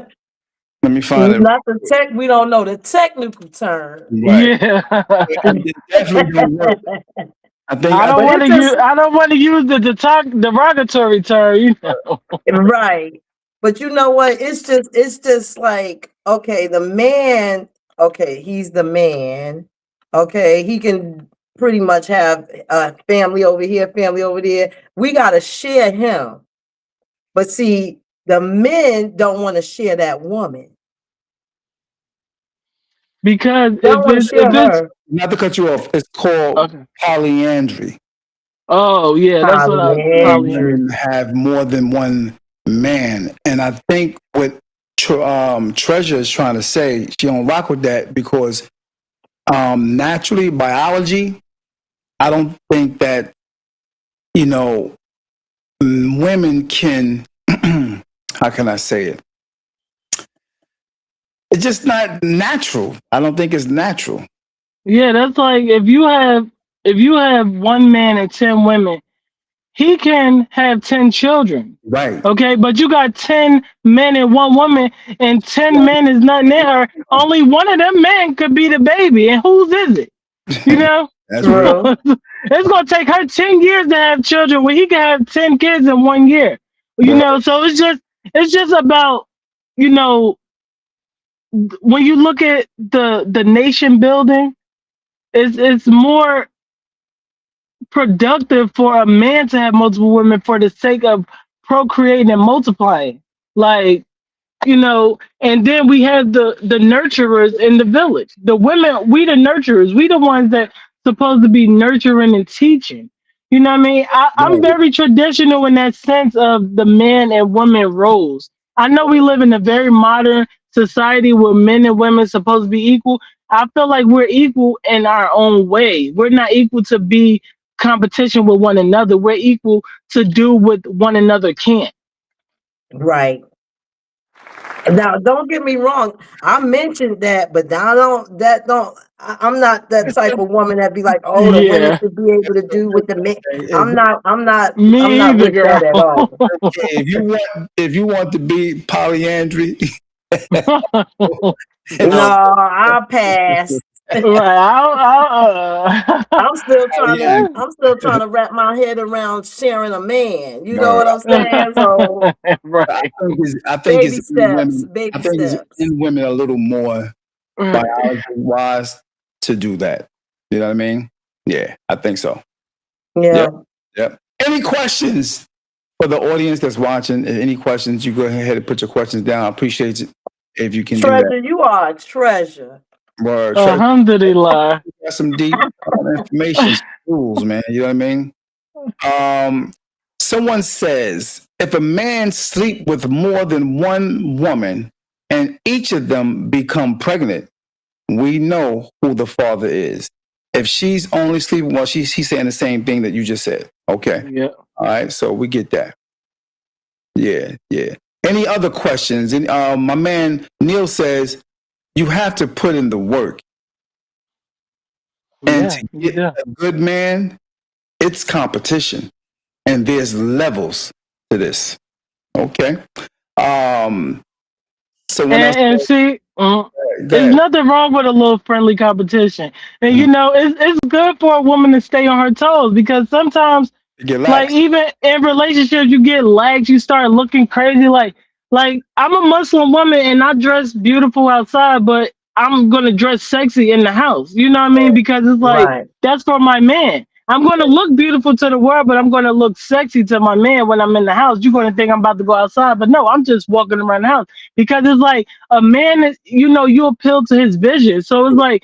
Speaker 1: Let me find it.
Speaker 2: Not the tech. We don't know the technical term.
Speaker 1: Right.
Speaker 4: Yeah.
Speaker 1: It definitely don't work. I think.
Speaker 4: I
Speaker 1: I
Speaker 4: don't
Speaker 2: But
Speaker 1: think.
Speaker 4: want
Speaker 2: it
Speaker 4: to use.
Speaker 2: just
Speaker 4: I don't want to use the derogatory term. You know.
Speaker 2: right. But you know what? It's just like, okay, the man, okay, he's the man. Okay, he can pretty much have a family over here, family over there. We gotta share him. But see, the men don't want to share that woman.
Speaker 4: Because
Speaker 2: Don't want to
Speaker 4: if
Speaker 2: share
Speaker 4: it's
Speaker 2: her.
Speaker 1: Not to cut you off. It's called
Speaker 4: okay.
Speaker 1: polyandry.
Speaker 4: Oh yeah, that's what I
Speaker 1: When
Speaker 2: Polyandry.
Speaker 1: women have more than one man, and I think what Treasure is trying to say, she don't rock with that because naturally, biology, I don't think that you know women can. How can I say it? It's just not natural. I don't think it's natural.
Speaker 4: Yeah, that's like if you have one man and 10 women, he can have 10 children.
Speaker 1: Right.
Speaker 4: Okay, but you got 10 men and one woman, and 10 men is nothing in her. Only one of them men could be the baby, and whose is it? You know,
Speaker 1: That's real.
Speaker 2: True.
Speaker 4: it's gonna take her 10 years to have children when he can have 10 kids in 1 year. You
Speaker 1: Well,
Speaker 4: know, so it's just about you know when you look at the nation building, it's more productive for a man to have multiple women for the sake of procreating and multiplying. Like, and then we have the nurturers in the village. The women, we the nurturers, we the ones that supposed to be nurturing and teaching. You know what I mean? I'm
Speaker 1: right.
Speaker 4: very traditional in that sense of the man and woman roles. I know we live in a very modern society where men and women supposed to be equal. I feel like we're equal in our own way. We're not equal to be competition with one another. We're equal to do what one another can.
Speaker 2: Right. Now, don't get me wrong. I mentioned that, but I don't. That don't. I'm not that type of woman that be like, "Oh, the women
Speaker 4: Yeah,
Speaker 2: should be able to do with the men."
Speaker 1: If,
Speaker 2: I'm not. I'm not. I'm
Speaker 4: me
Speaker 2: not
Speaker 4: either,
Speaker 2: with that at
Speaker 4: Carl.
Speaker 2: all.
Speaker 1: if you want to be polyandry,
Speaker 2: No,
Speaker 1: it's
Speaker 2: I'll pass.
Speaker 4: Right.
Speaker 2: I'm still trying to.
Speaker 1: polyandry.
Speaker 2: I'm still trying to wrap my head around sharing a man. You know what I'm saying? So
Speaker 4: Right.
Speaker 1: I think
Speaker 2: baby
Speaker 1: it's in
Speaker 2: steps.
Speaker 1: women. I
Speaker 2: Baby
Speaker 1: think it's
Speaker 2: steps.
Speaker 1: in women a little more
Speaker 4: Right.
Speaker 1: biology wise to do that. You know what I mean? Yeah, I think so. Yep,
Speaker 2: Yeah.
Speaker 1: yep. Any questions for the audience that's watching? Any questions? You go ahead and put your questions down. I appreciate it if you can do that.
Speaker 2: Treasure, you are a treasure.
Speaker 1: Word, Treasure,
Speaker 4: Alhamdulillah.
Speaker 1: got some deep information, some rules, man. You know what I mean? Um, someone says if a man sleep with more than one woman and each of them become pregnant, we know who the father is. If she's only sleeping, well, she's saying the same thing that you just said. Okay,
Speaker 4: Yeah.
Speaker 1: all right, so we get that. Yeah, yeah. Any other questions? And my man Neil says you have to put in the work, and
Speaker 4: Yeah.
Speaker 1: to
Speaker 4: You
Speaker 1: get
Speaker 4: do.
Speaker 1: a good man, it's competition, and there's levels to this. Okay. Um, someone else.
Speaker 4: And see,
Speaker 1: Go
Speaker 4: there's
Speaker 1: ahead.
Speaker 4: nothing wrong with a little friendly competition. And it's good for a woman to stay on her toes because sometimes
Speaker 1: Get
Speaker 4: like
Speaker 1: lax.
Speaker 4: even in relationships, you get lax. You start looking crazy. Like I'm a Muslim woman and I dress beautiful outside, but I'm gonna dress sexy in the house. You know what I mean? Because it's like
Speaker 2: Right.
Speaker 4: that's for my man. I'm gonna look beautiful to the world, but I'm gonna look sexy to my man when I'm in the house. You're gonna think I'm about to go outside, but no, I'm just walking around the house because it's like a man is. You appeal to his vision. So it's like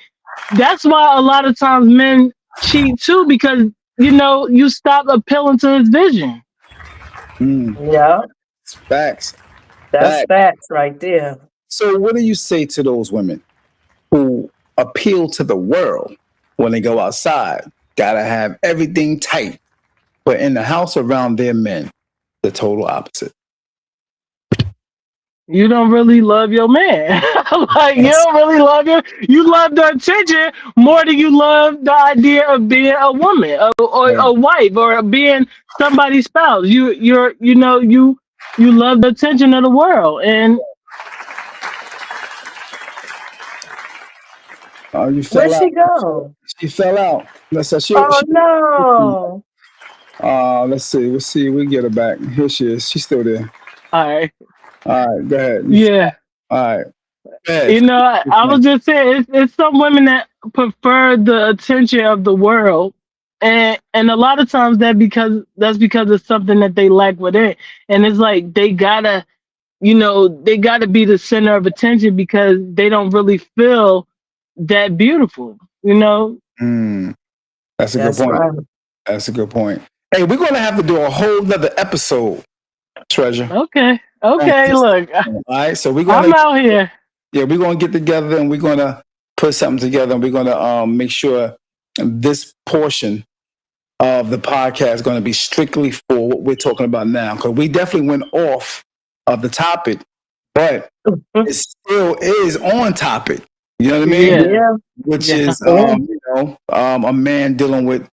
Speaker 4: that's why a lot of times men cheat too because you stop appealing to his vision.
Speaker 1: Mm,
Speaker 2: Yeah.
Speaker 1: facts.
Speaker 2: That's
Speaker 1: Facts.
Speaker 2: facts right there.
Speaker 1: So, what do you say to those women who appeal to the world when they go outside? Gotta have everything tight, but in the house around their men, the total opposite.
Speaker 4: you don't really love your man. Like you
Speaker 1: That's
Speaker 4: don't really love your. You love the attention more than you love the idea of being a woman or
Speaker 1: right.
Speaker 4: a wife or being somebody's spouse. You love the attention of the world, and
Speaker 1: You
Speaker 2: Where'd
Speaker 1: fell out.
Speaker 2: she go?
Speaker 1: She fell out. Let's
Speaker 2: Oh no.
Speaker 1: let's see. Let's see. We get her back. Here she is. She's still there.
Speaker 4: all right,
Speaker 1: All right, go ahead.
Speaker 4: yeah.
Speaker 1: All right. Go ahead.
Speaker 4: You know, I was just saying, it's some women that prefer the attention of the world, and a lot of times that's because it's something that they lack within, and it's like they gotta be the center of attention because they don't really feel that beautiful. You know.
Speaker 1: Mm, that's a good
Speaker 2: That's
Speaker 1: point.
Speaker 2: right.
Speaker 1: That's a good point. Hey, we're gonna have to do a whole nother episode, Treasure.
Speaker 4: Okay.
Speaker 1: On
Speaker 4: Okay.
Speaker 1: this.
Speaker 4: Look,
Speaker 1: All right. So we're
Speaker 4: I'm
Speaker 1: gonna
Speaker 4: out here.
Speaker 1: we're gonna get together and we're gonna put something together and we're gonna make sure this portion of the podcast is going to be strictly for what we're talking about now because we definitely went off of the topic, but it still is on topic. You know what I mean?
Speaker 4: Yeah.
Speaker 2: Yeah.
Speaker 1: Which
Speaker 4: Yeah.
Speaker 1: is
Speaker 2: Yeah.
Speaker 1: a man dealing with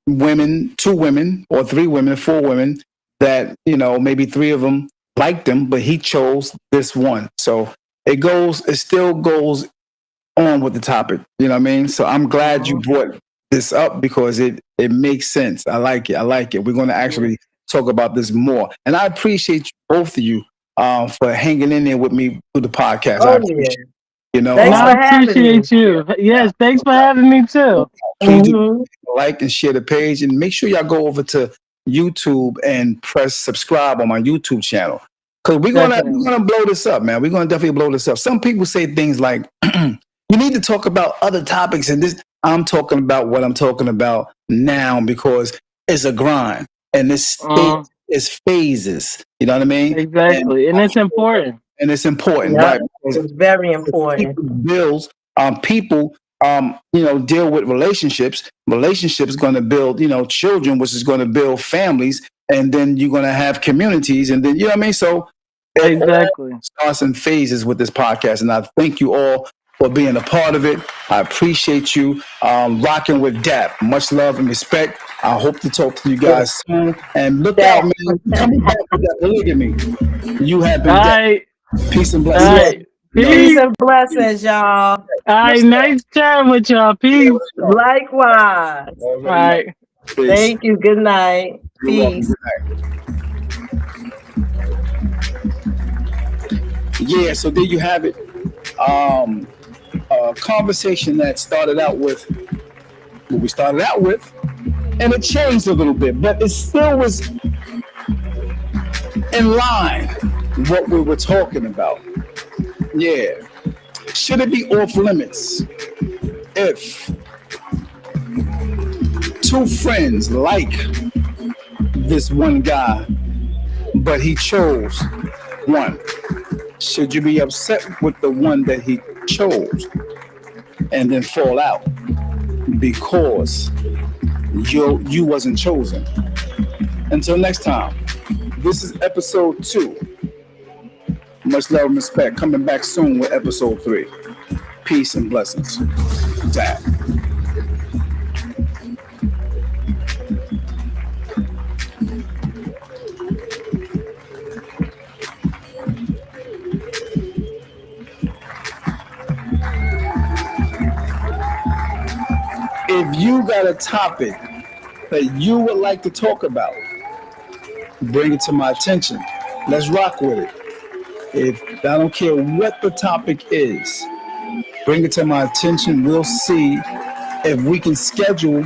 Speaker 1: women, two women or three women, four women that maybe three of them liked him, but he chose this one. So it still goes on with the topic. You know what I mean? So I'm glad you
Speaker 2: Mhm.
Speaker 1: brought this up because it makes sense. I like it. I like it. We're going to actually talk about this more, and I appreciate both of you for hanging in there with me through the podcast. I
Speaker 2: Oh yeah.
Speaker 1: appreciate it.
Speaker 4: And
Speaker 2: Thanks
Speaker 4: I
Speaker 2: for having me.
Speaker 4: appreciate you. Yes. Thanks for having me too.
Speaker 1: Please do
Speaker 2: Hmm.
Speaker 1: like and share the page, and make sure y'all go over to YouTube and press subscribe on my YouTube channel because we're
Speaker 4: Definitely.
Speaker 1: gonna blow this up, man. We're gonna definitely blow this up. Some people say things like, "You need to talk about other topics," and this. I'm talking about what I'm talking about now because it's a grind and this state
Speaker 4: Uh,
Speaker 1: is phases. You know what I mean? And
Speaker 4: exactly. And it's important.
Speaker 1: it's important,
Speaker 2: Yeah.
Speaker 1: right? Because
Speaker 2: It's very important.
Speaker 1: people builds people deal with relationships. Relationships going to build children, which is going to build families, and then you're going to have communities, and then what I mean. So it all
Speaker 4: Exactly.
Speaker 1: starts in phases with this podcast, and I thank you all for being a part of it. I appreciate you rocking with DAP. Much love and respect. I hope to talk to you guys soon, and look out,
Speaker 2: That.
Speaker 1: man. Coming back with that polygamy. You have
Speaker 4: All
Speaker 1: been DAP.
Speaker 4: right.
Speaker 1: Peace and
Speaker 4: All
Speaker 1: blessings.
Speaker 2: Yeah.
Speaker 4: right.
Speaker 1: Love
Speaker 2: Peace
Speaker 1: you.
Speaker 4: Peace.
Speaker 2: and blessings, y'all.
Speaker 4: All right.
Speaker 1: Much love.
Speaker 4: Nice chatting with y'all. Peace.
Speaker 2: Likewise.
Speaker 4: All
Speaker 1: Already know.
Speaker 4: right.
Speaker 1: Peace.
Speaker 2: Thank you. Good night.
Speaker 1: You're welcome.
Speaker 2: Peace.
Speaker 1: Good night. Yeah, so there you have it. A conversation that started out with what we started out with, and it changed a little bit, but it still was in line what we were talking about. Yeah. Should it be off limits if two friends like this one guy, but he chose one? Should you be upset with the one that he chose and then fall out because you wasn't chosen? Until next time, this is episode 2. Much love and respect. Coming back soon with episode 3. Peace and blessings. Dad. If you got a topic that you would like to talk about, bring it to my attention. Let's rock with it. If I don't care what the topic is, bring it to my attention. We'll see if we can schedule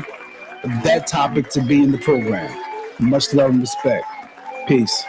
Speaker 1: that topic to be in the program. Much love and respect. Peace.